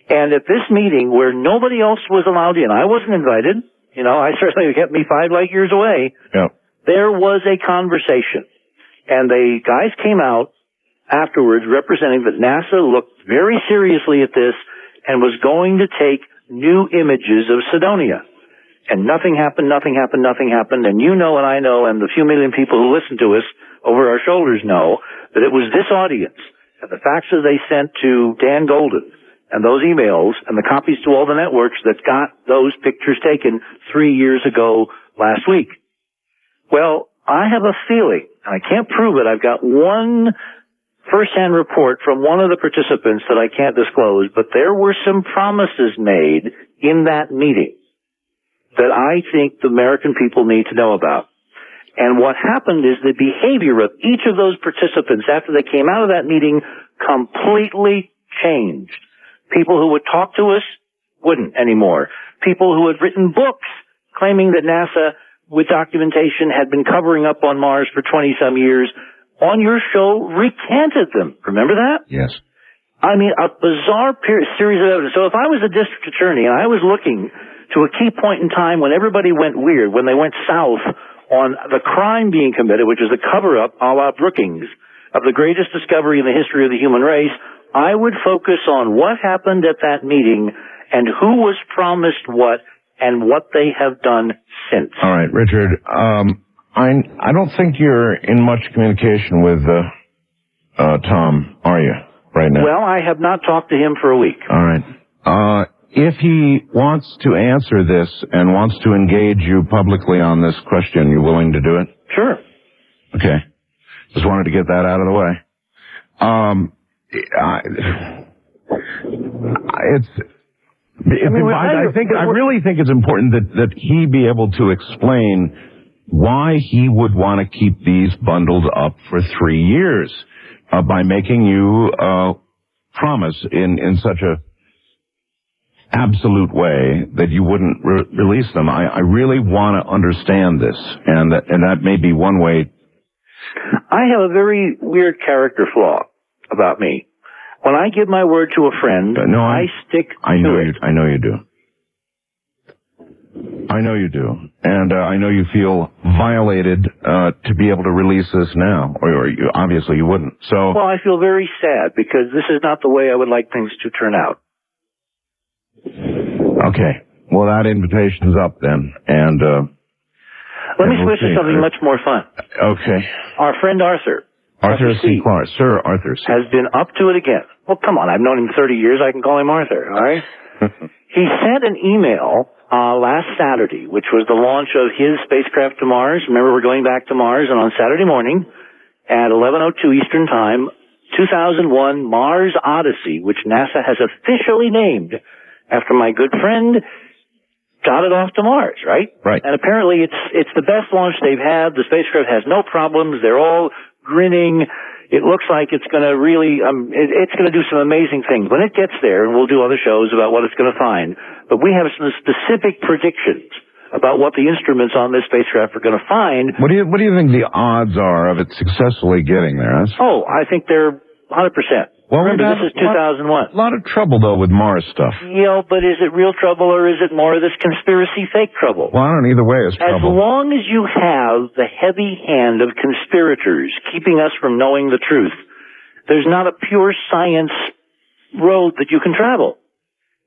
And at this meeting where nobody else was allowed in, I wasn't invited. You know, I certainly kept me 5 light years away. Yeah. There was a conversation. And the guys came out afterwards representing that NASA looked very seriously at this and was going to take new images of Cydonia. And nothing happened. And you know and I know and the few million people who listen to us over our shoulders know that it was this audience and the faxes they sent to Dan Golden and those emails and the copies to all the networks that got those pictures taken 3 years ago last week. Well, I have a feeling, and I can't prove it, I've got one first-hand report from one of the participants that I can't disclose, but there were some promises made in that meeting that I think the American people need to know about. And what happened is the behavior of each of those participants after they came out of that meeting completely changed. People who would talk to us wouldn't anymore. People who had written books claiming that NASA, with documentation, had been covering up on Mars for 20-some years, on your show recanted them. Remember that? Yes. I mean, a bizarre series of evidence. So if I was a district attorney and I was looking to a key point in time when everybody went weird, when they went south on the crime being committed, which is the cover-up a la Brookings of the greatest discovery in the history of the human race, I would focus on what happened at that meeting and who was promised what and what they have done since. All right, Richard. I don't think you're in much communication with Tom, are you, right now? Well, I have not talked to him for a week. All right. If he wants to answer this and wants to engage you publicly on this question, you willing to do it? Sure. Okay. Just wanted to get that out of the way. I really think it's important that he be able to explain why he would want to keep these bundled up for 3 years by making you promise in such a absolute way that you wouldn't release them. I really want to understand this, and that may be one way. I have a very weird character flaw about me. When I give my word to a friend, I stick to it. I know you do. I know you do. And I know you feel violated to be able to release this now. Or obviously you wouldn't. So. Well, I feel very sad because this is not the way I would like things to turn out. Okay. Well, that invitation's up then. And let me switch to something much more fun. Okay. Our friend Arthur C. Clarke. Sir Arthur C. has been up to it again. Well, come on. I've known him 30 years. I can call him Arthur, all right? He sent an email last Saturday, which was the launch of his spacecraft to Mars. Remember, we're going back to Mars, and on Saturday morning at 11:02 Eastern Time, 2001 Mars Odyssey, which NASA has officially named after my good friend, got it off to Mars, right? Right. And apparently it's the best launch they've had. The spacecraft has no problems. They're all grinning. It looks like it's going to really, it's going to do some amazing things. When it gets there, and we'll do other shows about what it's going to find, but we have some specific predictions about what the instruments on this spacecraft are going to find. What do you think the odds are of it successfully getting there? I think they're 100%. Well, remember, this is 2001. A lot of trouble, though, with Mars stuff. Yeah, but is it real trouble or is it more of this conspiracy fake trouble? Well, I don't know. Either way, it's trouble. As long as you have the heavy hand of conspirators keeping us from knowing the truth, there's not a pure science road that you can travel.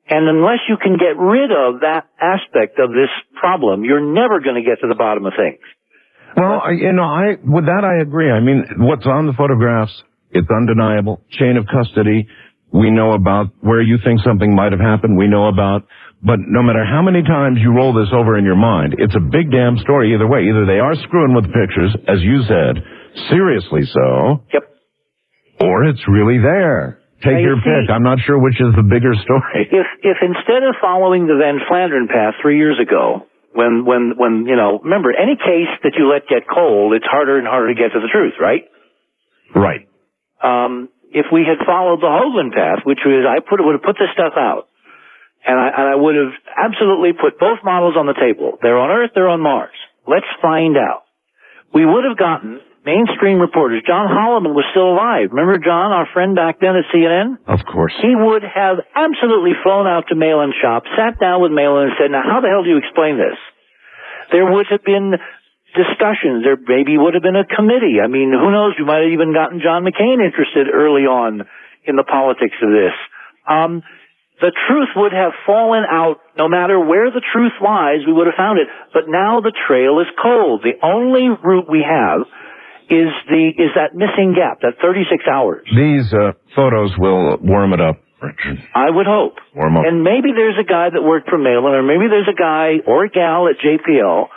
And unless you can get rid of that aspect of this problem, you're never going to get to the bottom of things. Well, with that I agree. I mean, what's on the photographs, it's undeniable. Chain of custody, we know about. Where you think something might have happened, we know about. But no matter how many times you roll this over in your mind, it's a big damn story either way. Either they are screwing with the pictures, as you said, seriously so. Yep. Or it's really there. Take your pick. I'm not sure which is the bigger story. If instead of following the Van Flandern path 3 years ago, when remember, any case that you let get cold, it's harder and harder to get to the truth, right? Right. If we had followed the Hoagland path, which was would have put this stuff out, and I would have absolutely put both models on the table. They're on Earth, they're on Mars. Let's find out. we would have gotten mainstream reporters. John Holloman was still alive. Remember John, our friend back then at CNN? Of course. He would have absolutely flown out to Malin shop, sat down with Malin and said, now how the hell do you explain this? There would have been discussions. There maybe would have been a committee. I mean, who knows? You might have even gotten John McCain interested early on in the politics of this. The truth would have fallen out no matter where the truth lies. We would have found it. But now the trail is cold. The only route we have is that missing gap, that 36 hours. These photos will warm it up, Richard. I would hope. Warm up. And maybe there's a guy that worked for Malin, or maybe there's a guy or a gal at JPL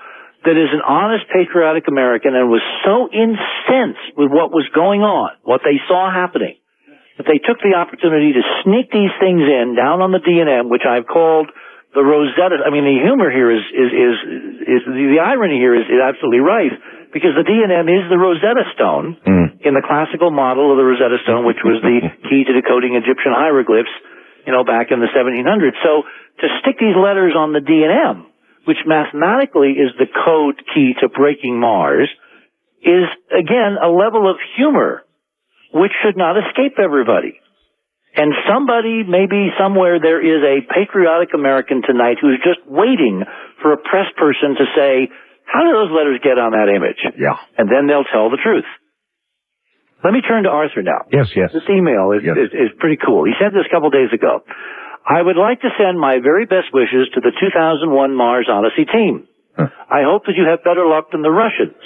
that is an honest, patriotic American and was so incensed with what was going on, what they saw happening, that they took the opportunity to sneak these things in down on the D&M, which I've called the Rosetta. I mean, the humor here is the irony here is absolutely right, because the D&M is the Rosetta Stone in the classical model of the Rosetta Stone, which was the key to decoding Egyptian hieroglyphs, back in the 1700s. So to stick these letters on the D&M, which mathematically is the code key to breaking Mars, is, again, a level of humor which should not escape everybody. And somebody, maybe somewhere, there is a patriotic American tonight who's just waiting for a press person to say, how do those letters get on that image? Yeah. And then they'll tell the truth. Let me turn to Arthur now. Yes. This email is pretty cool. He sent this a couple days ago. I would like to send my very best wishes to the 2001 Mars Odyssey team. I hope that you have better luck than the Russians.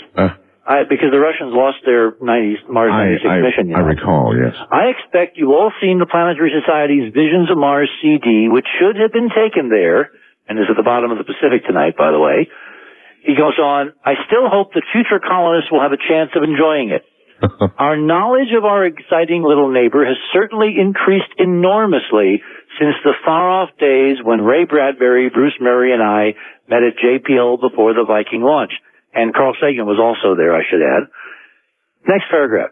Because the Russians lost their Mars 96 mission. I recall, yes. I expect you've all seen the Planetary Society's Visions of Mars CD, which should have been taken there, and is at the bottom of the Pacific tonight, by the way. He goes on, I still hope that future colonists will have a chance of enjoying it. Our knowledge of our exciting little neighbor has certainly increased enormously since the far-off days when Ray Bradbury, Bruce Murray, and I met at JPL before the Viking launch. And Carl Sagan was also there, I should add. Next paragraph.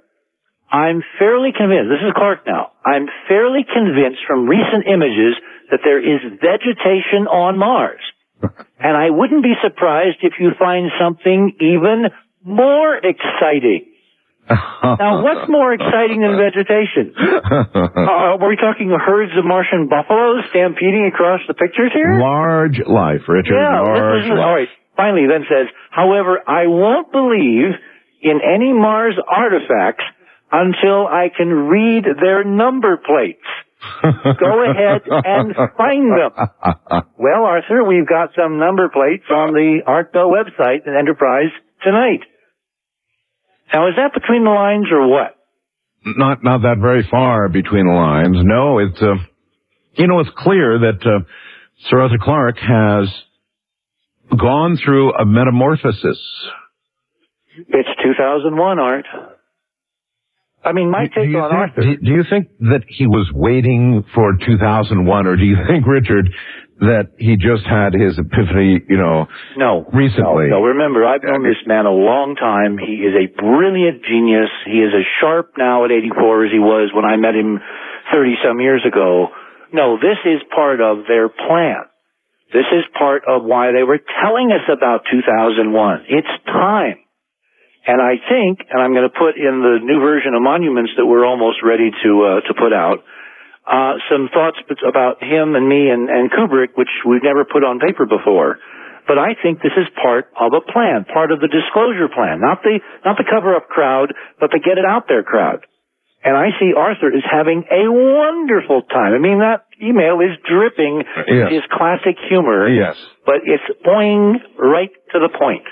I'm fairly convinced, this is Clark now, I'm fairly convinced from recent images that there is vegetation on Mars. And I wouldn't be surprised if you find something even more exciting. Now, what's more exciting than vegetation? Were we talking herds of Martian buffaloes stampeding across the pictures here? Large life, Richard. Yeah, large life. All right. Finally, then says, however, I won't believe in any Mars artifacts until I can read their number plates. Go ahead and find them. Well, Arthur, we've got some number plates on the ArtBell website and Enterprise tonight. Now, is that between the lines or what? Not that very far between the lines. No, it's it's clear that Sir Arthur Clarke has gone through a metamorphosis. It's 2001, Art. I mean, my take on Arthur. Do you think that he was waiting for 2001, or do you think, Richard, that he just had his epiphany, recently? No, remember, I've known this man a long time. He is a brilliant genius. He is as sharp now at 84 as he was when I met him 30-some years ago. No, this is part of their plan. This is part of why they were telling us about 2001. It's time. And I think, and I'm going to put in the new version of Monuments that we're almost ready to put out, some thoughts about him and me and Kubrick, which we've never put on paper before. But I think this is part of a plan, part of the disclosure plan, not the cover-up crowd, but the get it out there crowd. And I see Arthur is having a wonderful time. I mean, that email is dripping with his classic humor. Yes. But it's boing right to the point.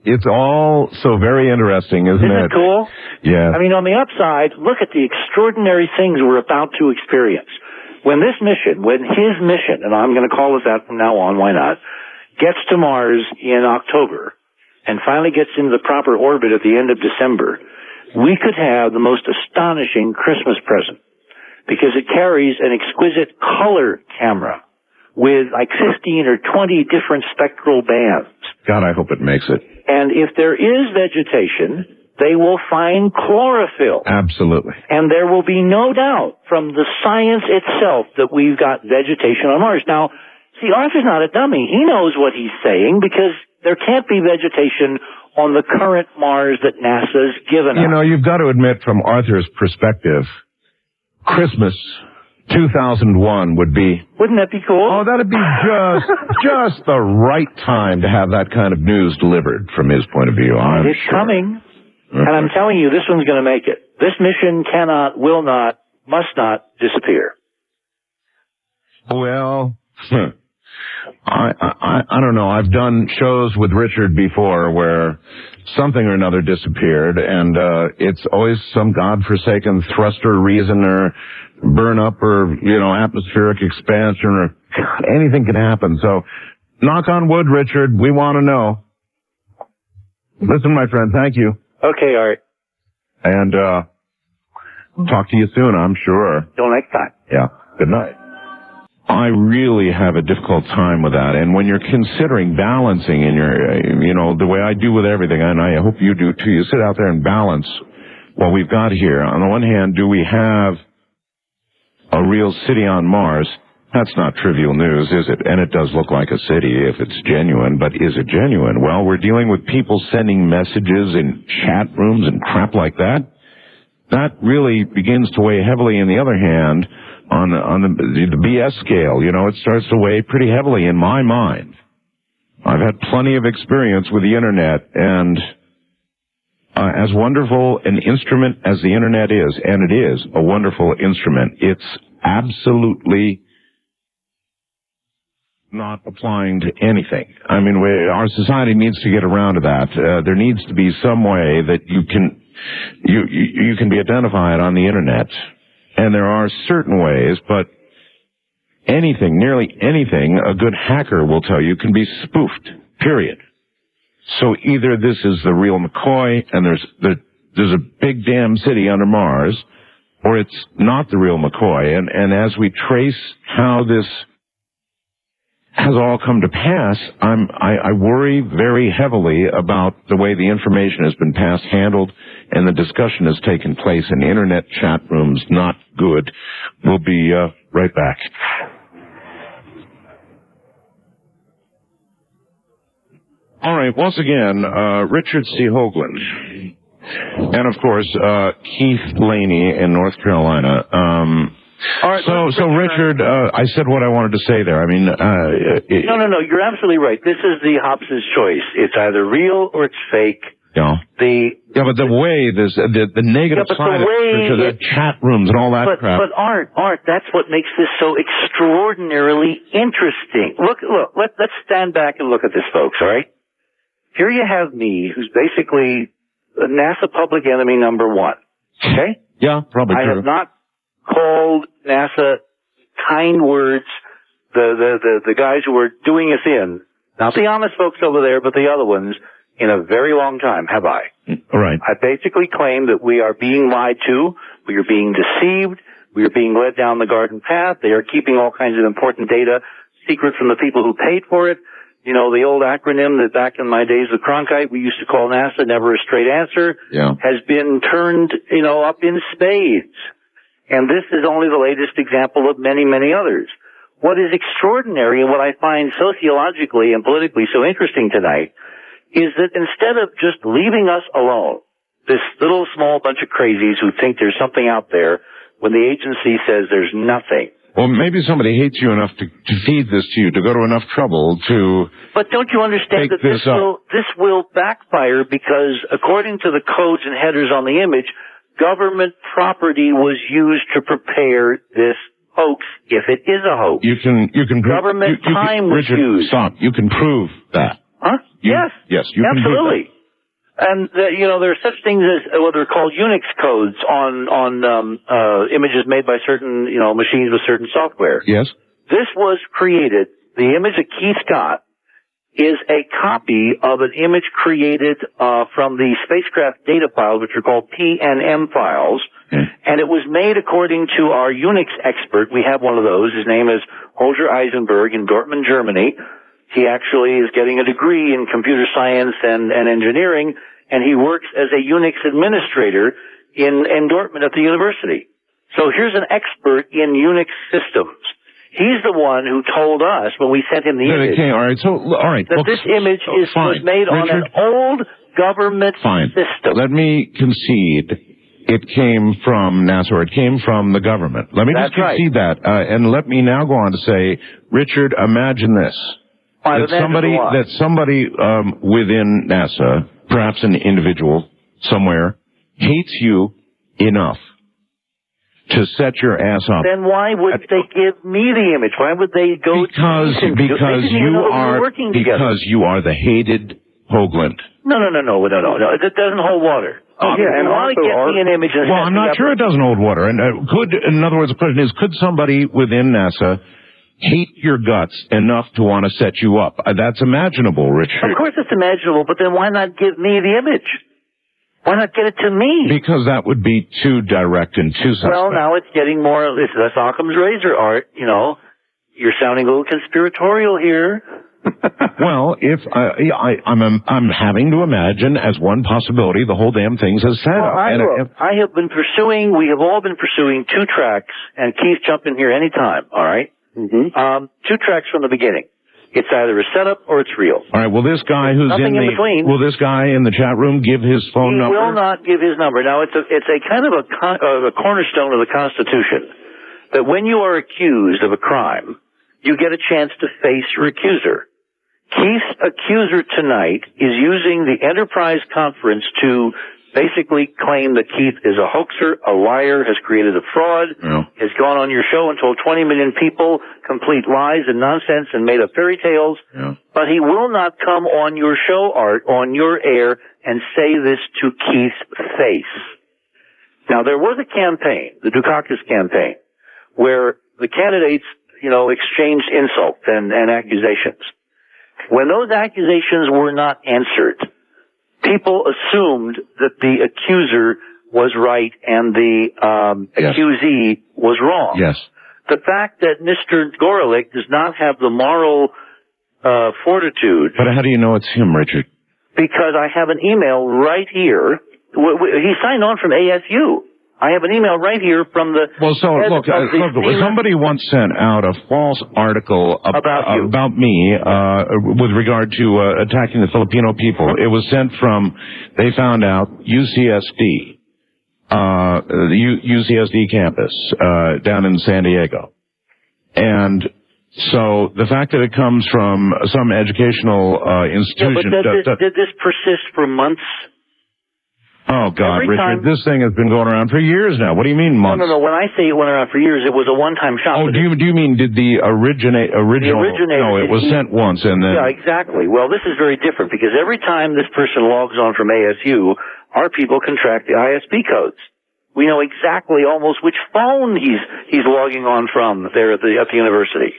It's all so very interesting, isn't it? Isn't it cool? Yeah. I mean, on the upside, look at the extraordinary things we're about to experience. When his mission, and I'm going to call it that from now on, why not, gets to Mars in October, and finally gets into the proper orbit at the end of December, we could have the most astonishing Christmas present, because it carries an exquisite color camera with like 15 or 20 different spectral bands. God, I hope it makes it. And if there is vegetation, they will find chlorophyll. Absolutely. And there will be no doubt from the science itself that we've got vegetation on Mars. Now, See, Arthur's not a dummy. He knows what he's saying because there can't be vegetation on the current Mars that NASA's given us. You know, you've got to admit from Arthur's perspective, Christmas 2001 would be... Wouldn't that be cool? Oh, that'd be just the right time to have that kind of news delivered from his point of view. It's coming. And I'm telling you, this one's going to make it. This mission cannot, will not, must not disappear. Well, I don't know. I've done shows with Richard before where something or another disappeared, and it's always some godforsaken thruster reason or burn up or, you know, atmospheric expansion or anything can happen. So, knock on wood, Richard. We want to know. Listen, my friend, thank you. Okay, Art. And talk to you soon, I'm sure. Till next time. Yeah. Good night. I really have a difficult time with that. And when you're considering balancing in your, you know, the way I do with everything, and I hope you do too, you sit out there and balance what we've got here. On the one hand, do we have a real city on Mars? That's not trivial news, is it? And it does look like a city if it's genuine, but is it genuine? Well, we're dealing with people sending messages in chat rooms and crap like that. That really begins to weigh heavily, in the other hand, on the BS scale. You know, it starts to weigh pretty heavily in my mind. I've had plenty of experience with the Internet, and as wonderful an instrument as the Internet is, and it is a wonderful instrument, it's absolutely not applying to anything. I mean, our society needs to get around to that. There needs to be some way that you can be identified on the Internet. And there are certain ways, but anything, nearly anything, a good hacker will tell you can be spoofed, period. So either this is the real McCoy and there's a big damn city under Mars, or it's not the real McCoy. And as we trace how this has all come to pass, I worry very heavily about the way the information has been passed, handled, and the discussion has taken place in Internet chat rooms. Not good. We'll be right back. All right, once again, Richard C. Hoagland. And, of course, Keith Laney in North Carolina. All right, so Richard, I said what I wanted to say there. I mean, no, you're absolutely right. This is the Hobbes's choice. It's either real or it's fake. Yeah. But the way the negative side of the chat rooms and all that crap. But Art, that's what makes this so extraordinarily interesting. Look, let's stand back and look at this, folks. All right. Here you have me, who's basically NASA public enemy number one. Okay. Yeah, probably true. I have not called NASA kind words, the guys who were doing us in, not the honest folks over there, but the other ones, in a very long time, have I? All right. I basically claim that we are being lied to, we are being deceived, we are being led down the garden path, they are keeping all kinds of important data secret from the people who paid for it. You know, the old acronym that back in my days of Cronkite we used to call NASA, never a straight answer, has been turned, up in spades. And this is only the latest example of many, many others. What is extraordinary and what I find sociologically and politically so interesting tonight is that instead of just leaving us alone, this little small bunch of crazies who think there's something out there when the agency says there's nothing. Well, maybe somebody hates you enough to feed this to you, to go to enough trouble to... But don't you understand that this will backfire because according to the codes and headers on the image, government property was used to prepare this hoax, if it is a hoax. You can government time was Richard, used. Stop. You can prove that. Huh? Yes. Yes, you can prove that. Absolutely. And there are such things as what are called Unix codes on images made by certain machines with certain software. Yes. This was created. The image that Keith got is a copy of an image created from the spacecraft data files, which are called PNM files. And it was made according to our Unix expert. We have one of those. His name is Holger Eisenberg in Dortmund, Germany. He actually is getting a degree in computer science and engineering, and he works as a Unix administrator in Dortmund at the university. So here's an expert in Unix systems. He's the one who told us when we sent him the image. Okay, all right. So, all right. That this image was made on an old government system. Let me concede it came from NASA, or it came from the government. Let me just concede that. And let me now go on to say, Richard, imagine this. That somebody within NASA, perhaps an individual somewhere, hates you enough to set your ass up. Then why would they give me the image? Why would they go because you are the hated Hoagland. No. It doesn't hold water. And why get me an image? Well, I'm not sure it doesn't hold water. And in other words, the question is, could somebody within NASA hate your guts enough to want to set you up? That's imaginable, Richard. Of course it's imaginable, but then why not give me the image? Why not get it to me? Because that would be too direct and too suspect. Well, now it's getting more, that's Occam's razor, Art. You know, you're sounding a little conspiratorial here. Well, if I'm having to imagine as one possibility the whole damn thing's a setup. We have all been pursuing 2 tracks, and Keith, jump in here anytime, all right? 2 tracks from the beginning. It's either a setup or it's real. All right, will this guy will this guy in the chat room give his phone number? He will not give his number. Now, it's a kind of a cornerstone of the Constitution that when you are accused of a crime, you get a chance to face your accuser. Keith's accuser tonight is using the Enterprise Conference to basically claim that Keith is a hoaxer, a liar, has created a fraud, has gone on your show and told 20 million people complete lies and nonsense and made up fairy tales. But he will not come on your show, Art, on your air, and say this to Keith's face. Now, there was a campaign, the Dukakis campaign, where the candidates, exchanged insults and accusations. When those accusations were not answered, people assumed that the accuser was right and the accusee was wrong. Yes. The fact that Mr. Gorelick does not have the moral fortitude. But how do you know it's him, Richard? Because I have an email right here. He signed on from ASU. I have an email right here from the... Well, so, look, somebody once sent out a false article about me with regard to attacking the Filipino people. It was sent from, they found out, UCSD, the UCSD campus down in San Diego. And so the fact that it comes from some educational institution... Yeah, but did this persist for months? Oh, God, Richard, this thing has been going around for years now. What do you mean months? No. When I say it went around for years, it was a one-time shot. Oh, do you mean did the original... No, it was sent once and then... Yeah, exactly. Well, this is very different because every time this person logs on from ASU, our people can track the ISP codes. We know exactly almost which phone he's logging on from there at the university.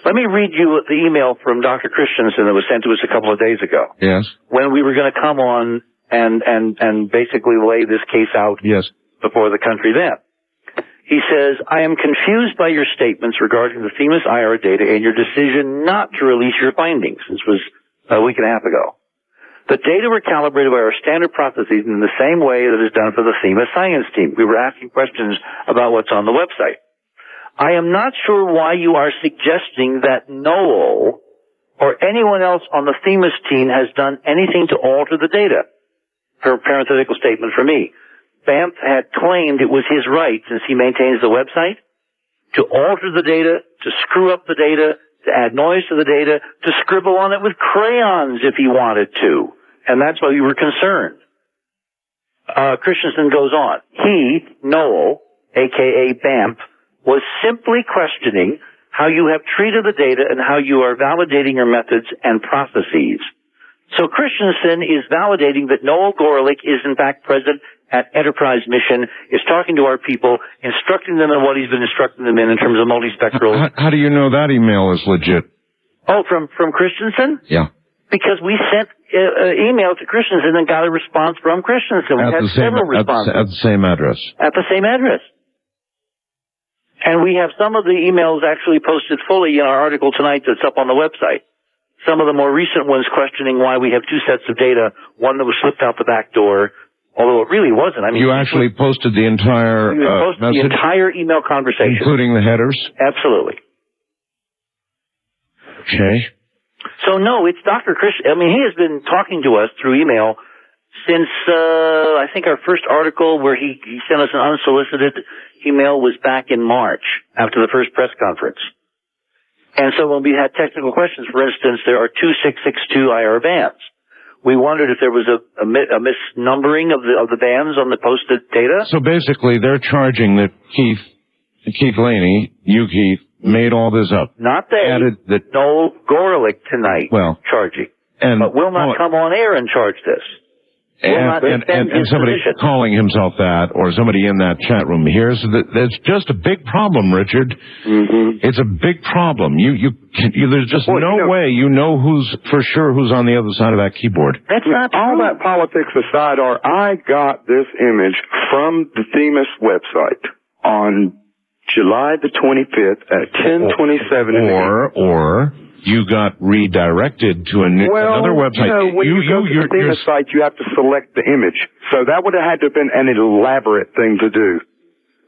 Let me read you the email from Dr. Christensen that was sent to us a couple of days ago. Yes. When we were going to come on and basically lay this case out before the country then. He says, I am confused by your statements regarding the Themis IR data and your decision not to release your findings. This was a week and a half ago. The data were calibrated by our standard processes in the same way that is done for the Themis science team. We were asking questions about what's on the website. I am not sure why you are suggesting that Noel or anyone else on the Themis team has done anything to alter the data. Her parenthetical statement for me. Banff had claimed it was his right, since he maintains the website, to alter the data, to screw up the data, to add noise to the data, to scribble on it with crayons if he wanted to. And that's why we were concerned. Christensen goes on. He, Noel, a.k.a. Banff, was simply questioning how you have treated the data and how you are validating your methods and processes. So Christensen is validating that Noel Gorelick is in fact present at Enterprise mission, is talking to our people, instructing them in what he's been instructing them in terms of multispectral. How do you know that email is legit? Oh, from Christensen? Yeah. Because we sent email to Christensen and got a response from Christensen. We had several responses. At the same address. At the same address. And we have some of the emails actually posted fully in our article tonight that's up on the website. Some of the more recent ones questioning why we have 2 sets of data, one that was slipped out the back door, although it really wasn't. I mean, you actually posted the entire message? The entire email conversation. Including the headers? Absolutely. Okay. So no, it's Dr. Chris. I mean, he has been talking to us through email since, I think our first article where he sent us an unsolicited email was back in March after the first press conference. And so when we had technical questions, for instance, there are 2662 IR bands. We wondered if there was a misnumbering of the bands on the posted data. So basically, they're charging that Keith Laney, you Keith, made all this up. Not they. Added that Noel Gorelick tonight charging. But will not come on air and charge this. And somebody calling himself that, or somebody in that chat room here, so there's just a big problem, Richard. Mm-hmm. It's a big problem. There's just no way you know who's on the other side of that keyboard. That's not true. All that politics aside, I got this image from the Themis website on July the 25th at 10:27. Or you got redirected to another website. When you go to the Themis site, you have to select the image. So that would have had to have been an elaborate thing to do.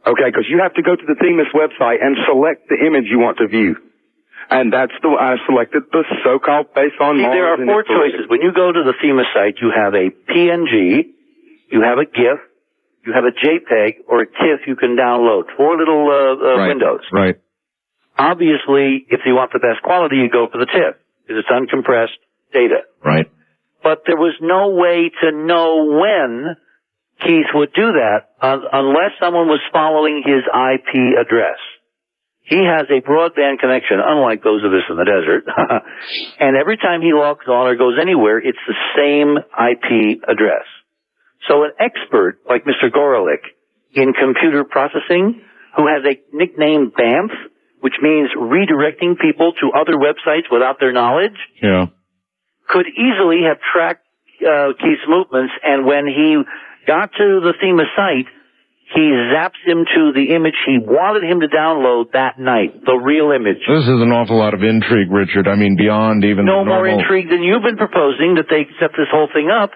Okay, because you have to go to the Themis website and select the image you want to view. And I selected the so-called based on Mars. There are four choices. When you go to the Themis site, you have a PNG, you have a GIF, you have a JPEG, or a TIFF you can download. Four little windows. Right. Obviously, if you want the best quality, you go for the TIFF, because it's uncompressed data. Right. But there was no way to know when Keith would do that unless someone was following his IP address. He has a broadband connection, unlike those of us in the desert. And every time he logs on or goes anywhere, it's the same IP address. So an expert like Mr. Gorelick in computer processing, who has a nickname BAMF, which means redirecting people to other websites without their knowledge, could easily have tracked Keith's movements, and when he got to the Themis site, he zaps him to the image he wanted him to download that night, the real image. This is an awful lot of intrigue, Richard. I mean, beyond even no the normal... more intrigue than you've been proposing, that they set this whole thing up.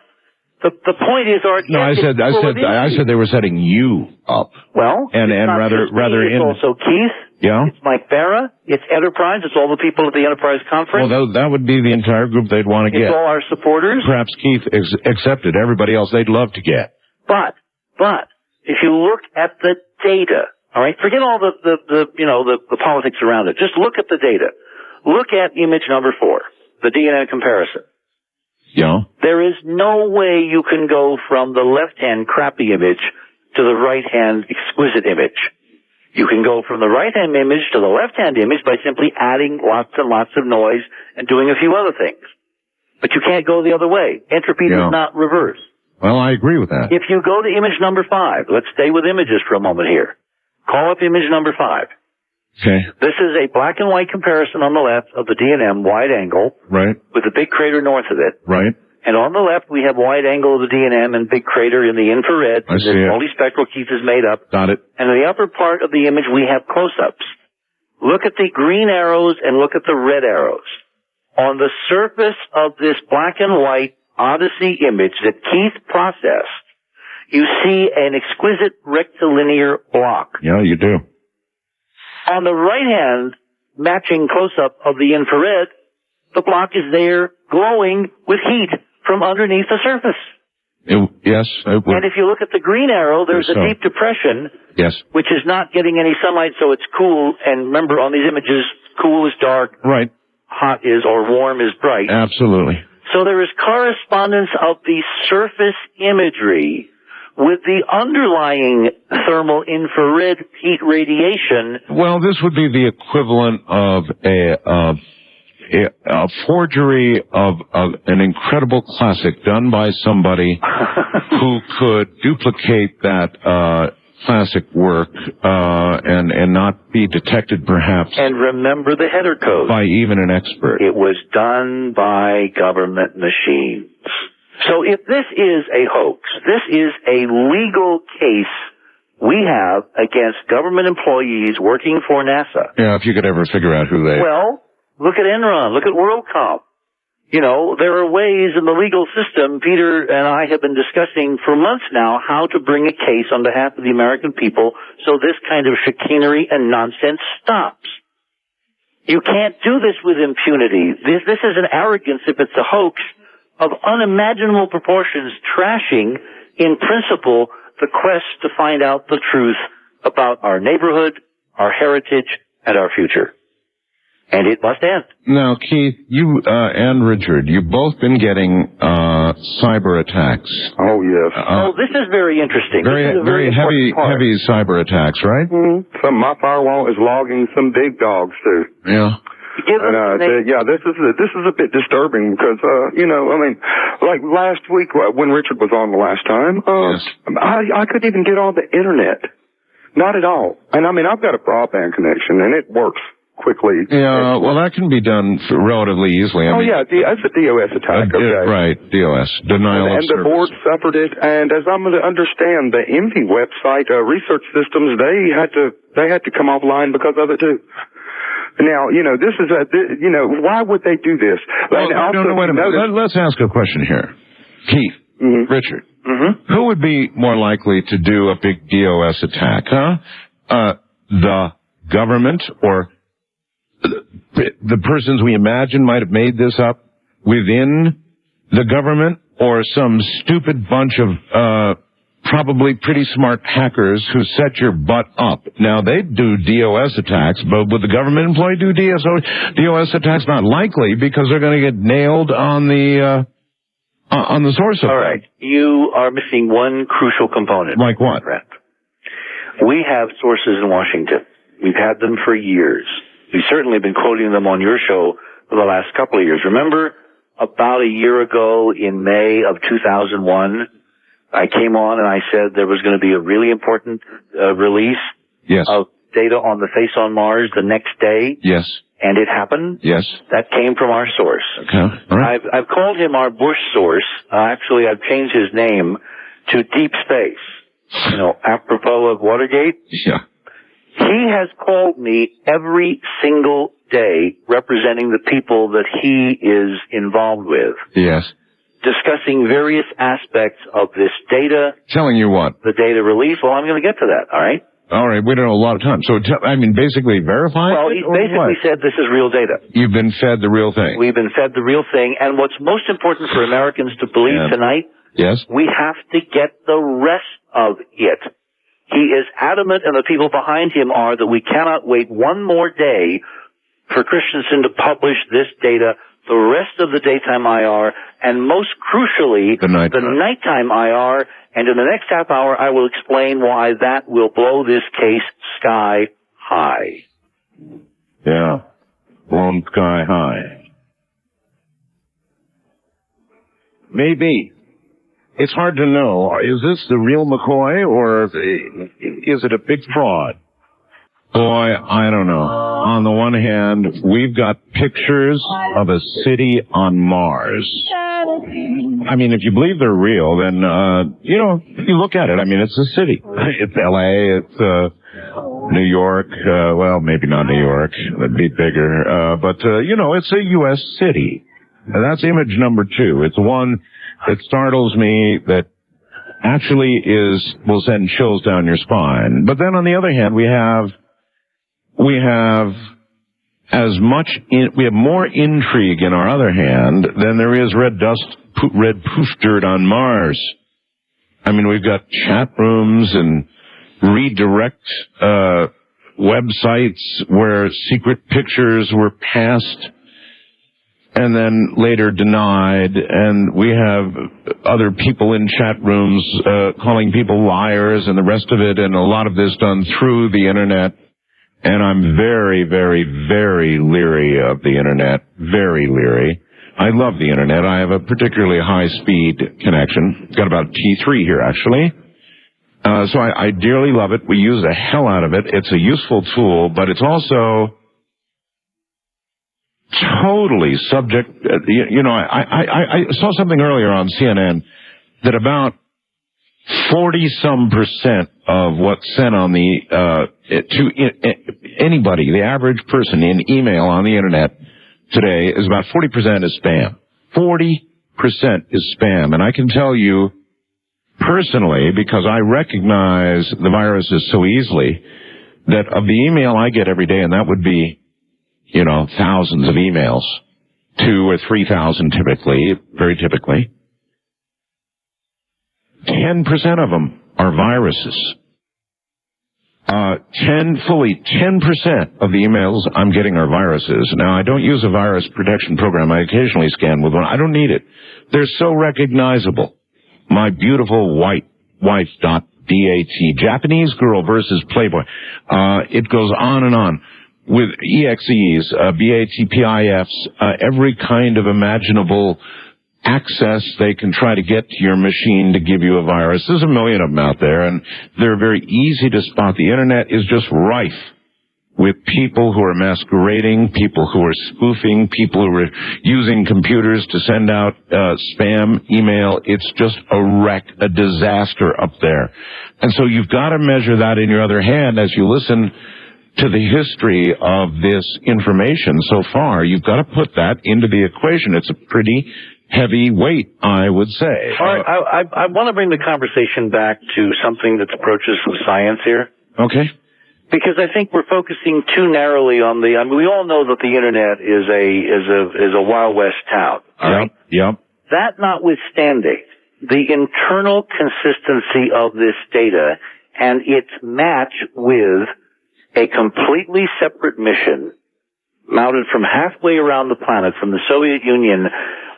The point is, I said they were setting you up. Well, and rather it's also Keith. Yeah. It's Mike Barra. It's Enterprise. It's all the people at the Enterprise conference. Well, that would be the entire group they'd want to get. It's all our supporters. Perhaps Keith accepted. Everybody else they'd love to get. But if you look at the data, all right, forget all the politics around it. Just look at the data. Look at image number 4, the DNA comparison. Yeah. There is no way you can go from the left-hand crappy image to the right-hand exquisite image. You can go from the right-hand image to the left-hand image by simply adding lots and lots of noise and doing a few other things. But you can't go the other way. Entropy does not reverse. Well, I agree with that. If you go to image number 5, let's stay with images for a moment here. Call up image number 5. Okay. This is a black and white comparison on the left of the D&M wide angle. Right. With a big crater north of it. Right. And on the left, we have wide angle of the D&M and big crater in the infrared. I see it. Multispectral Keith is made up. Got it. And in the upper part of the image, we have close-ups. Look at the green arrows and look at the red arrows. On the surface of this black and white Odyssey image that Keith processed, you see an exquisite rectilinear block. Yeah, you do. On the right hand, matching close-up of the infrared, the block is there glowing with heat from underneath the surface. Yes. And if you look at the green arrow, there's a deep depression, which is not getting any sunlight, so it's cool. And remember, on these images, cool is dark, right? Hot is, or warm is bright. Absolutely. So there is correspondence of the surface imagery with the underlying thermal infrared heat radiation. Well, this would be the equivalent of a forgery of an incredible classic done by somebody who could duplicate that classic work and not be detected, perhaps. And remember the header code. By even an expert. It was done by government machines. So if this is a hoax, this is a legal case we have against government employees working for NASA. Yeah, if you could ever figure out who they... Well, look at Enron, look at WorldCom. You know, there are ways in the legal system, Peter and I have been discussing for months now, how to bring a case on behalf of the American people so this kind of chicanery and nonsense stops. You can't do this with impunity. This is an arrogance, if it's a hoax, of unimaginable proportions, trashing, in principle, the quest to find out the truth about our neighborhood, our heritage, and our future. And it must end. Now, Keith, you and Richard, you've both been getting cyber attacks. Oh, yes. This is very interesting. Very heavy cyber attacks, right? Mm-hmm. My firewall is logging some big dogs, too. Yeah. This is a bit disturbing because, like last week when Richard was on the last time, I couldn't even get on the internet. Not at all. And I've got a broadband connection and it works quickly. Yeah, well, that can be done relatively easily. That's a DOS attack, okay. Right, DOS, denial of service. And the board suffered it, and as I'm going to understand, the Envy website, Research Systems, they had to come offline because of it too. Now, this is why would they do this? Well, no, wait a minute. Let's ask a question here. Keith, Richard, who would be more likely to do a big DOS attack, the government or the persons we imagine might have made this up within the government, or some stupid bunch of probably pretty smart hackers who set your butt up? Now, they do DOS attacks, but would the government employee do DOS attacks? Not likely, because they're going to get nailed on the source of it. All right. You are missing one crucial component. Like what? We have sources in Washington. We've had them for years. We've certainly been quoting them on your show for the last couple of years. Remember, about a year ago in May of 2001, I came on and I said there was going to be a really important release of data on the face on Mars the next day. Yes. And it happened. Yes. That came from our source. Okay. All right. I've called him our Bush source. Actually, I've changed his name to Deep Space. Apropos of Watergate. Yeah. He has called me every single day representing the people that he is involved with. Yes. Discussing various aspects of this data. Telling you what? The data release. Well, I'm going to get to that, all right? All right, we don't have a lot of time. So, basically verifying? Well, he basically said this is real data. You've been fed the real thing. We've been fed the real thing. And what's most important for Americans to believe tonight, we have to get the rest of it. He is adamant, and the people behind him are, that we cannot wait one more day for Christensen to publish this data, the rest of the daytime IR, and most crucially, the nighttime IR. And in the next half hour, I will explain why that will blow this case sky high. Yeah, blown sky high. Maybe. It's hard to know. Is this the real McCoy, or is it a big fraud? Boy, I don't know. On the one hand, we've got pictures of a city on Mars. If you believe they're real, then, you look at it. It's a city. It's L.A., it's New York, maybe not New York. That'd be bigger. But it's a U.S. city. And that's image number 2. It's one that startles me, that actually will send chills down your spine. But then on the other hand, we have more intrigue in our other hand than there is red poof dirt on Mars. We've got chat rooms and redirect websites where secret pictures were passed and then later denied, and we have other people in chat rooms calling people liars and the rest of it, and a lot of this done through the internet. And I'm very, very, very leery of the internet. Very leery. I love the internet. I have a particularly high-speed connection. Got about T3 here, actually. So I dearly love it. We use the hell out of it. It's a useful tool, but it's also totally subject. I saw something earlier on CNN that about 40-some% of what's sent on to anybody, the average person, in email on the internet today is about 40% is spam. 40% is spam. And I can tell you personally, because I recognize the viruses so easily, that of the email I get every day, and that would be thousands of emails, 2,000 or 3,000 typically, very typically. 10% of them are viruses. 10% of the emails I'm getting are viruses. Now, I don't use a virus protection program. I occasionally scan with one. I don't need it. They're so recognizable. My beautiful white wife.dat, Japanese girl versus Playboy. It goes on and on. With EXEs, BATPIFs, every kind of imaginable access they can try to get to your machine to give you a virus. There's a million of them out there, and they're very easy to spot. The Internet is just rife with people who are masquerading, people who are spoofing, people who are using computers to send out spam email. It's just a wreck, a disaster up there. And so you've got to measure that in your other hand as you listen to the history of this information so far. You've got to put that into the equation. It's a pretty heavy weight, I would say. All right, I want to bring the conversation back to something that approaches some science here. Okay. Because I think we're focusing too narrowly on we all know that the Internet is a Wild West town, right? Yep. That notwithstanding, the internal consistency of this data and its match with a completely separate mission mounted from halfway around the planet from the Soviet Union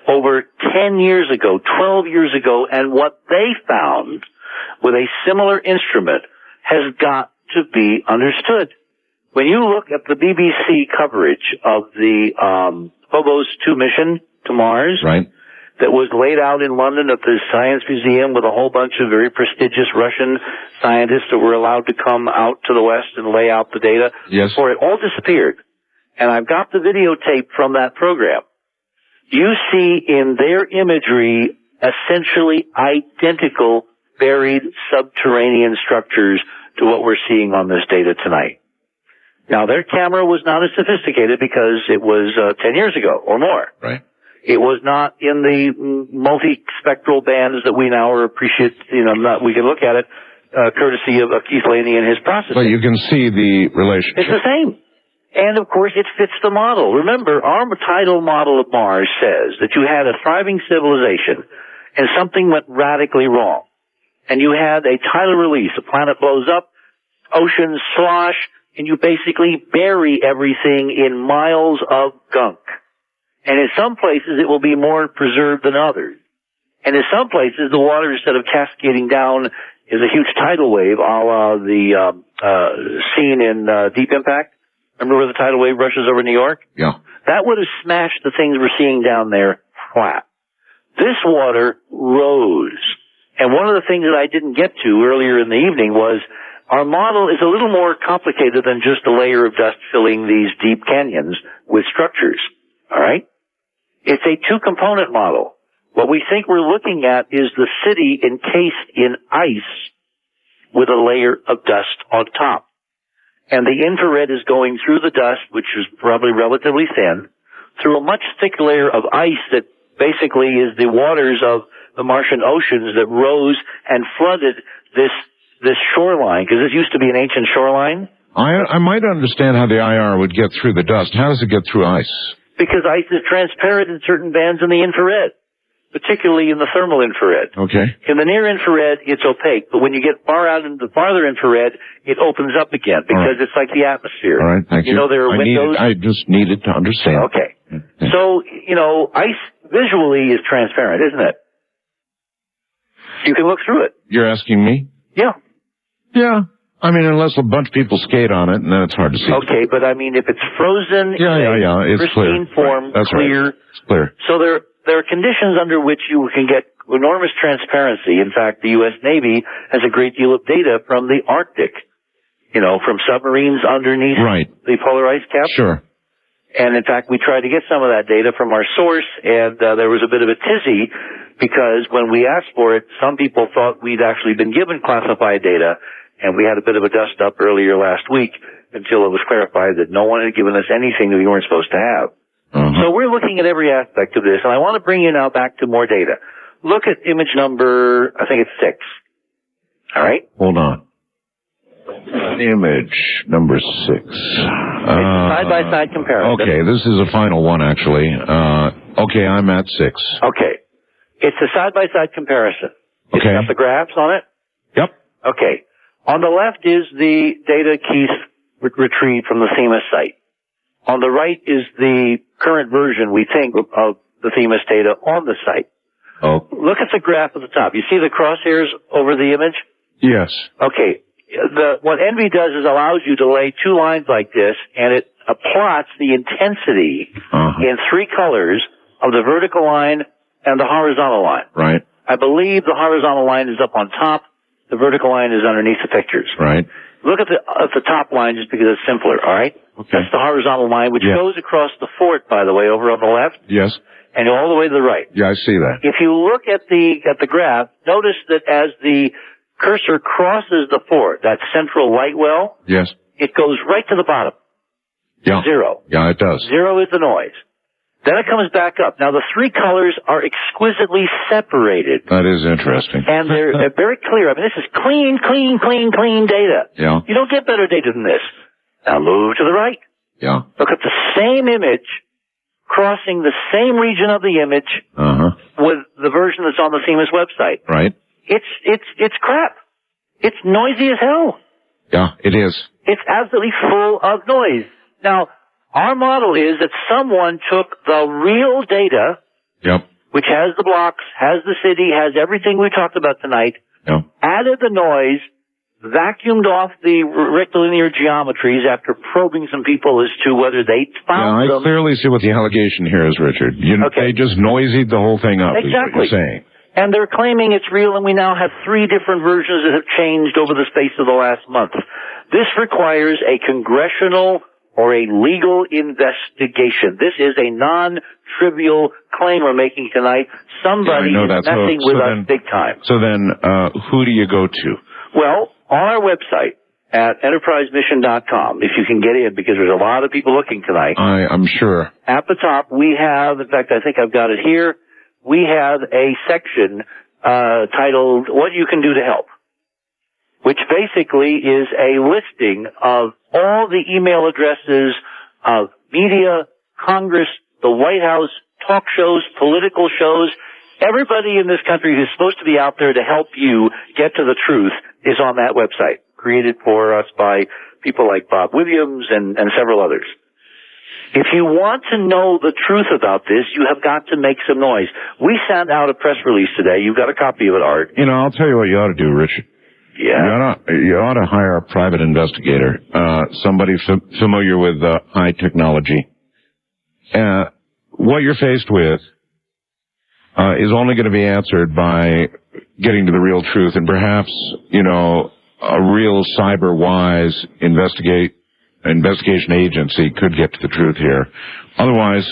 over 10 years ago, 12 years ago, and what they found with a similar instrument has got to be understood. When you look at the BBC coverage of the Phobos 2 mission to Mars, right, that was laid out in London at the Science Museum with a whole bunch of very prestigious Russian scientists that were allowed to come out to the West and lay out the data, yes, before it all disappeared. And I've got the videotape from that program. You see in their imagery essentially identical buried subterranean structures to what we're seeing on this data tonight. Now, their camera was not as sophisticated because it was 10 years ago or more. Right. It was not in the multispectral bands that we now appreciate, we can look at it, courtesy of Keith Laney and his processing. But you can see the relationship. It's the same. And, of course, it fits the model. Remember, our tidal model of Mars says that you had a thriving civilization and something went radically wrong. And you had a tidal release. A planet blows up, oceans slosh, and you basically bury everything in miles of gunk. And in some places, it will be more preserved than others. And in some places, the water, instead of cascading down, is a huge tidal wave, a la the scene in Deep Impact. Remember where the tidal wave rushes over New York? Yeah. That would have smashed the things we're seeing down there flat. This water rose. And one of the things that I didn't get to earlier in the evening was our model is a little more complicated than just a layer of dust filling these deep canyons with structures. All right? It's a two-component model. What we think we're looking at is the city encased in ice with a layer of dust on top. And the infrared is going through the dust, which is probably relatively thin, through a much thicker layer of ice that basically is the waters of the Martian oceans that rose and flooded this shoreline, because this used to be an ancient shoreline. I might understand how the IR would get through the dust. How does it get through ice? Because ice is transparent in certain bands in the infrared, particularly in the thermal infrared. Okay. In the near infrared, it's opaque, but when you get far out into the farther infrared, it opens up again because it's like the atmosphere. All right, thank you. You know, there are windows. I just needed to understand. Okay. So, ice visually is transparent, isn't it? You can look through it. You're asking me? Yeah. Yeah. I mean, unless a bunch of people skate on it, and then it's hard to see. Okay, but I mean, if it's frozen in it's pristine clear. form, Right. That's clear. Right. It's clear. So there are conditions under which you can get enormous transparency. In fact, the U.S. Navy has a great deal of data from the Arctic, from submarines underneath the polar ice cap. Sure. And in fact, we tried to get some of that data from our source, and there was a bit of a tizzy because when we asked for it, some people thought we'd actually been given classified data, and we had a bit of a dust-up earlier last week until it was clarified that no one had given us anything that we weren't supposed to have. Uh-huh. So we're looking at every aspect of this, and I want to bring you now back to more data. Look at image number, I think it's 6. All right? Hold on. Image number 6. Side-by-side comparison. Okay, this is a final one, actually. Okay, I'm at 6. Okay. It's a side-by-side comparison. It's Okay. got the graphs on it? Yep. Okay. On the left is the data Keith retrieved from the Themis site. On the right is the current version, we think, of the Themis data on the site. Oh. Look at the graph at the top. You see the crosshairs over the image? Yes. Okay. What Envy does is allows you to lay two lines like this, and it plots the intensity in three colors of the vertical line and the horizontal line. Right. I believe the horizontal line is up on top. The vertical line is underneath the pictures. Right. Look at the top line just because it's simpler, all right? Okay. That's the horizontal line, which goes across the fort, by the way, over on the left. Yes. And all the way to the right. Yeah, I see that. If you look at the graph, notice that as the cursor crosses the fort, that central light well, Yes. it goes right to the bottom. Yeah. 0. Yeah, it does. 0 is the noise. Then it comes back up. Now the three colors are exquisitely separated. That is interesting. And they're very clear. I mean, this is clean data. Yeah. You don't get better data than this. Now move to the right. Yeah. Look at the same image crossing the same region of the image with the version that's on the Themis website. Right. It's crap. It's noisy as hell. Yeah, it is. It's absolutely full of noise. Now, our model is that someone took the real data, Yep. which has the blocks, has the city, has everything we talked about tonight, Yep. added the noise, vacuumed off the rectilinear geometries after probing some people as to whether they found Yeah, I them. clearly see what the allegation here is, Richard. They just noisied the whole thing up, Exactly. is what you're saying. And they're claiming it's real, and we now have 3 different versions that have changed over the space of the last month. This requires a congressional or a legal investigation. This is a non-trivial claim we're making tonight. Somebody is messing with us big time. So then, who do you go to? Well, on our website at enterprisemission.com, if you can get in, because there's a lot of people looking tonight. I'm sure. At the top, we have, in fact, I think I've got it here, we have a section titled, What You Can Do to Help, which basically is a listing of all the email addresses of media, Congress, the White House, talk shows, political shows. Everybody in this country who's supposed to be out there to help you get to the truth is on that website, created for us by people like Bob Williams and several others. If you want to know the truth about this, you have got to make some noise. We sent out a press release today. You've got a copy of it, Art. You know, I'll tell you what you ought to do, Richard. Yeah. You ought to hire a private investigator, somebody familiar with high technology. What you're faced with is only going to be answered by getting to the real truth, and perhaps, you know, a real cyber-wise investigation agency could get to the truth here. Otherwise,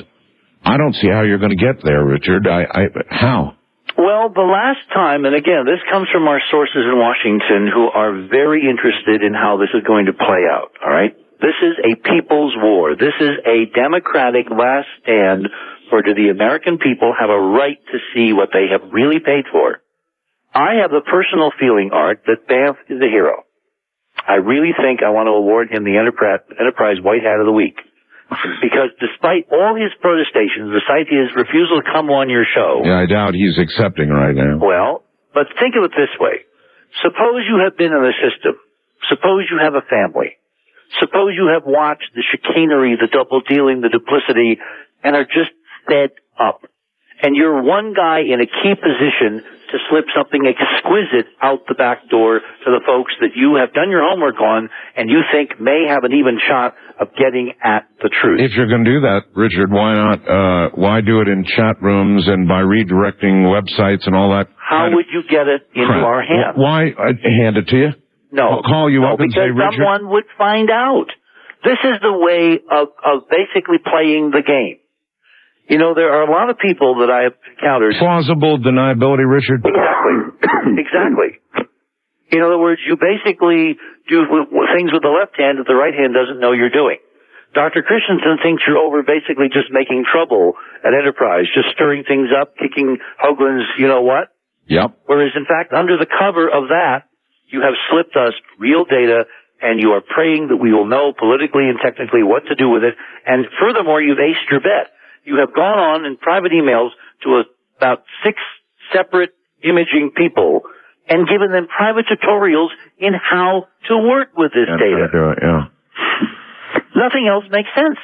I don't see how you're going to get there, Richard. How? Well, the last time, and again, this comes from our sources in Washington who are very interested in how this is going to play out, all right? This is a people's war. This is a democratic last stand for do the American people have a right to see what they have really paid for. I have the personal feeling, Art, that Banff is a hero. I really think I want to award him the Enterprise White Hat of the Week. Because despite all his protestations, despite his refusal to come on your show... Yeah, I doubt he's accepting right now. Well, but think of it this way. Suppose you have been in the system. Suppose you have a family. Suppose you have watched the chicanery, the double-dealing, the duplicity, and are just fed up. And you're one guy in a key position to slip something exquisite out the back door to the folks that you have done your homework on and you think may have an even shot of getting at the truth. If you're going to do that, Richard, why not, why do it in chat rooms and by redirecting websites and all that? How would you get it into our hands? Why hand it to you? No. I'll call you up and say, Richard. Because someone would find out. This is the way of basically playing the game. You know, there are a lot of people that I have encountered. Plausible deniability, Richard? Exactly. In other words, you basically do things with the left hand that the right hand doesn't know you're doing. Dr. Christensen thinks you're over basically just making trouble at Enterprise, just stirring things up, kicking Hoagland's you-know-what. Yep. Whereas, in fact, under the cover of that, you have slipped us real data and you are praying that we will know politically and technically what to do with it. And furthermore, you've aced your bet. You have gone on in private emails to about 6 separate imaging people and given them private tutorials in how to work with this data. Nothing else makes sense.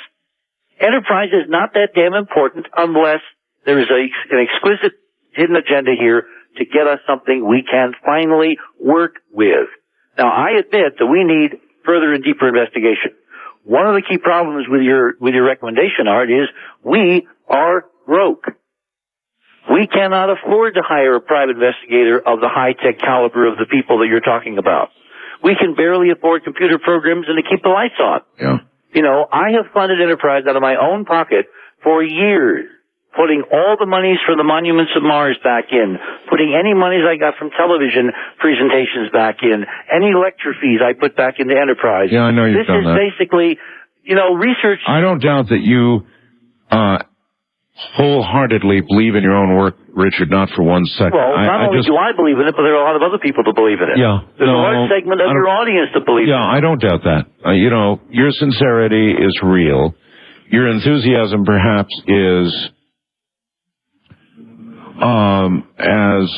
Enterprise is not that damn important unless there is an exquisite hidden agenda here to get us something we can finally work with. Now, I admit that we need further and deeper investigation. One of the key problems with your recommendation, Art, is we are broke. We cannot afford to hire a private investigator of the high-tech caliber of the people that you're talking about. We can barely afford computer programs and to keep the lights on. Yeah. You know, I have funded Enterprise out of my own pocket for years, putting all the monies for the monuments of Mars back in, putting any monies I got from television presentations back in, any lecture fees I put back into Enterprise. Yeah, I know you've done that. This is basically, you know, research. I don't doubt that you wholeheartedly believe in your own work, Richard, not for one second. Well, not only do I believe in it, but there are a lot of other people that believe in it. Yeah. There's a large segment of your audience that believes in it. Yeah, I don't doubt that. You know, your sincerity is real. Your enthusiasm perhaps is, as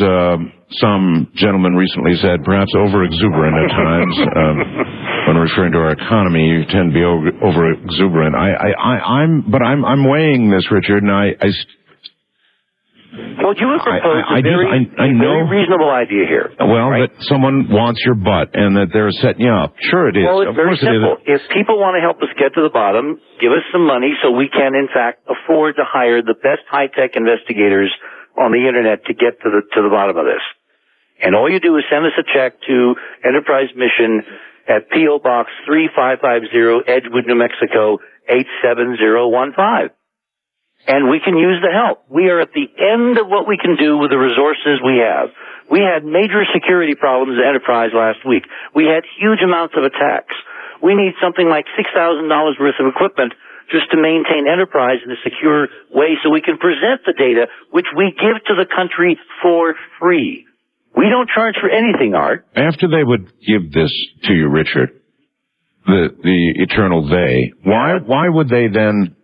some gentleman recently said, perhaps over-exuberant at times. When referring to our economy, you tend to be over-exuberant. I'm weighing this, Richard, and well, you have proposed a very reasonable idea here. Well, right? That someone wants your butt and that they're setting you up. Sure it is. Well, it's very simple. If people want to help us get to the bottom, give us some money so we can, in fact, afford to hire the best high-tech investigators on the Internet to get to the bottom of this. And all you do is send us a check to Enterprise Mission at P.O. Box 3550, Edgewood, New Mexico, 87015. And we can use the help. We are at the end of what we can do with the resources we have. We had major security problems at Enterprise last week. We had huge amounts of attacks. We need something like $6,000 worth of equipment just to maintain Enterprise in a secure way so we can present the data, which we give to the country for free. We don't charge for anything, Art. After they would give this to you, Richard, the eternal they, why would they then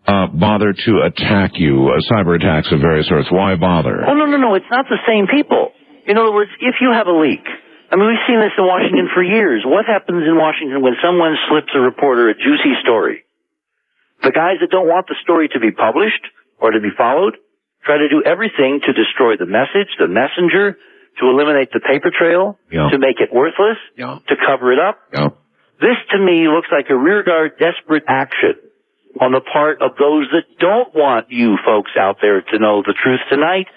bother to attack you, cyber attacks of various sorts? Why bother? Oh, no. It's not the same people. In other words, if you have a leak, I mean, we've seen this in Washington for years. What happens in Washington when someone slips a reporter a juicy story? The guys that don't want the story to be published or to be followed try to do everything to destroy the message, the messenger, to eliminate the paper trail, to make it worthless, to cover it up. This, to me, looks like a rearguard desperate action on the part of those that don't want you folks out there to know the truth tonight,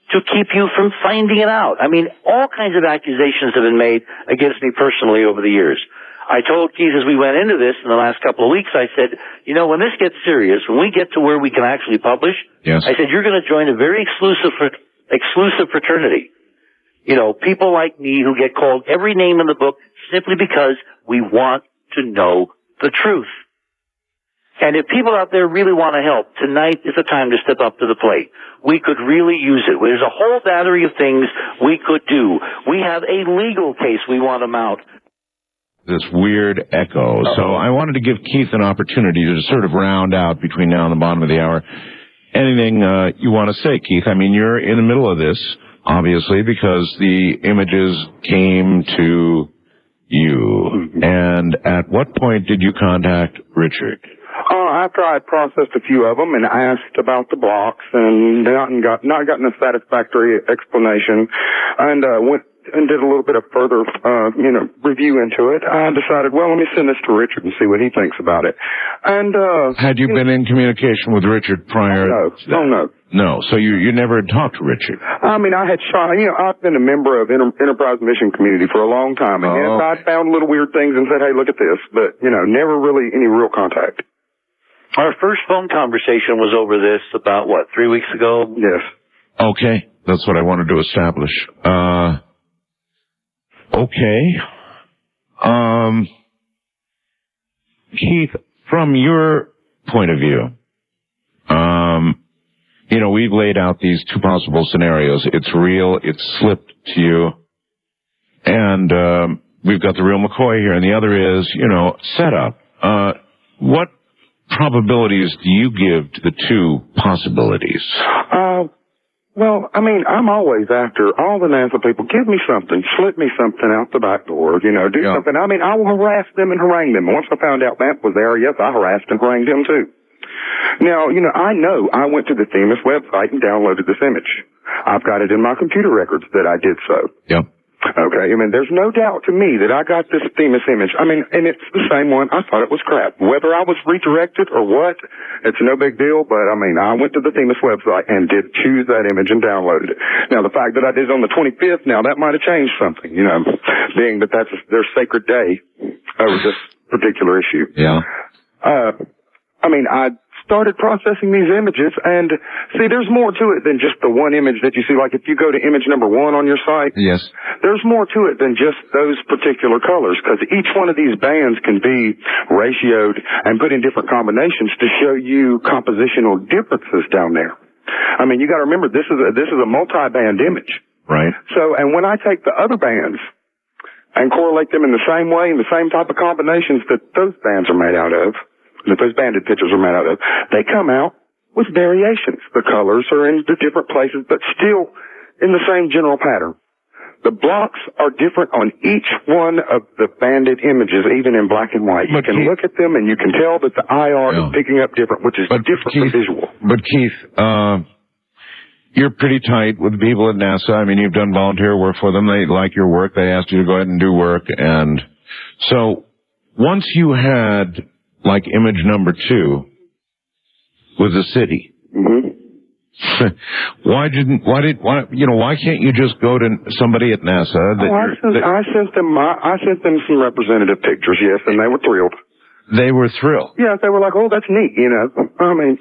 to keep you from finding it out. I mean, all kinds of accusations have been made against me personally over the years. I told Keith as we went into this in the last couple of weeks, I said, you know, when this gets serious, when we get to where we can actually publish, I said, you're going to join a very exclusive fraternity. You know, people like me who get called every name in the book simply because we want to know the truth. And if people out there really want to help, tonight is the time to step up to the plate. We could really use it. There's a whole battery of things we could do. We have a legal case we want to mount. This weird echo. So I wanted to give Keith an opportunity to sort of round out between now and the bottom of the hour. Anything you want to say, Keith? I mean, you're in the middle of this, obviously, because the images came to you. And at what point did you contact Richard? After I had processed a few of them and asked about the blocks and not gotten a satisfactory explanation, and went and did a little bit of further, review into it, I decided, well, let me send this to Richard and see what he thinks about it. And had you been in communication with Richard prior? No. No, so you never had talked to Richard? I mean, I had I've been a member of Enterprise Mission Community for a long time, and yes, I found little weird things and said, hey, look at this, but, never really any real contact. Our first phone conversation was over this about, 3 weeks ago? Yes. Okay, that's what I wanted to establish. Okay. Keith, from your point of view, we've laid out these two possible scenarios. It's real, it's slipped to you, and we've got the real McCoy here, and the other is, setup. What probabilities do you give to the two possibilities? Well, I mean, I'm always after all the NASA people. Give me something. Slip me something out the back door. Do something. I mean, I will harass them and harangue them. Once I found out Vamp was there, yes, I harassed and harangued him too. Now, I went to the Themis website and downloaded this image. I've got it in my computer records that I did so. Yep. Okay, I mean, there's no doubt to me that I got this Themis image. I mean, and it's the same one. I thought it was crap. Whether I was redirected or what, it's no big deal, but I mean, I went to the Themis website and did choose that image and downloaded it. Now, the fact that I did it on the 25th, now that might have changed something, being that that's their sacred day over this particular issue. Yeah. I mean, I started processing these images, and see, there's more to it than just the one image that you see. Like if you go to image number 1 on your site, yes, there's more to it than just those particular colors, because each one of these bands can be ratioed and put in different combinations to show you compositional differences down there. I mean, you got to remember, this is a multi-band image, right? So, and when I take the other bands and correlate them in the same way, in the same type of combinations that those bands are made out of, that those banded pictures are made out of, they come out with variations. The colors are in the different places, but still in the same general pattern. The blocks are different on each one of the banded images, even in black and white. You can look at them and you can tell that the IR is picking up different, which is different from visual. But Keith, you're pretty tight with the people at NASA. I mean, you've done volunteer work for them. They like your work. They asked you to go ahead and do work. And so once you had like image number 2 with the city. Mm-hmm. Why can't you just go to somebody at NASA? I sent them some representative pictures, yes, and they were thrilled. They were thrilled? Yeah, they were like, oh, that's neat, I mean,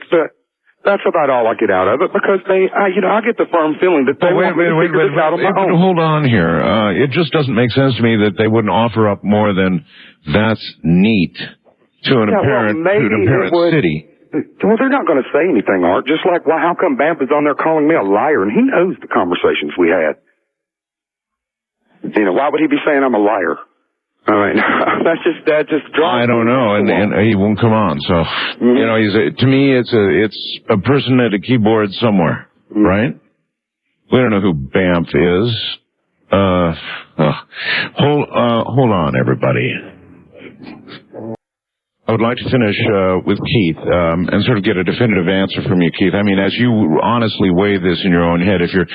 that's about all I get out of it, because I get the firm feeling that they want me to figure this out on my own. Hold on here. It just doesn't make sense to me that they wouldn't offer up more than that's neat to an apparent city. Well, they're not going to say anything, Art. Just like, well, how come Bamp is on there calling me a liar? And he knows the conversations we had. Why would he be saying I'm a liar? I mean, that just drives. I don't know, and he won't come on. So, to me, it's a person at a keyboard somewhere, right? We don't know who Bamp is. Hold on, everybody. I would like to finish with Keith and sort of get a definitive answer from you, Keith. I mean, as you honestly weigh this in your own head, if you're,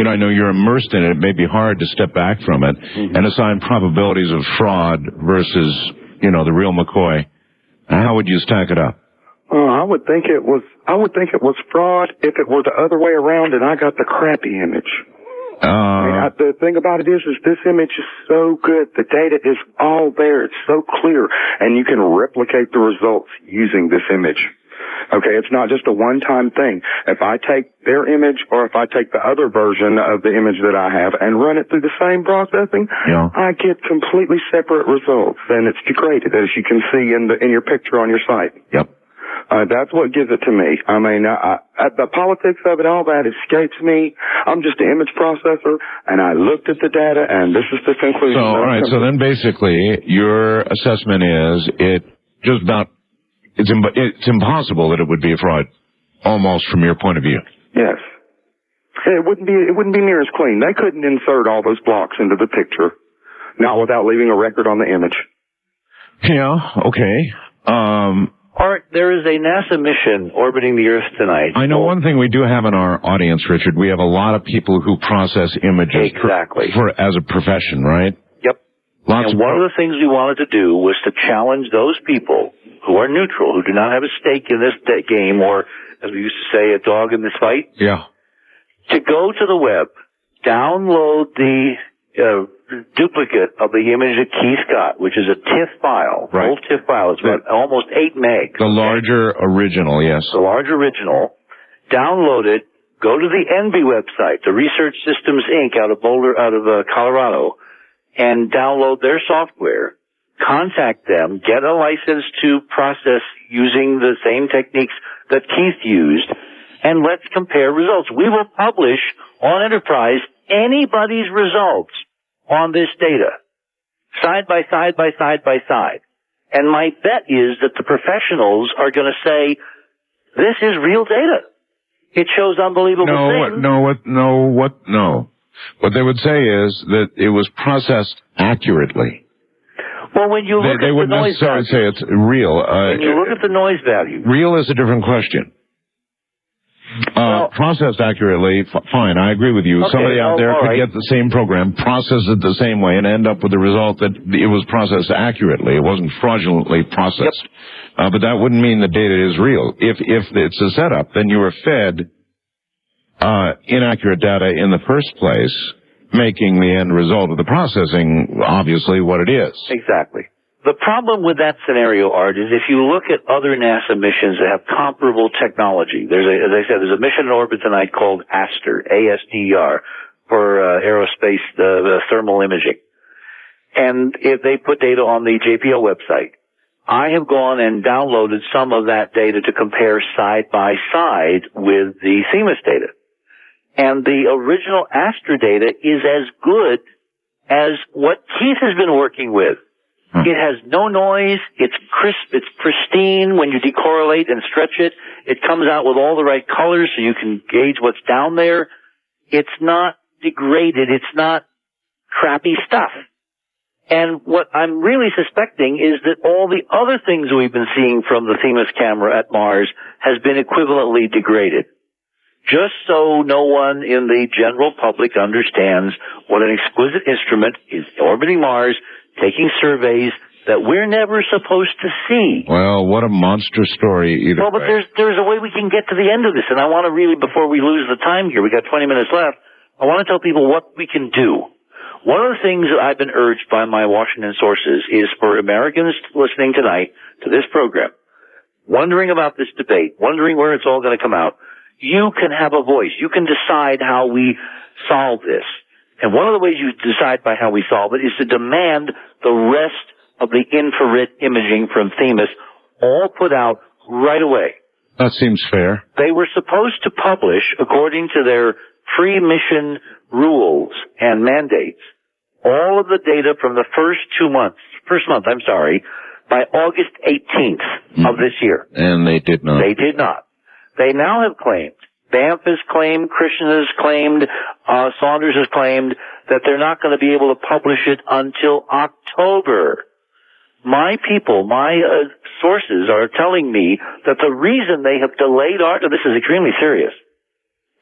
I know you're immersed in it, it may be hard to step back from it and assign probabilities of fraud versus, the real McCoy. How would you stack it up? I would think it was fraud if it were the other way around and I got the crappy image. The thing about it is this image is so good. The data is all there. It's so clear. And you can replicate the results using this image. Okay, it's not just a one-time thing. If I take their image or if I take the other version of the image that I have and run it through the same processing, I get completely separate results. And it's degraded, as you can see in your picture on your site. Yep. That's what gives it to me. I mean, the politics of it, all that escapes me. I'm just an image processor, and I looked at the data, and this is the conclusion. So, all right. So then, basically, your assessment is it's impossible that it would be a fraud, almost from your point of view. Yes. It wouldn't be near as clean. They couldn't insert all those blocks into the picture, not without leaving a record on the image. Yeah. Okay. Art, there is a NASA mission orbiting the Earth tonight. I know one thing we do have in our audience, Richard. We have a lot of people who process images as a profession, right? Yep. And one of the things we wanted to do was to challenge those people who are neutral, who do not have a stake in this game, or, as we used to say, a dog in this fight. Yeah. To go to the web, download the duplicate of the image that Keith got, which is a TIFF file. Right. Old TIFF file. It's about almost 8 megs. The larger original, yes. The large original. Download it. Go to the ENVI website, the Research Systems Inc. out of Colorado, and download their software. Contact them. Get a license to process using the same techniques that Keith used, and let's compare results. We will publish on Enterprise anybody's results on this data. Side by side by side by side. And my bet is that the professionals are going to say, this is real data. It shows unbelievable things. No. What they would say is that it was processed accurately. Well, when you look they at wouldn't the noise necessarily value, say it's real. when you look at the noise value, real is a different question. Processed accurately, fine, I agree with you. Okay, Somebody out there could right. get the same program, process it the same way, and end up with the result that it was processed accurately. It wasn't fraudulently processed. Yep. But that wouldn't mean the data is real. If it's a setup, then you were fed inaccurate data in the first place, making the end result of the processing obviously what it is. Exactly. The problem with that scenario, Art, is if you look at other NASA missions that have comparable technology, as I said, there's a mission in orbit tonight called ASTER, A-S-T-E-R, for aerospace thermal imaging. And if they put data on the JPL website, I have gone and downloaded some of that data to compare side by side with the Themis data. And the original ASTER data is as good as what Keith has been working with. It has no noise, it's crisp, it's pristine. When you decorrelate and stretch it, it comes out with all the right colors so you can gauge what's down there. It's not degraded, it's not crappy stuff. And what I'm really suspecting is that all the other things we've been seeing from the Themis camera at Mars has been equivalently degraded. Just so no one in the general public understands what an exquisite instrument is orbiting Mars, taking surveys that we're never supposed to see. Well, what a monstrous story either way. Well, but there's a way we can get to the end of this, and I want to really, before we lose the time here, we got 20 minutes left, I want to tell people what we can do. One of the things that I've been urged by my Washington sources is for Americans listening tonight to this program, wondering about this debate, wondering where it's all going to come out, you can have a voice. You can decide how we solve this. And one of the ways you decide by how we solve it is to demand the rest of the infrared imaging from Themis all put out right away. That seems fair. They were supposed to publish, according to their pre-mission rules and mandates, all of the data from the first month, by August 18th of this year. And they did not. They did not. They now have claimed, Banff has claimed, Christian has claimed, Saunders has claimed that they're not going to be able to publish it until October. My people, my sources are telling me that the reason they have delayed this is extremely serious,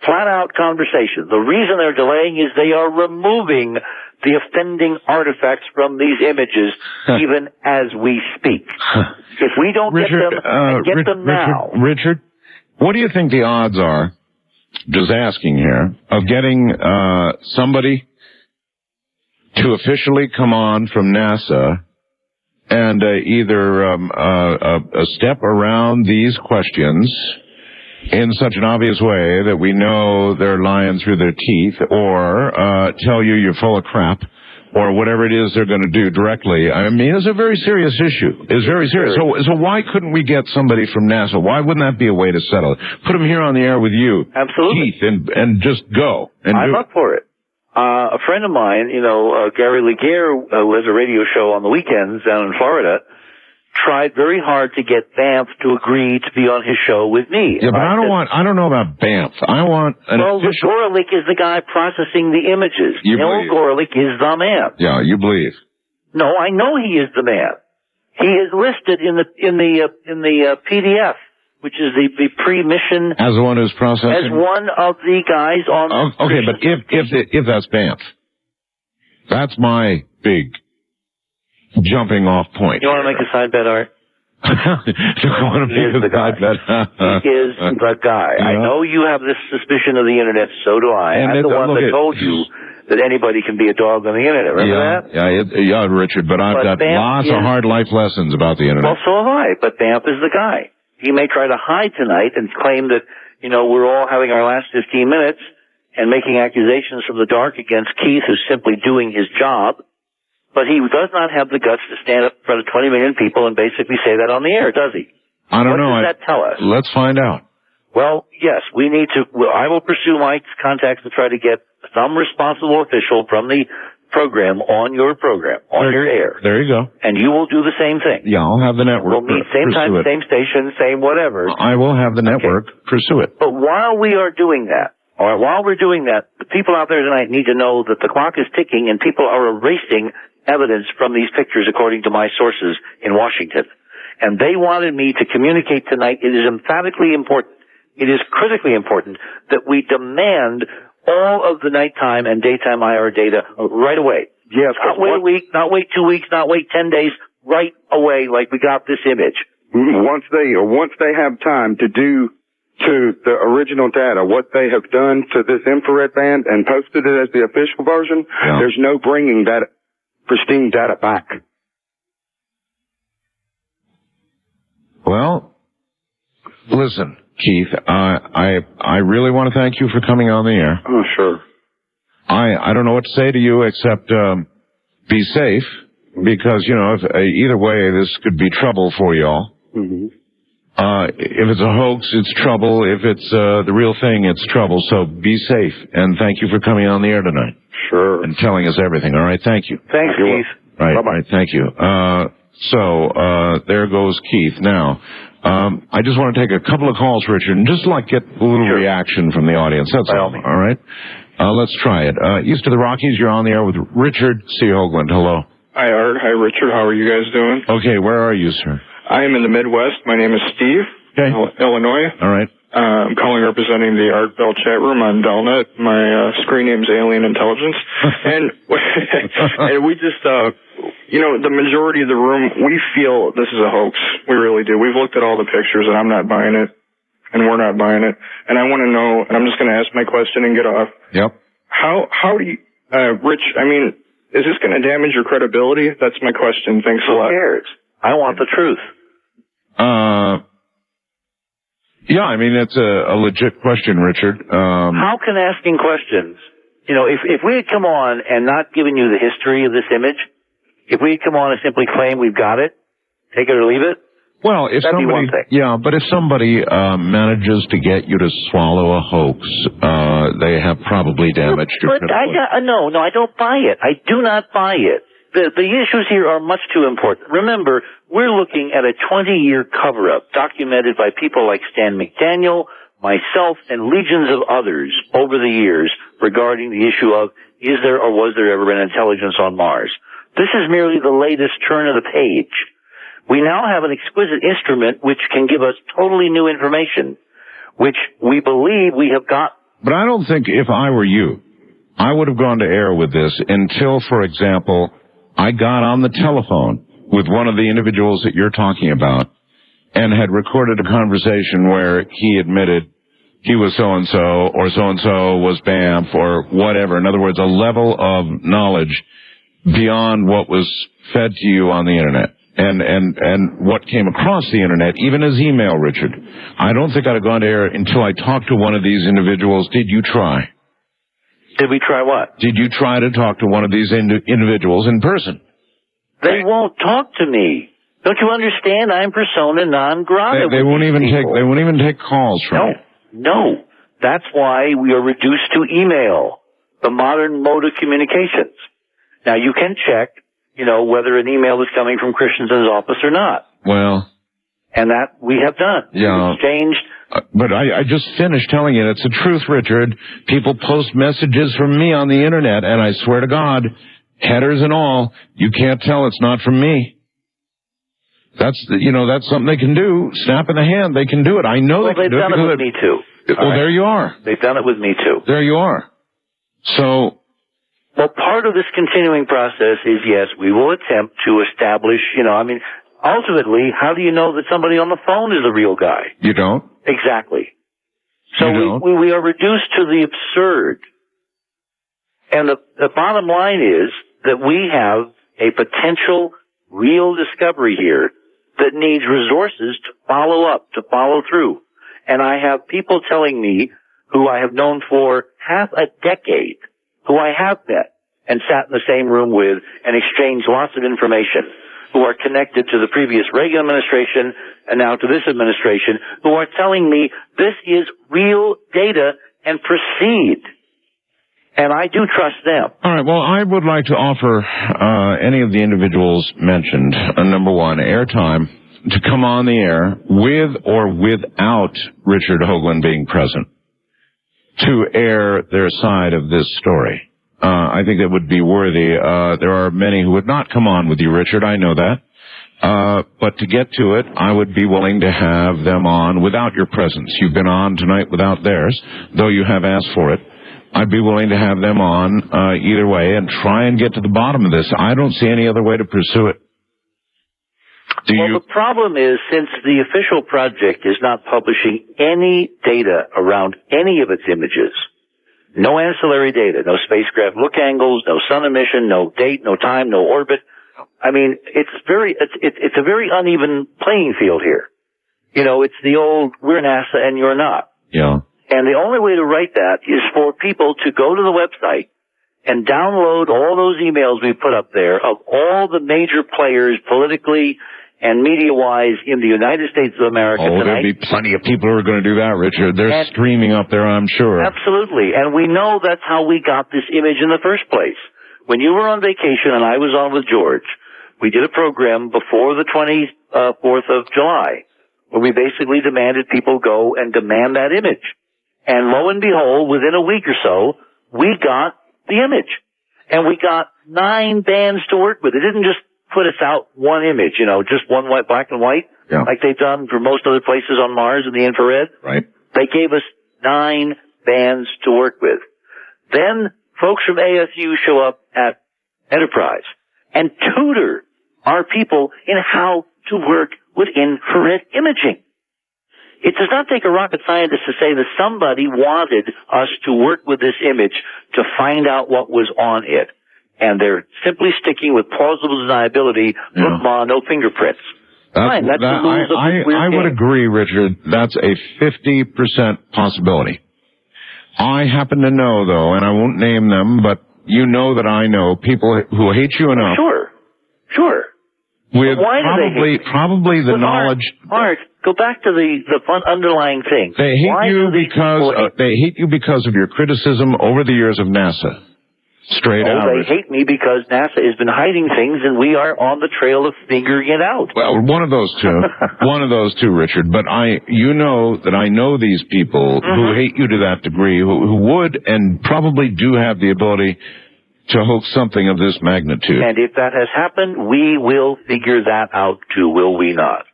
flat out conversation. The reason they're delaying is they are removing the offending artifacts from these images even as we speak. If we don't get them now. Richard, what do you think the odds are, just asking here, of getting somebody to officially come on from NASA and either step around these questions in such an obvious way that we know they're lying through their teeth, or tell you you're full of crap, or whatever it is they're going to do directly? I mean, it's a very serious issue. It's very serious. So why couldn't we get somebody from NASA? Why wouldn't that be a way to settle it? Put them here on the air with you. Absolutely. Keith, and just go. And I'm up for it. A friend of mine, Gary Laguerre, who has a radio show on the weekends down in Florida, tried very hard to get Banff to agree to be on his show with me. Yeah, but I don't know about Banff. I want an official... Gorelick is the guy processing the images. Neil Gorelick is the man. Yeah, you believe. No, I know he is the man. He is listed in the PDF, which is the pre-mission... As the one who's processing? As one of the guys on... Okay, but if that's Banff, that's my big jumping off point. You want to make a side bet, Art? I want to make a side bet. He is the guy. Yeah. I know you have this suspicion of the internet, so do I. I'm the one that told you that anybody can be a dog on the internet. Remember that? Yeah, Richard, but I've got lots of hard life lessons about the internet. Well, so have I, but Banff is the guy. He may try to hide tonight and claim that, we're all having our last 15 minutes and making accusations from the dark against Keith, who's simply doing his job. But he does not have the guts to stand up in front of 20 million people and basically say that on the air, does he? I don't know. What does that tell us? Let's find out. Well, yes, we need to. I will pursue my contacts to try to get some responsible official from the program on your air. There you go. And you will do the same thing. Yeah, I'll have the network. We'll meet same time, same station, same whatever. I will have the network pursue it. But while we are doing that, or while we're doing that, the people out there tonight need to know that the clock is ticking and people are erasing evidence from these pictures according to my sources in Washington. And they wanted me to communicate tonight. It is emphatically important. It is critically important that we demand all of the nighttime and daytime IR data right away. Yes. Not wait a week, not wait 2 weeks, not wait 10 days, right away like we got this image. Once they have time to do to the original data what they have done to this infrared band and posted it as the official version, there's no bringing that pristine data back. Well, listen, Keith, I really want to thank you for coming on the air. Oh, sure. I don't know what to say to you except be safe, because, you know, either way, this could be trouble for y'all. Mm-hmm. If it's a hoax, it's trouble. If it's the real thing, it's trouble. So be safe, and thank you for coming on the air tonight. Sure. And telling us everything. All right, thank you. Thanks, Keith. Right, Bye-bye. right, thank you. So there goes Keith. Now, I just want to take a couple of calls, Richard, and just get a little reaction from the audience. That's all. All right? Let's try it. East of the Rockies, you're on the air with Richard C. Hoagland. Hello. Hi, Art. Hi, Richard. How are you guys doing? Okay, where are you, sir? I am in the Midwest. My name is Steve. Okay. Illinois. All right. I'm calling representing the Art Bell chat room on Delnet. My screen name is Alien Intelligence. And we just, the majority of the room, we feel this is a hoax. We really do. We've looked at all the pictures, and I'm not buying it. And we're not buying it. And I want to know, and I'm just going to ask my question and get off. Yep. How do you, Rich, I mean, is this going to damage your credibility? That's my question. Thanks a lot. Who cares? I want the truth. Yeah, I mean, it's a legit question, Richard. How can asking questions, if we had come on and not given you the history of this image, if we had come on and simply claim we've got it, take it or leave it, well, if that'd be one thing. Yeah, but if somebody manages to get you to swallow a hoax, they have probably damaged your credibility. No, I don't buy it. I do not buy it. The issues here are much too important. Remember, we're looking at a 20-year cover-up documented by people like Stan McDaniel, myself, and legions of others over the years regarding the issue of is there or was there ever been intelligence on Mars. This is merely the latest turn of the page. We now have an exquisite instrument which can give us totally new information, which we believe we have got. But I don't think if I were you, I would have gone to air with this until, for example, I got on the telephone with one of the individuals that you're talking about and had recorded a conversation where he admitted he was so-and-so or so-and-so was BAMF or whatever. In other words, a level of knowledge beyond what was fed to you on the Internet. And what came across the Internet, even as email, Richard. I don't think I'd have gone to air until I talked to one of these individuals. Did you try? Did we try what? Did you try to talk to one of these individuals in person? They won't talk to me. Don't you understand? I'm persona non grata. They won't even take calls from you. No. That's why we are reduced to email, the modern mode of communications. Now you can check, whether an email is coming from Christensen's office or not. Well. And that we have done. Yeah. We've exchanged. But I just finished telling you, it's the truth, Richard. People post messages from me on the Internet, and I swear to God, headers and all, you can't tell it's not from me. That's something they can do. Snap in the hand, they can do it. I know they can do it. They've done it with me too. Well, there you are. They've done it with me too. There you are. So. Well, part of this continuing process is, yes, we will attempt to establish, ultimately, how do you know that somebody on the phone is a real guy? You don't? Exactly. So we are reduced to the absurd. And the bottom line is that we have a potential real discovery here that needs resources to follow up, to follow through. And I have people telling me who I have known for half a decade, who I have met and sat in the same room with and exchanged lots of information, who are connected to the previous Reagan administration and now to this administration, who are telling me this is real data and proceed. And I do trust them. All right. Well, I would like to offer any of the individuals mentioned, number one, airtime to come on the air with or without Richard Hoagland being present to air their side of this story. I think it would be worthy. There are many who would not come on with you, Richard. I know that. But to get to it, I would be willing to have them on without your presence. You've been on tonight without theirs, though you have asked for it. I'd be willing to have them on either way and try and get to the bottom of this. I don't see any other way to pursue it. The problem is, since the official project is not publishing any data around any of its images, no ancillary data, no spacecraft look angles, no sun emission, no date, no time, no orbit. I mean, it's a very uneven playing field here. You know, it's the old, we're NASA and you're not. Yeah. And the only way to write that is for people to go to the website and download all those emails we put up there of all the major players politically and media-wise in the United States of America tonight. There'll be plenty of people who are going to do that, Richard. They're streaming up there, I'm sure. Absolutely. And we know that's how we got this image in the first place. When you were on vacation and I was on with George, we did a program before the 24th of July where we basically demanded people go and demand that image. And lo and behold, within a week or so, we got the image. And we got 9 bands to work with. It didn't just put us out one image, you know, just one white, black and white, like they've done for most other places on Mars in the infrared. Right. They gave us 9 bands to work with. Then folks from ASU show up at Enterprise and tutor our people in how to work with infrared imaging. It does not take a rocket scientist to say that somebody wanted us to work with this image to find out what was on it. And they're simply sticking with plausible deniability, no fingerprints. Fine, that's the rules of the weird I would game. agree, Richard. That's a 50% possibility. I happen to know, though, and I won't name them, but you know that I know people who hate you enough. Sure. With why do they hate you? probably the knowledge. Art, go back to the fun underlying thing. They hate you because of your criticism over the years of NASA. Straight out. They hate me because NASA has been hiding things and we are on the trail of figuring it out. Well, one of those two. One of those two, Richard. But you know that I know these people who hate you to that degree, who would and probably do have the ability to hoax something of this magnitude. And if that has happened, we will figure that out too, will we not?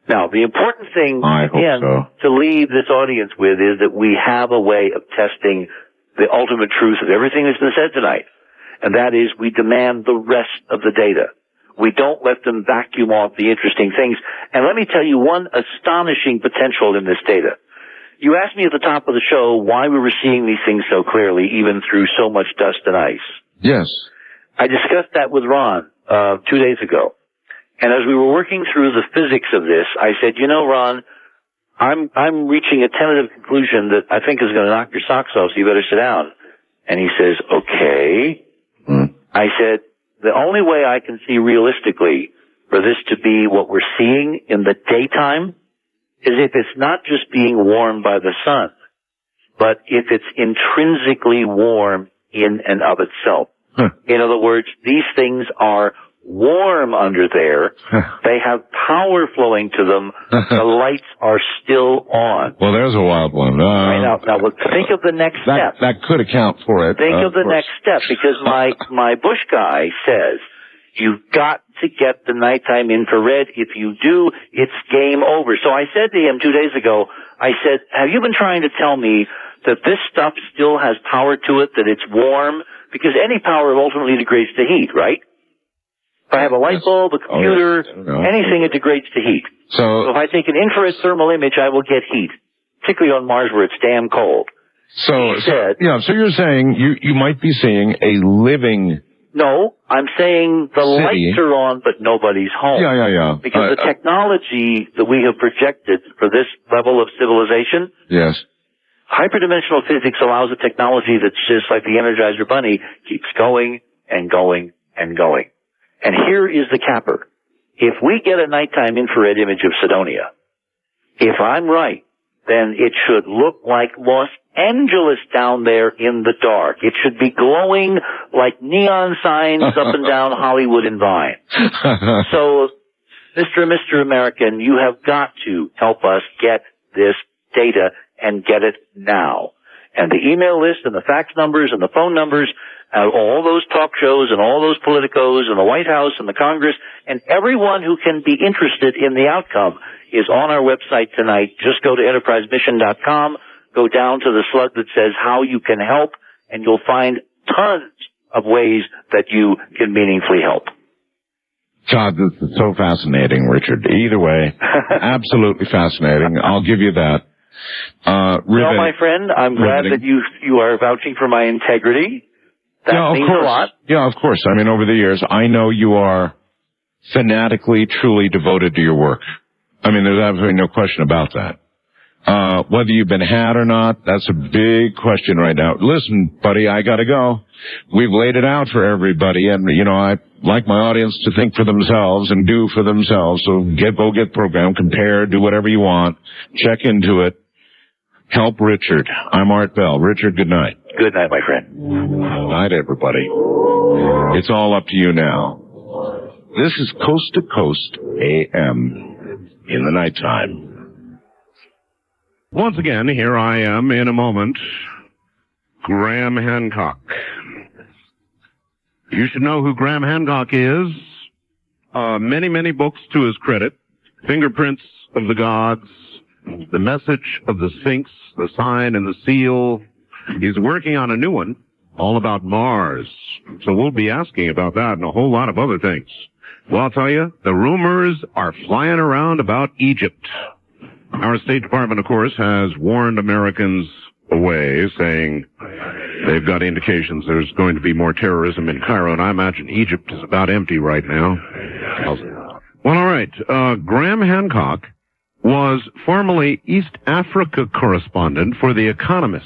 Now, the important thing, to leave this audience with is that we have a way of testing the ultimate truth of everything that's been said tonight. And that is, we demand the rest of the data. We don't let them vacuum off the interesting things. And let me tell you one astonishing potential in this data. You asked me at the top of the show why we were seeing these things so clearly, even through so much dust and ice. Yes. I discussed that with Ron 2 days ago. And as we were working through the physics of this, I said, you know, Ron, I'm reaching a tentative conclusion that I think is going to knock your socks off, so you better sit down. And he says, okay. I said, the only way I can see realistically for this to be what we're seeing in the daytime is if it's not just being warmed by the sun, but if it's intrinsically warm in and of itself. In other words, these things are warm under there. They have power flowing to them. The lights are still on. Well, there's a wild one. Right now, think of the next step. That could account for it. Think of the next step, because my Bush guy says, you've got to get the nighttime infrared. If you do, it's game over. So I said to him 2 days ago, I said, have you been trying to tell me that this stuff still has power to it, that it's warm? Because any power ultimately degrades to heat, right? If I have a light bulb, a computer, anything, it degrades to heat. So if I take an infrared thermal image, I will get heat, particularly on Mars where it's damn cold. So you're saying you might be seeing a living... No, I'm saying the city. Lights are on, but nobody's home. Yeah. Because the technology that we have projected for this level of civilization... Yes. Hyperdimensional physics allows a technology that's just like the Energizer Bunny, keeps going and going and going. And here is the capper. If we get a nighttime infrared image of Cydonia, if I'm right then it should look like Los Angeles down there in the dark. It should be glowing like neon signs up and down Hollywood and Vine. So, Mr. and Mr. American, you have got to help us get this data and get it now. And the email list and the fax numbers and the phone numbers, all those talk shows and all those politicos and the White House and the Congress and everyone who can be interested in the outcome is on our website tonight. Just go to enterprisemission.com, go down to the slug that says how you can help, and you'll find tons of ways that you can meaningfully help. God, this is so fascinating, Richard. Either way, absolutely fascinating. I'll give you that. Well, my friend, I'm glad that you are vouching for my integrity. That means a lot. Yeah, of course. I mean, over the years, I know you are fanatically, truly devoted to your work. I mean, there's absolutely no question about that. Whether you've been had or not, that's a big question right now. Listen, buddy, I gotta go. We've laid it out for everybody, and, you know, I like my audience to think for themselves and do for themselves. So go get the program, compare, do whatever you want, check into it. Help Richard. I'm Art Bell. Richard, good night. Good night, my friend. Good night, everybody. It's all up to you now. This is Coast to Coast AM in the nighttime. Once again, here I am in a moment. Graham Hancock. You should know who Graham Hancock is. Many, many books to his credit. Fingerprints of the Gods, The Message of the Sphinx, The Sign and the Seal. He's working on a new one all about Mars. So we'll be asking about that and a whole lot of other things. Well, I'll tell you, the rumors are flying around about Egypt. Our State Department, of course, has warned Americans away, saying they've got indications there's going to be more terrorism in Cairo, and I imagine Egypt is about empty right now. Well, all right. Graham Hancock was formerly East Africa correspondent for The Economist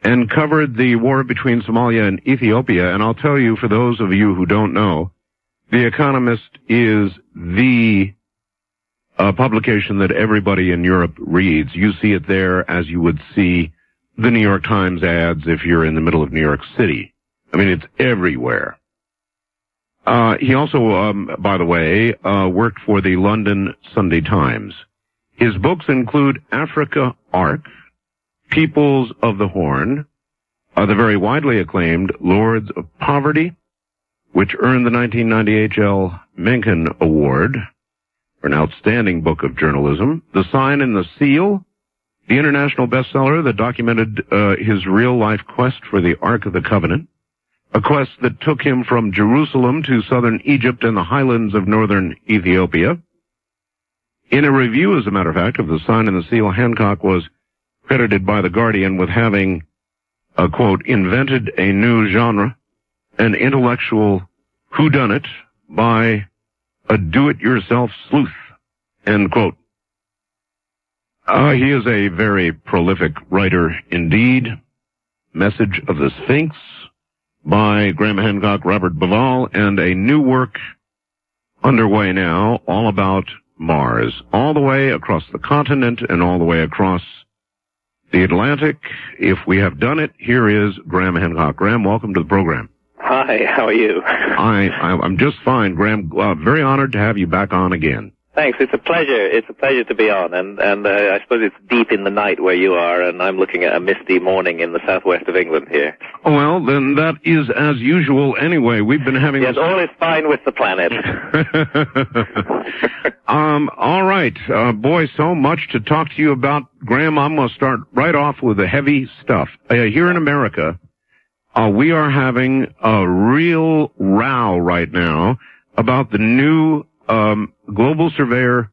and covered the war between Somalia and Ethiopia. And I'll tell you, for those of you who don't know, The Economist is the publication that everybody in Europe reads. You see it there as you would see the New York Times ads if you're in the middle of New York City. I mean, it's everywhere. He also, by the way, worked for the London Sunday Times. His books include Africa Arc, Peoples of the Horn, the very widely acclaimed Lords of Poverty, which earned the 1990 H.L. Mencken Award for an outstanding book of journalism, The Sign and the Seal, the international bestseller that documented his real-life quest for the Ark of the Covenant, a quest that took him from Jerusalem to southern Egypt and the highlands of northern Ethiopia. In a review, as a matter of fact, of The Sign and the Seal, Hancock was credited by The Guardian with having, quote, invented a new genre, an intellectual whodunit by a do-it-yourself sleuth, end quote. He is a very prolific writer indeed. Message of the Sphinx by Graham Hancock, Robert Bauval, and a new work underway now all about Mars, all the way across the continent and all the way across the Atlantic. If we have done it, here is Graham Hancock. Graham, welcome to the program. Hi, how are you? I'm just fine, Graham. Very honored to have you back on again. Thanks. It's a pleasure. It's a pleasure to be on, and I suppose it's deep in the night where you are, and I'm looking at a misty morning in the southwest of England here. Well, then that is as usual anyway. We've been having... Yes, all is fine with the planet. All right. Boy, so much to talk to you about. Graham, I'm going to start right off with the heavy stuff. Here in America, we are having a real row right now about the new Global Surveyor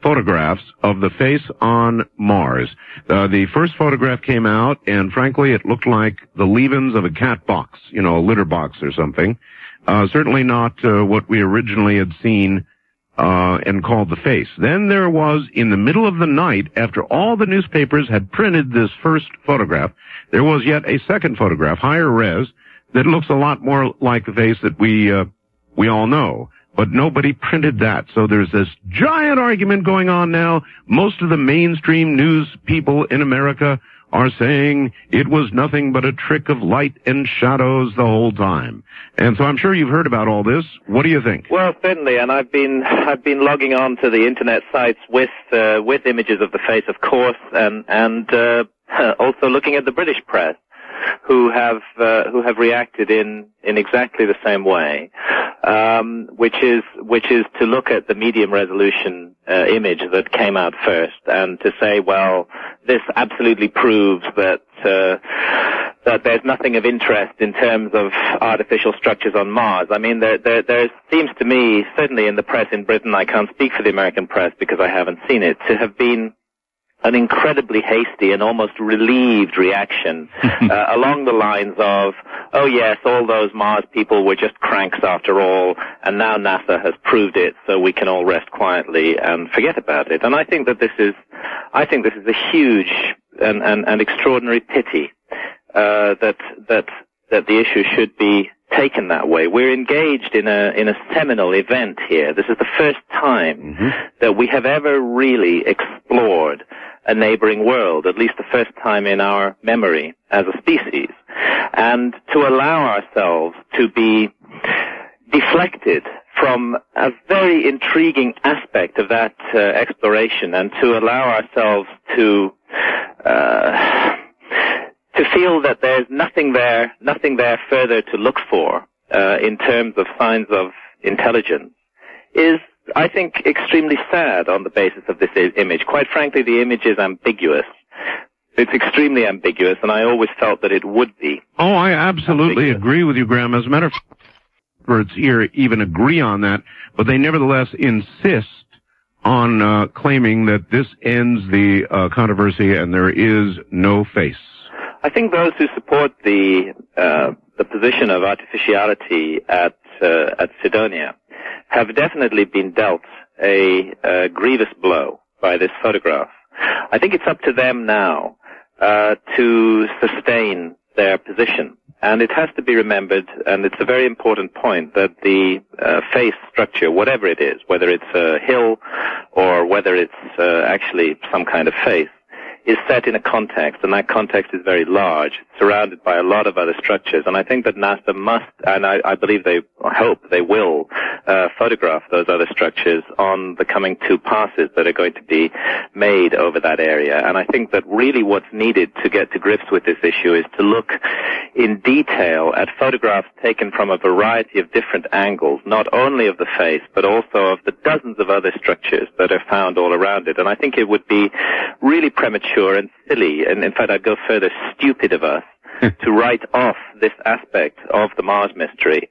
photographs of the face on Mars. The first photograph came out, and frankly, it looked like the leavings of a cat box, you know, a litter box or something. Certainly not what we originally had seen and called the face. Then there was, in the middle of the night, after all the newspapers had printed this first photograph, there was yet a second photograph, higher res, that looks a lot more like the face that we all know. but nobody printed that. So there's this giant argument going on now. Most of the mainstream news people in America are saying it was nothing but a trick of light and shadows the whole time. And so I'm sure you've heard about all this. What do you think? Well, certainly, and I've been logging on to the internet sites with images of the face, of course, and also looking at the British press, who have reacted in exactly the same way, which is to look at the medium resolution image that came out first and to say, well, this absolutely proves that there's nothing of interest in terms of artificial structures on Mars. I mean, there seems to me, certainly in the press in Britain, I can't speak for the American press because I haven't seen it, to have been an incredibly hasty and almost relieved reaction along the lines of, oh yes, all those Mars people were just cranks after all, and now NASA has proved it, so we can all rest quietly and forget about it. And I think that this is a huge and extraordinary pity that the issue should be taken that way. We're engaged in a seminal event here. This is the first time that we have ever really explored a neighboring world, at least the first time in our memory as a species. And to allow ourselves to be deflected from a very intriguing aspect of that exploration, and to allow ourselves to feel that there's nothing there further to look for in terms of signs of intelligence, is, I think, extremely sad on the basis of this image. Quite frankly, the image is ambiguous. It's extremely ambiguous, and I always felt that it would be. Oh, I absolutely agree with you, Graham. As a matter of fact, experts here even agree on that, but they nevertheless insist on claiming that this ends the controversy and there is no face. I think those who support the position of artificiality at Cydonia have definitely been dealt a grievous blow by this photograph. I think it's up to them now to sustain their position. And it has to be remembered, and it's a very important point, that the face structure, whatever it is, whether it's a hill or whether it's actually some kind of face, is set in a context, and that context is very large, surrounded by a lot of other structures. And I think that NASA must, and I believe I hope they will, photograph those other structures on the coming 2 passes that are going to be made over that area. And I think that really what's needed to get to grips with this issue is to look in detail at photographs taken from a variety of different angles, not only of the face, but also of the dozens of other structures that are found all around it. And I think it would be really premature and silly, and in fact I'd go further, stupid of us, to write off this aspect of the Mars mystery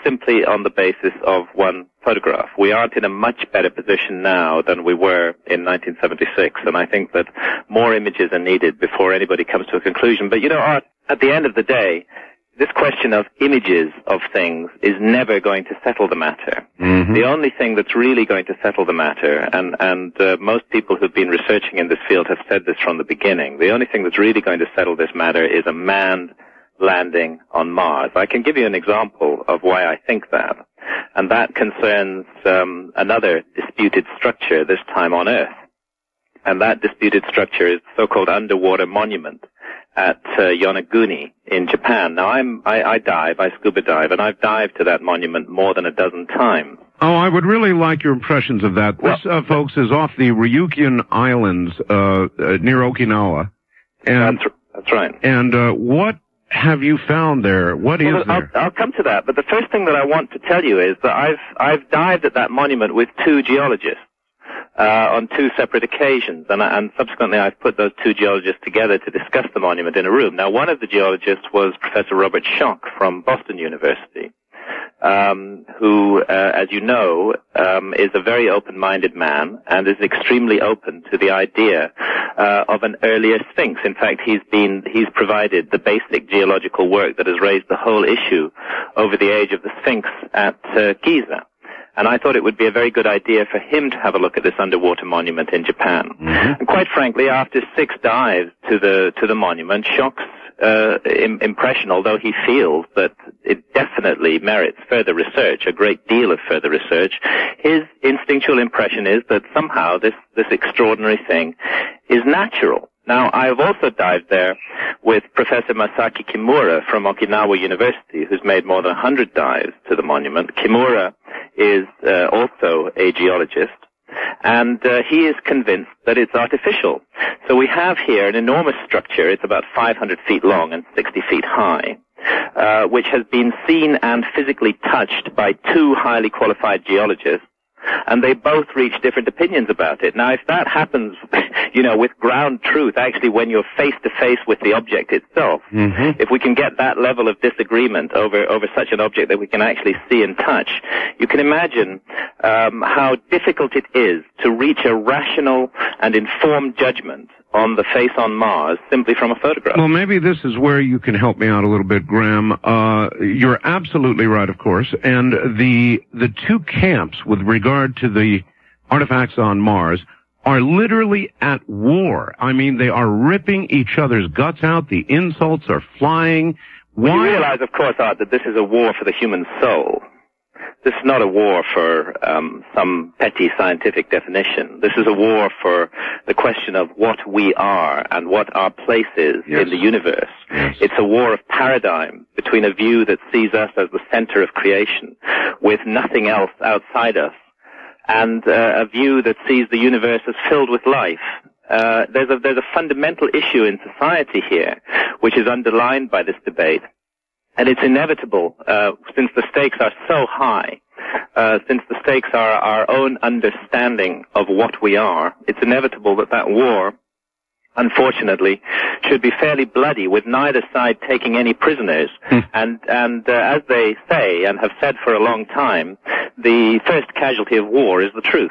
simply on the basis of one photograph. We aren't in a much better position now than we were in 1976, and I think that more images are needed before anybody comes to a conclusion. But, you know, Art, at the end of the day, this question of images of things is never going to settle the matter. The only thing that's really going to settle the matter, and most people who've been researching in this field have said this from the beginning, the only thing that's really going to settle this matter is a manned landing on Mars. I can give you an example of why I think that, and that concerns another disputed structure, this time on Earth. And that disputed structure is the so-called underwater monument at Yonaguni in Japan. Now, I scuba dive, and I've dived to that monument more than a dozen times. Oh, I would really like your impressions of that. This, folks, is off the Ryukyu Islands near Okinawa. And, that's right. And what have you found there? What is there? I'll come to that, but the first thing that I want to tell you is that I've dived at that monument with 2 geologists. On 2 separate occasions, and subsequently I've put those 2 geologists together to discuss the monument in a room. Now, one of the geologists was Professor Robert Schock from Boston University, who, as you know, is a very open-minded man and is extremely open to the idea of an earlier Sphinx. In fact, he's provided the basic geological work that has raised the whole issue over the age of the Sphinx at Giza. And I thought it would be a very good idea for him to have a look at this underwater monument in Japan. And quite frankly, after 6 dives to the monument, Schock's impression, although he feels that it definitely merits further research, a great deal of further research. His instinctual impression is that somehow this extraordinary thing is natural. Now, I have also dived there with Professor Masaki Kimura from Okinawa University, who's made more than 100 dives to the monument. Kimura is also a geologist, and he is convinced that it's artificial. So we have here an enormous structure. It's about 500 feet long and 60 feet high, which has been seen and physically touched by two highly qualified geologists, and they both reach different opinions about it. Now, if that happens, with ground truth, actually when you're face to face with the object itself, if we can get that level of disagreement over such an object that we can actually see and touch, you can imagine how difficult it is to reach a rational and informed judgment on the face on Mars simply from a photograph. Well, maybe this is where you can help me out a little bit, Graham. You're absolutely right, of course, and the two camps with regard to the artifacts on Mars are literally at war. I mean, they are ripping each other's guts out. The insults are flying. Why? You realize, of course, Art, that this is a war for the human soul. This is not a war for some petty scientific definition. This is a war for the question of what we are and what our place is in the universe. Yes. It's a war of paradigm between a view that sees us as the center of creation with nothing else outside us, and a view that sees the universe as filled with life. There's a fundamental issue in society here, which is underlined by this debate. And it's inevitable, since the stakes are so high, since the stakes are our own understanding of what we are, it's inevitable that war, unfortunately, should be fairly bloody, with neither side taking any prisoners. And as they say, and have said for a long time, the first casualty of war is the truth.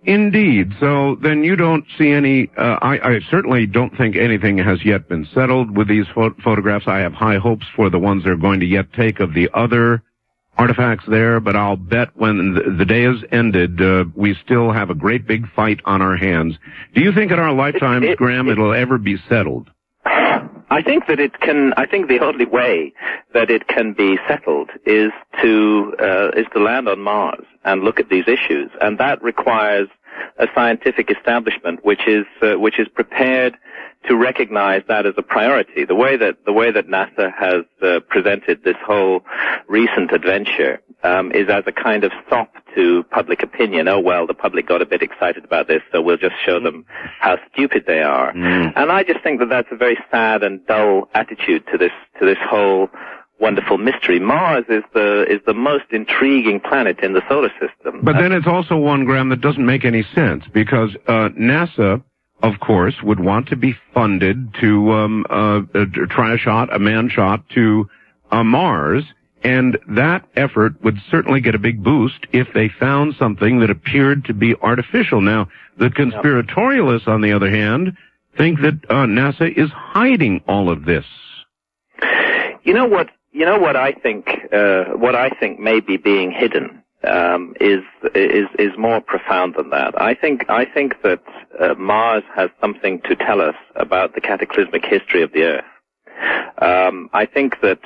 Indeed. So then you don't see any, I certainly don't think anything has yet been settled with these photographs. I have high hopes for the ones they're going to yet take of the other artifacts there, but I'll bet when the day is ended, we still have a great big fight on our hands. Do you think in our lifetimes, Graham, it'll ever be settled? I think that I think the only way that it can be settled is to land on Mars and look at these issues. And that requires a scientific establishment which is prepared to recognize that as a priority. The way that NASA has presented this whole recent adventure is as a kind of sop to public opinion. Oh, well, the public got a bit excited about this, so we'll just show them how stupid they are. And I just think that that's a very sad and dull attitude to this whole wonderful mystery. Mars is the most intriguing planet in the solar system. But then it's also one, Graham, that doesn't make any sense, because NASA, of course, would want to be funded to try a manned shot to Mars, and that effort would certainly get a big boost if they found something that appeared to be artificial. Now, the conspiratorialists, on the other hand, think that NASA is hiding all of this. You know what I think may be being hidden is more profound than that. I think that Mars has something to tell us about the cataclysmic history of the Earth. I think that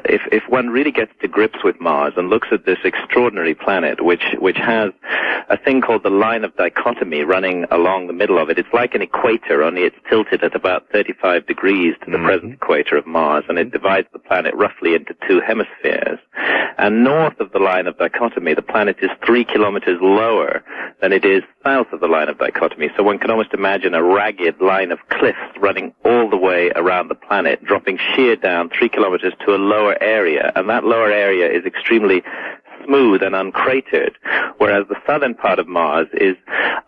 if one really gets to grips with Mars and looks at this extraordinary planet, which has a thing called the line of dichotomy running along the middle of it, it's like an equator, only it's tilted at about 35 degrees to the present equator of Mars, and it divides the planet roughly into two hemispheres. And north of the line of dichotomy, the planet is 3 kilometers lower than it is south of the line of dichotomy. So one can almost imagine a ragged line of cliffs running all the way around the planet, dropping sheer down 3 kilometers to a lower area, and that lower area is extremely smooth and uncratered, whereas the southern part of Mars is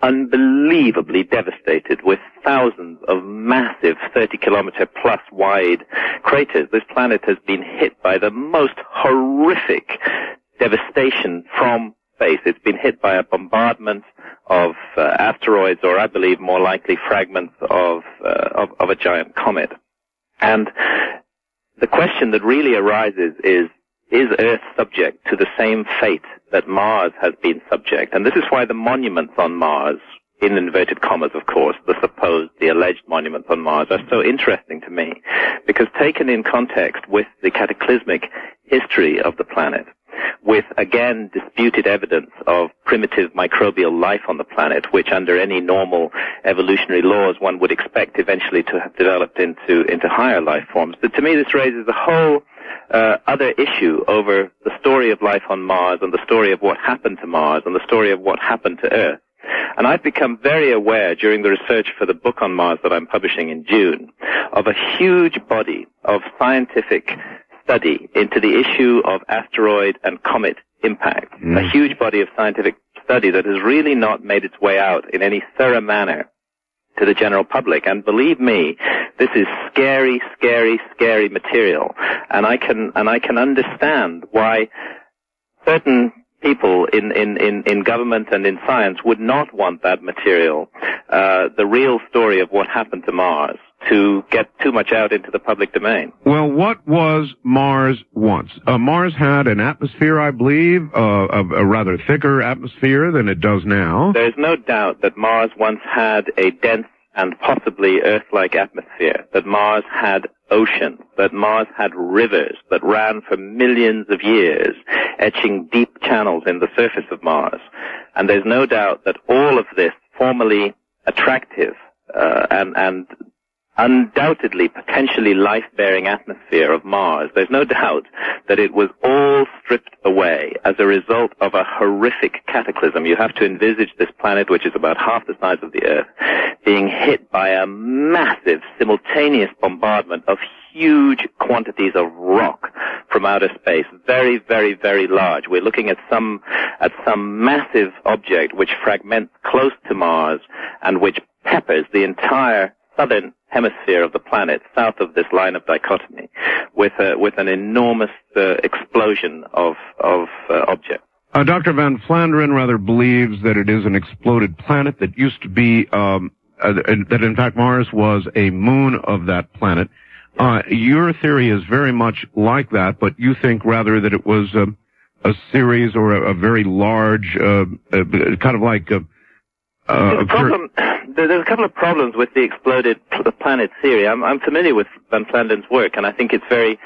unbelievably devastated with thousands of massive 30-kilometer plus wide craters. This planet has been hit by the most horrific devastation from space. It's been hit by a bombardment of asteroids, or I believe more likely fragments of a giant comet. And the question that really arises is Earth subject to the same fate that Mars has been subject? And this is why the monuments on Mars, in inverted commas, of course, the alleged monuments on Mars are so interesting to me because taken in context with the cataclysmic history of the planet, with, again, disputed evidence of primitive microbial life on the planet, which under any normal evolutionary laws one would expect eventually to have developed into higher life forms. But to me, this raises a whole other issue over the story of life on Mars and the story of what happened to Mars and the story of what happened to Earth. And I've become very aware during the research for the book on Mars that I'm publishing in June of a huge body of scientific study into the issue of asteroid and comet impact. A huge body of scientific study that has really not made its way out in any thorough manner to the general public. And believe me, this is scary, scary, scary material. And I can understand why certain people in government and in science would not want that material, the real story of what happened to Mars, to get too much out into the public domain. Well, what was Mars once? Mars had an atmosphere, I believe, a rather thicker atmosphere than it does now. There's no doubt that Mars once had a dense and possibly Earth-like atmosphere, that Mars had oceans, that Mars had rivers that ran for millions of years, etching deep channels in the surface of Mars. And there's no doubt that all of this formerly attractive and undoubtedly potentially life-bearing atmosphere of Mars, there's no doubt that it was all stripped away as a result of a horrific cataclysm. You have to envisage this planet, which is about half the size of the Earth, being hit by a massive simultaneous bombardment of huge quantities of rock from outer space, very, very, very large. We're looking at some massive object which fragments close to Mars and which peppers the entire southern hemisphere of the planet south of this line of dichotomy with an enormous explosion of objects. Dr. Van Flanderen rather believes that it is an exploded planet that used to be, that in fact Mars was a moon of that planet. Your theory is very much like that, but you think rather that it was a series or a very large, kind of like there's a couple of problems with the exploded planet theory. I'm familiar with Van Flanderen's work, and I think it's very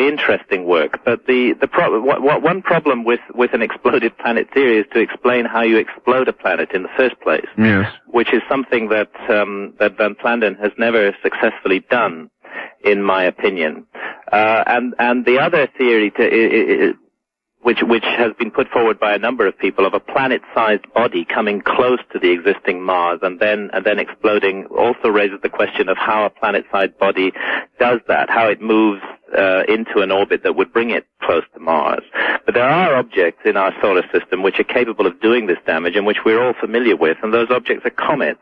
interesting work. But one problem with an exploded planet theory is to explain how you explode a planet in the first place. Yes. Which is something that Van Flanderen has never successfully done, in my opinion. And the other theory which has been put forward by a number of people, of a planet-sized body coming close to the existing Mars and then exploding, also raises the question of how a planet-sized body does that, how it moves into an orbit that would bring it close to Mars. But there are objects in our solar system which are capable of doing this damage and which we're all familiar with, and those objects are comets.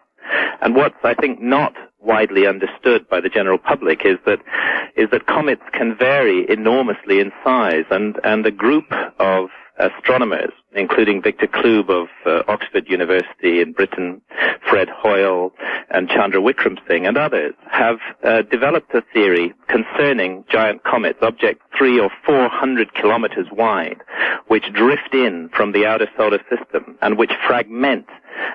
And what's, I think, not widely understood by the general public is that comets can vary enormously in size, and a group of astronomers, including Victor Klube of Oxford University in Britain, Fred Hoyle, and Chandra Wickrem Singh, and others, have developed a theory concerning giant comets, objects 300 or 400 kilometers wide, which drift in from the outer solar system and which fragment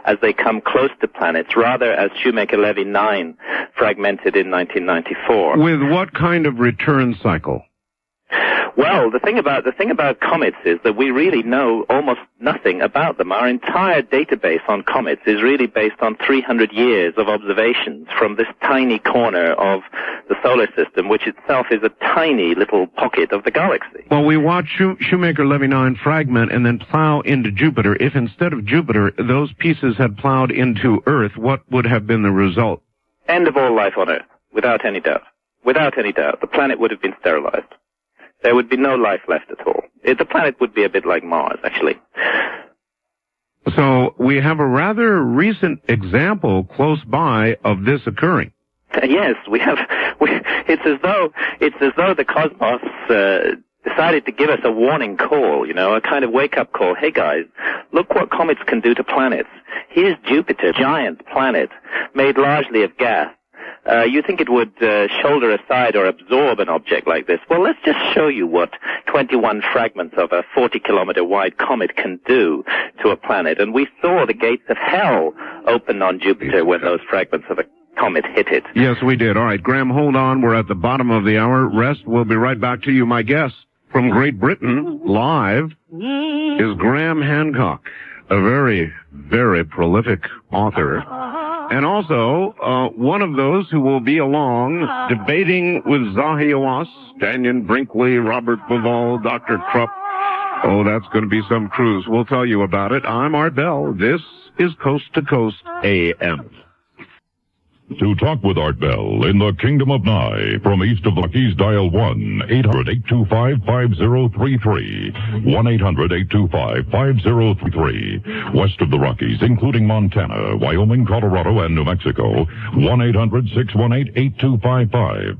as they come close to planets, rather as Shoemaker-Levy 9 fragmented in 1994. With what kind of return cycle? Well, the thing about comets is that we really know almost nothing about them. Our entire database on comets is really based on 300 years of observations from this tiny corner of the solar system, which itself is a tiny little pocket of the galaxy. Well, we watch Shoemaker-Levy 9 fragment and then plow into Jupiter. If instead of Jupiter, those pieces had plowed into Earth, what would have been the result? End of all life on Earth, without any doubt. Without any doubt. The planet would have been sterilized. There would be no life left at all. The planet would be a bit like Mars, actually. So we have a rather recent example close by of this occurring. Yes, we have. It's as though the cosmos decided to give us a warning call, a kind of wake-up call. Hey guys, look what comets can do to planets. Here's Jupiter, giant planet, made largely of gas. you think it would shoulder aside or absorb an object like this. Well, let's just show you what 21 fragments of a 40-kilometer wide comet can do to a planet. And we saw the gates of hell open on Jupiter when those fragments of a comet hit it. Yes, we did. All right, Graham, hold on. We're at the bottom of the hour. Rest. We'll be right back to you. My guest from Great Britain, live, is Graham Hancock, a very, very prolific author, and also one of those who will be along debating with Zahi Hawass, Daniel Brinkley, Robert Bivol, Dr. Krupp. Oh, that's going to be some cruise. We'll tell you about it. I'm Art Bell. This is Coast to Coast AM. To talk with Art Bell in the Kingdom of Nye, from east of the Rockies, dial 1-800-825-5033. 1-800-825-5033. West of the Rockies, including Montana, Wyoming, Colorado, and New Mexico, 1-800-618-8255.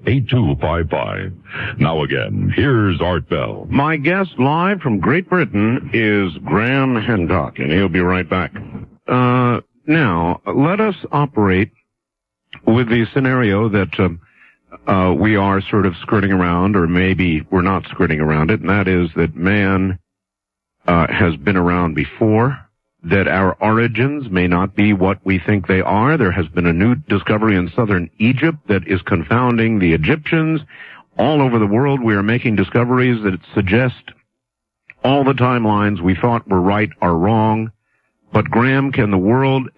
1-800-618-8255. Now again, here's Art Bell. My guest live from Great Britain is Graham Hancock, and he'll be right back. Now, let us operate with the scenario that we are sort of skirting around, or maybe we're not skirting around it, and that is that man has been around before, that our origins may not be what we think they are. There has been a new discovery in southern Egypt that is confounding the Egyptians. All over the world, we are making discoveries that suggest all the timelines we thought were right are wrong. But Graham, will the world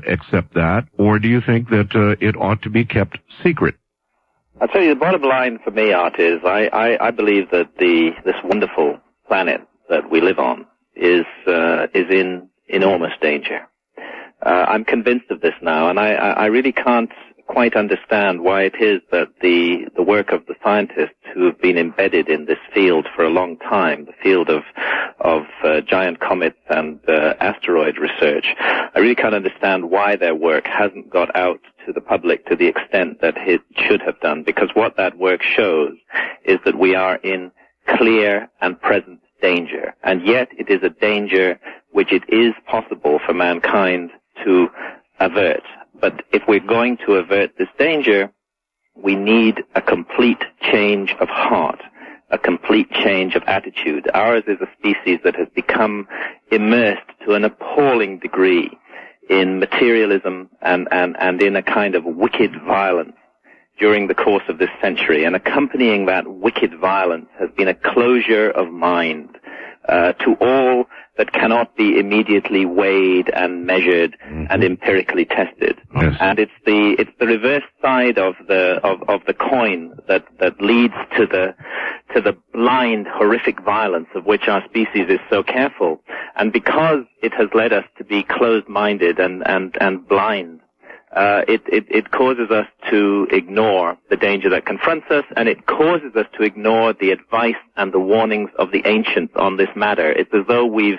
accept that, or do you think that it ought to be kept secret? I'll tell you, the bottom line for me, Art, is I believe that this wonderful planet that we live on is in enormous danger. I'm convinced of this now, and I really can't quite understand why it is that the work of the scientists who have been embedded in this field for a long time, the field of giant comets and asteroid research, I really can't understand why their work hasn't got out to the public to the extent that it should have done, because what that work shows is that we are in clear and present danger, and yet it is a danger which it is possible for mankind to avert. But if we're going to avert this danger, we need a complete change of heart, a complete change of attitude. Ours is a species that has become immersed to an appalling degree in materialism and in a kind of wicked violence during the course of this century. And accompanying that wicked violence has been a closure of mind to all that cannot be immediately weighed and measured and empirically tested. Yes. And it's the reverse side of the coin that leads to the blind, horrific violence of which our species is so careful. And because it has led us to be closed-minded and blind, it causes us to ignore the danger that confronts us, and it causes us to ignore the advice and the warnings of the ancients on this matter. It's as though we've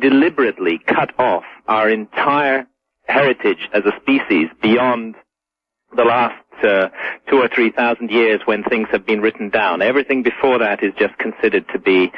deliberately cut off our entire heritage as a species beyond the last 2,000 or 3,000 years when things have been written down. Everything before that is just considered to be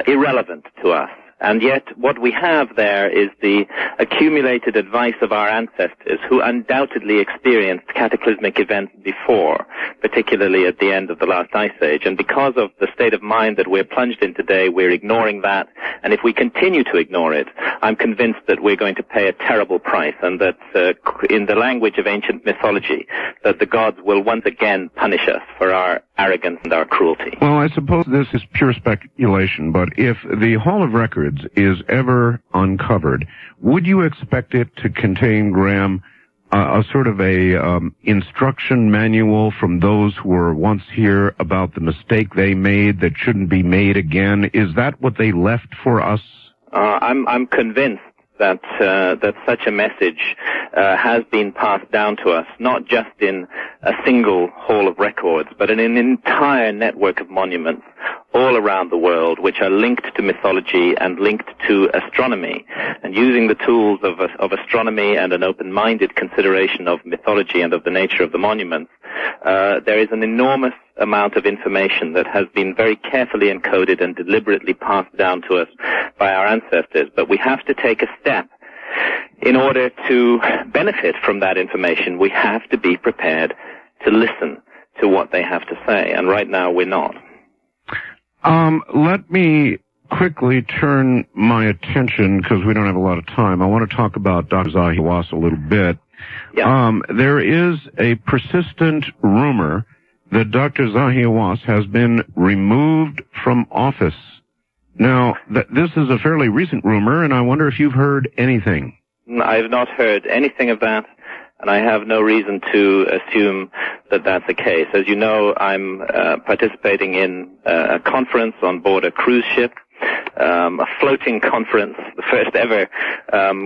irrelevant to us. And yet what we have there is the accumulated advice of our ancestors who undoubtedly experienced cataclysmic events before, particularly at the end of the last ice age. And because of the state of mind that we're plunged in today, we're ignoring that. And if we continue to ignore it, I'm convinced that we're going to pay a terrible price, and that in the language of ancient mythology, that the gods will once again punish us for our arrogance and our cruelty. Well, I suppose this is pure speculation, but if the Hall of Records is ever uncovered, would you expect it to contain, Graham, a sort of a instruction manual from those who were once here about the mistake they made that shouldn't be made again? Is that what they left for us? I'm convinced that such a message has been passed down to us, not just in a single Hall of Records, but in an entire network of monuments all around the world, which are linked to mythology and linked to astronomy. And using the tools of astronomy and an open-minded consideration of mythology and of the nature of the monuments, there is an enormous amount of information that has been very carefully encoded and deliberately passed down to us by our ancestors. But we have to take a step in order to benefit from that information, we have to be prepared to listen to what they have to say, and right now we're not. Let me quickly turn my attention, because we don't have a lot of time. I want to talk about Dr. Zahi Hawass a little bit. Yeah. There is a persistent rumor that Dr. Zahi Hawass has been removed from office. Now, this is a fairly recent rumor, and I wonder if you've heard anything. I've not heard anything of that, and I have no reason to assume that that's the case. As you know, I'm participating in a conference on board a cruise ship, a floating conference, the first ever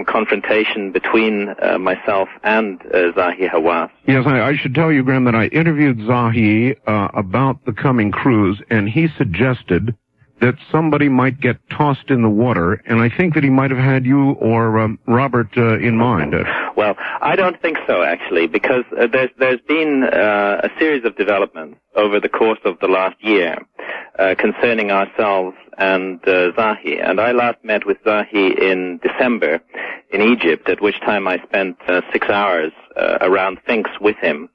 confrontation between myself and Zahi Hawass. Yes, I should tell you, Graham, that I interviewed Zahi about the coming cruise, and he suggested that somebody might get tossed in the water, and I think that he might have had you or Robert in mind. Well, I don't think so, actually, because there's been a series of developments over the course of the last year concerning ourselves and Zahi. And I last met with Zahi in December in Egypt, at which time I spent 6 hours around Sphinx with him,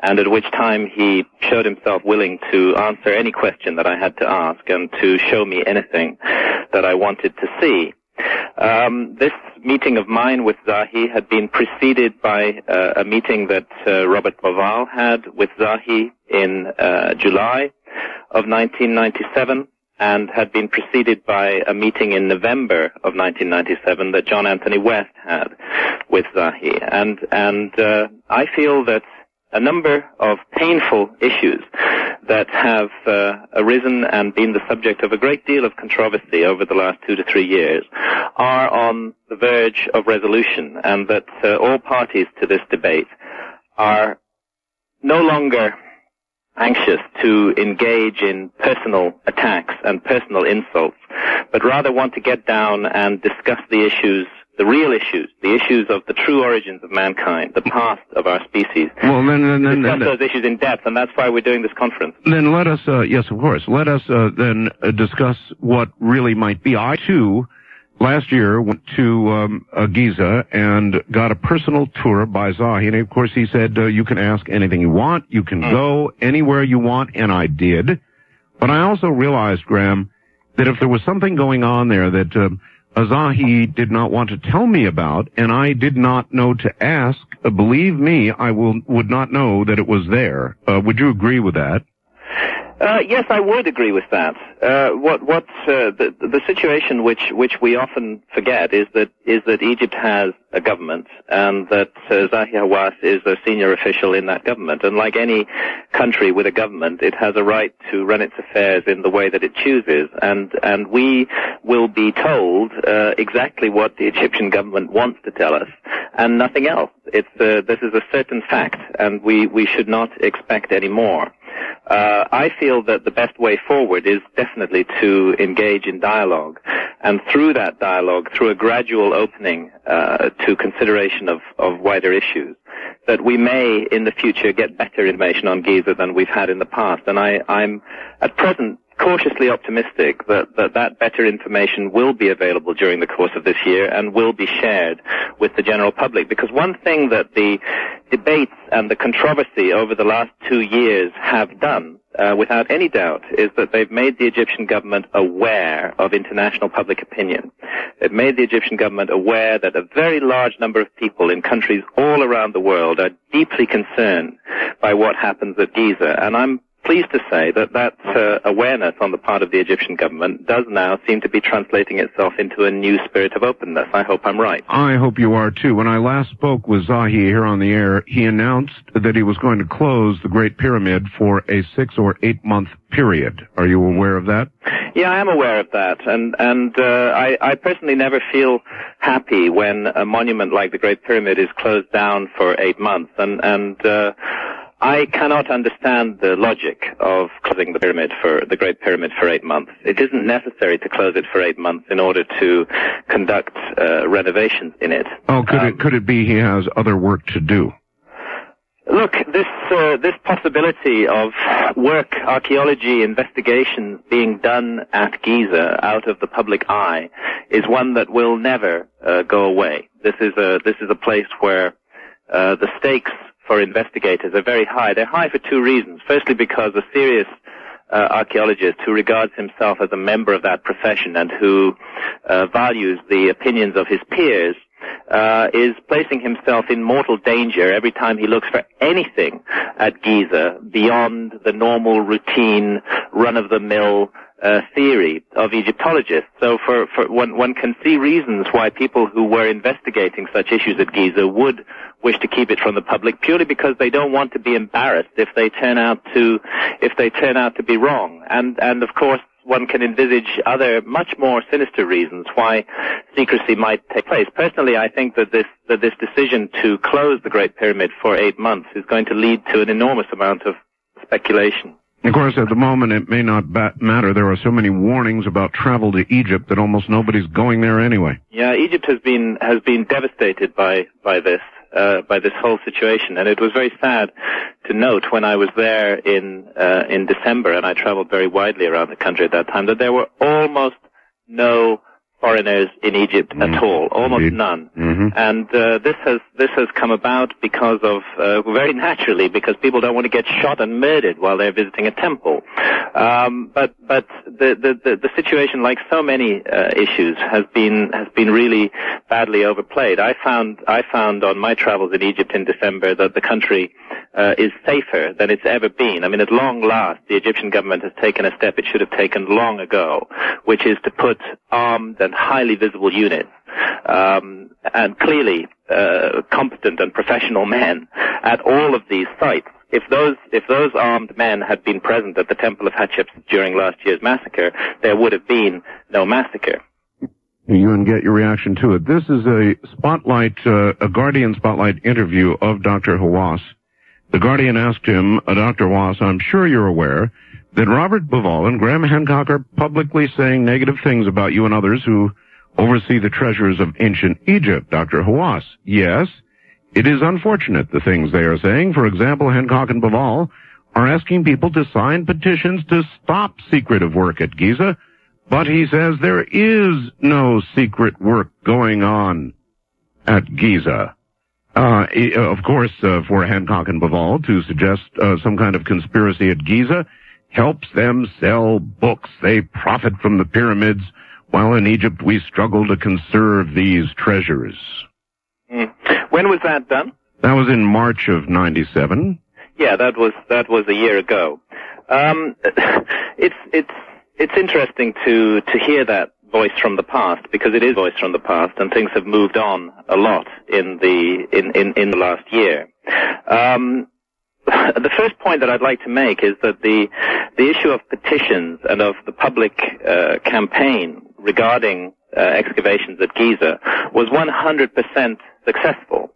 and at which time he showed himself willing to answer any question that I had to ask and to show me anything that I wanted to see. This meeting of mine with Zahi had been preceded by a meeting that Robert Laval had with Zahi in July of 1997, and had been preceded by a meeting in November of 1997 that John Anthony West had with Zahi. And I feel that a number of painful issues that have arisen and been the subject of a great deal of controversy over the last 2 to 3 years are on the verge of resolution, and that all parties to this debate are no longer anxious to engage in personal attacks and personal insults, but rather want to get down and discuss the issues, the real issues, the issues of the true origins of mankind, the past of our species. Well, then discuss those issues in depth, and that's why we're doing this conference. Then let us, yes, of course, let us then discuss what really might be. I, too, last year went to Giza and got a personal tour by Zahi, and of course he said, you can ask anything you want, you can go anywhere you want, and I did. But I also realized, Graham, that if there was something going on there that Zahi did not want to tell me about, and I did not know to ask, believe me, I would not know that it was there. Would you agree with that? Yes, I would agree with that. The situation which we often forget is that Egypt has a government, and that Zahi Hawass is a senior official in that government. And like any country with a government, it has a right to run its affairs in the way that it chooses. And we will be told exactly what the Egyptian government wants to tell us, and nothing else. This is a certain fact, and we should not expect any more. I feel that the best way forward is definitely to engage in dialogue, and through that dialogue, through a gradual opening to consideration of wider issues, that we may in the future get better information on Giza than we've had in the past. And I'm at present cautiously optimistic that better information will be available during the course of this year and will be shared with the general public. Because one thing that the debates and the controversy over the last 2 years have done, without any doubt, is that they've made the Egyptian government aware of international public opinion. They've made the Egyptian government aware that a very large number of people in countries all around the world are deeply concerned by what happens at Giza. And I'm pleased to say that awareness on the part of the Egyptian government does now seem to be translating itself into a new spirit of openness. I hope I'm right. I hope you are, too. When I last spoke with Zahi here on the air, he announced that he was going to close the Great Pyramid for a 6 or 8 month period. Are you aware of that? Yeah, I am aware of that, and I personally never feel happy when a monument like the Great Pyramid is closed down for 8 months, and I cannot understand the logic of closing the Great Pyramid for 8 months. It isn't necessary to close it for 8 months in order to conduct renovations in it. Oh, could it be he has other work to do? Look, this possibility of work, archaeology, investigations being done at Giza out of the public eye is one that will never go away. This is a place where the stakes for investigators are very high. They're high for two reasons. Firstly, because a serious archaeologist who regards himself as a member of that profession and who values the opinions of his peers is placing himself in mortal danger every time he looks for anything at Giza beyond the normal, routine, run-of-the-mill theory of Egyptologists. So for one can see reasons why people who were investigating such issues at Giza would wish to keep it from the public, purely because they don't want to be embarrassed if they turn out to be wrong. And of course, one can envisage other much more sinister reasons why secrecy might take place. Personally, I think that this decision to close the Great Pyramid for 8 months is going to lead to an enormous amount of speculation. Of course, at the moment, it may not matter. There are so many warnings about travel to Egypt that almost nobody's going there anyway. Yeah, Egypt has been devastated by this whole situation, and it was very sad to note when I was there in December, and I traveled very widely around the country at that time, that there were almost no foreigners in Egypt at all, almost none. Mm-hmm. And this has come about because of very naturally, because people don't want to get shot and murdered while they're visiting a temple. But the situation, like so many issues, has been really badly overplayed. I found on my travels in Egypt in December that the country is safer than it's ever been. I mean, at long last, the Egyptian government has taken a step it should have taken long ago, which is to put armed and highly visible units, and clearly competent and professional men at all of these sites. If those armed men had been present at the Temple of Hatshepsut during last year's massacre, there would have been no massacre. You can get your reaction to it. This is a Guardian Spotlight interview of Dr. Hawass. The Guardian asked him, Dr. Hawass, I'm sure you're aware that Robert Bauval and Graham Hancock are publicly saying negative things about you and others who oversee the treasures of ancient Egypt. Dr. Hawass, yes, it is unfortunate, the things they are saying. For example, Hancock and Bauval are asking people to sign petitions to stop secretive work at Giza, but he says there is no secret work going on at Giza. Of course, for Hancock and Bauval to suggest some kind of conspiracy at Giza helps them sell books. They profit from the pyramids, while in Egypt we struggle to conserve these treasures. When was that done? That was in March of 97. Yeah, that was a year ago. It's interesting to hear that voice from the past, because it is a voice from the past, and things have moved on a lot in the last year. The first point that I'd like to make is that the issue of petitions and of the public campaign regarding excavations at Giza was 100% successful.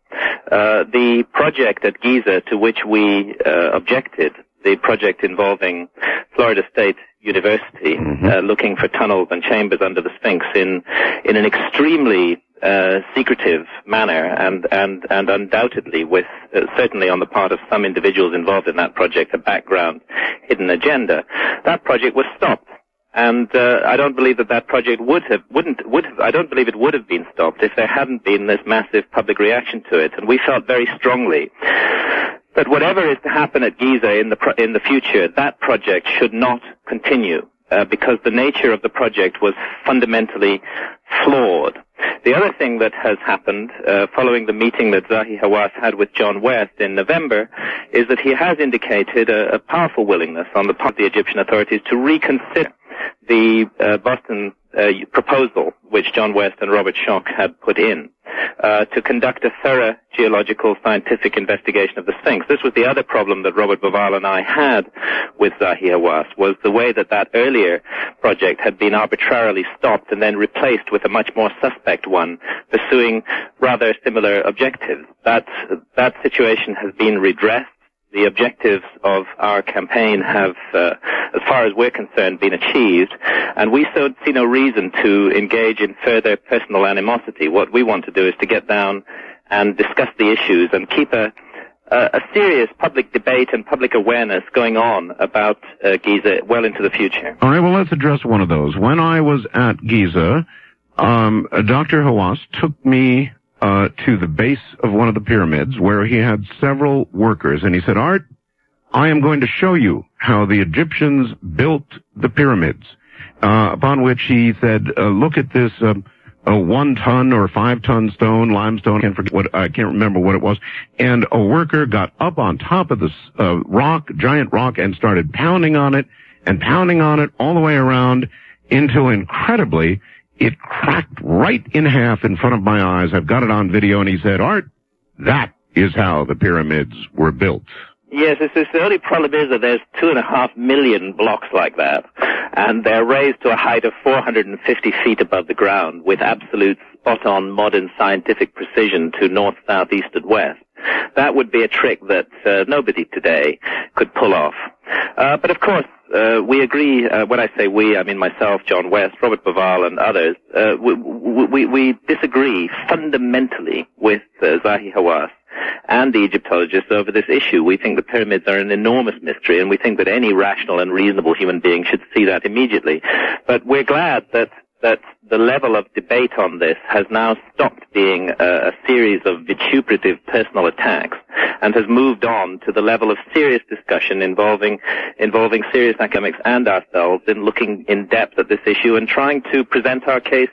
The project at Giza to which we objected, the project involving Florida State University, looking for tunnels and chambers under the Sphinx in an extremely secretive manner, and undoubtedly with certainly on the part of some individuals involved in that project a background hidden agenda. That project was stopped, and I don't believe that project I don't believe it would have been stopped if there hadn't been this massive public reaction to it. And we felt very strongly that whatever is to happen at Giza in the future, that project should not continue, because the nature of the project was fundamentally flawed. The other thing that has happened following the meeting that Zahi Hawass had with John West in November is that he has indicated a powerful willingness on the part of the Egyptian authorities to reconsider the Boston proposal which John West and Robert Schoch had put in to conduct a thorough geological scientific investigation of the Sphinx. This was the other problem that Robert Bauval and I had with Zahi Hawass, was the way that earlier project had been arbitrarily stopped and then replaced with a much more suspect one, pursuing rather similar objectives. That situation has been redressed. The objectives of our campaign have, as far as we're concerned, been achieved, and we see no reason to engage in further personal animosity. What we want to do is to get down and discuss the issues and keep a serious public debate and public awareness going on about Giza well into the future. All right, well, let's address one of those. When I was at Giza, Dr. Hawass took me to the base of one of the pyramids where he had several workers, and he said, Art, I am going to show you how the Egyptians built the pyramids. Upon which he said, look at this a 1 ton or 5 ton stone, limestone, I can't remember what it was, and a worker got up on top of this giant rock, and started pounding on it all the way around until incredibly it cracked right in half in front of my eyes. I've got it on video, and he said, Art, that is how the pyramids were built. Yes, the only problem is that there's 2.5 million blocks like that, and they're raised to a height of 450 feet above the ground with absolute spot-on modern scientific precision to north, south, east, and west. That would be a trick that nobody today could pull off. But of course, we agree, when I say we, I mean myself, John West, Robert Baval, and others, we disagree fundamentally with Zahi Hawass and the Egyptologists over this issue. We think the pyramids are an enormous mystery, and we think that any rational and reasonable human being should see that immediately. But we're glad that the level of debate on this has now stopped being a series of vituperative personal attacks and has moved on to the level of serious discussion involving serious academics and ourselves in looking in depth at this issue and trying to present our case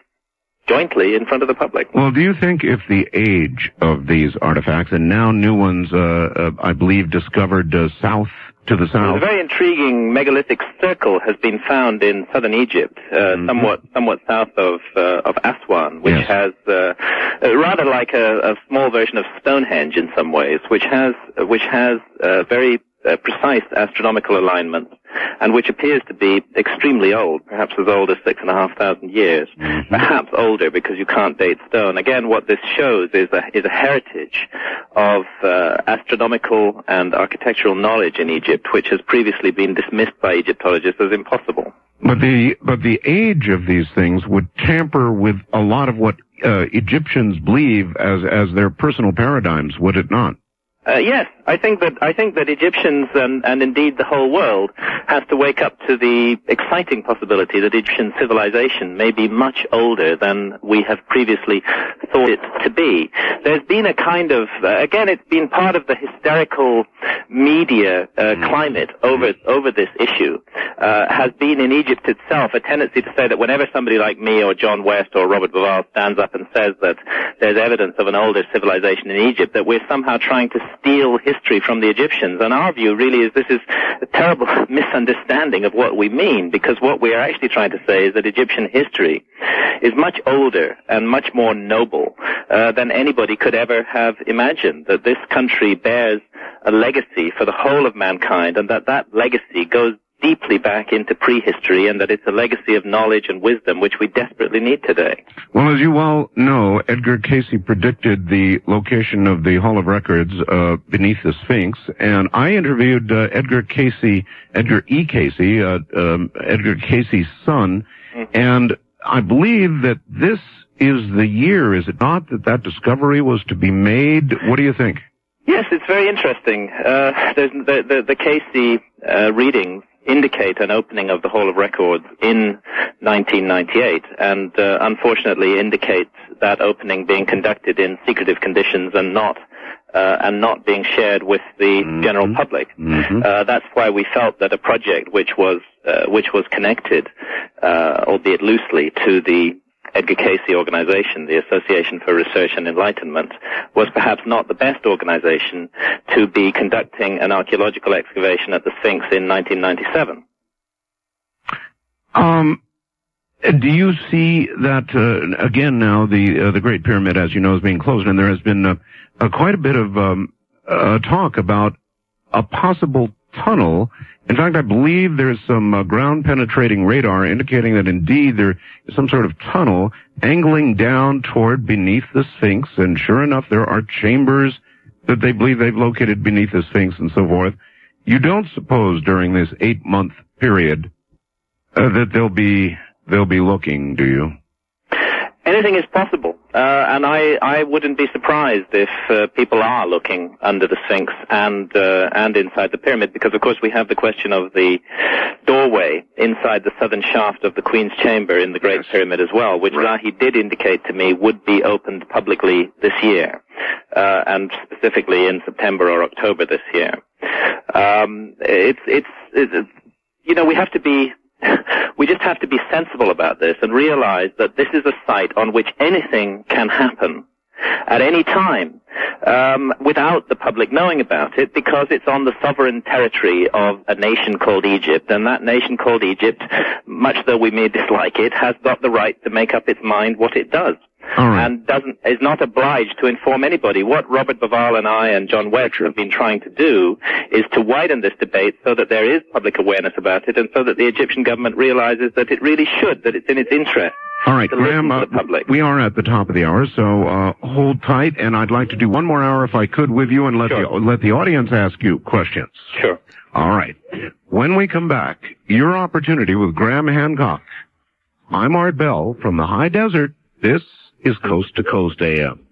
jointly in front of the public. Well, do you think if the age of these artifacts, and now new ones, I believe, discovered to the south? A very intriguing megalithic circle has been found in southern Egypt, somewhat south of Aswan, which has rather like a small version of Stonehenge in some ways, which has very precise astronomical alignment, and which appears to be extremely old, perhaps as old as 6,500 years, perhaps older because you can't date stone. Again, what this shows is a heritage of astronomical and architectural knowledge in Egypt, which has previously been dismissed by Egyptologists as impossible. But the age of these things would tamper with a lot of what Egyptians believe as their personal paradigms, would it not? Yes, I think that Egyptians and indeed the whole world has to wake up to the exciting possibility that Egyptian civilization may be much older than we have previously thought it to be. There's been a kind of, again, it's been part of the hysterical media climate over this issue, has been in Egypt itself a tendency to say that whenever somebody like me or John West or Robert Baval stands up and says that there's evidence of an older civilization in Egypt, that we're somehow trying to steal history from the Egyptians. And our view really is this is a terrible misunderstanding of what we mean, because what we are actually trying to say is that Egyptian history is much older and much more noble than anybody could ever have imagined, that this country bears a legacy for the whole of mankind, and that legacy goes deeply back into prehistory, and that it's a legacy of knowledge and wisdom which we desperately need today. Well, as you well know, Edgar Cayce predicted the location of the Hall of Records beneath the Sphinx, and I interviewed Edgar Cayce's son, and I believe that this is the year, is it not, that discovery was to be made? What do you think? Yes, it's very interesting. There's the Cayce readings indicate an opening of the Hall of Records in 1998, and unfortunately indicate that opening being conducted in secretive conditions and not being shared with the general public. That's why we felt that a project which was connected, albeit loosely, to the Edgar Cayce organization, the Association for Research and Enlightenment, was perhaps not the best organization to be conducting an archaeological excavation at the Sphinx in 1997. Do you see that, again now, the Great Pyramid, as you know, is being closed, and there has been quite a bit of talk about a possible tunnel. In fact, I believe there's some ground-penetrating radar indicating that indeed there is some sort of tunnel angling down toward beneath the Sphinx, and sure enough, there are chambers that they believe they've located beneath the Sphinx and so forth. You don't suppose during this 8-month period that they'll be looking, do you? Anything is possible, and I wouldn't be surprised if people are looking under the Sphinx and inside the pyramid, because of course we have the question of the doorway inside the southern shaft of the Queen's Chamber in the Great Pyramid as well, which Zahi did indicate to me would be opened publicly this year, and specifically in September or October this year. We just have to be sensible about this and realize that this is a site on which anything can happen at any time, without the public knowing about it, because it's on the sovereign territory of a nation called Egypt, and that nation called Egypt, much though we may dislike it, has got the right to make up its mind what it does. And is not obliged to inform anybody. What Robert Baval and I and John Wedge have been trying to do is to widen this debate so that there is public awareness about it, and so that the Egyptian government realizes that it really should, that it's in its interest. All right, Graham, we are at the top of the hour, so hold tight, and I'd like to do one more hour if I could with you, and let the audience ask you questions. Sure. All right. When we come back, your opportunity with Graham Hancock. I'm Art Bell from the High Desert. This is Coast to Coast AM.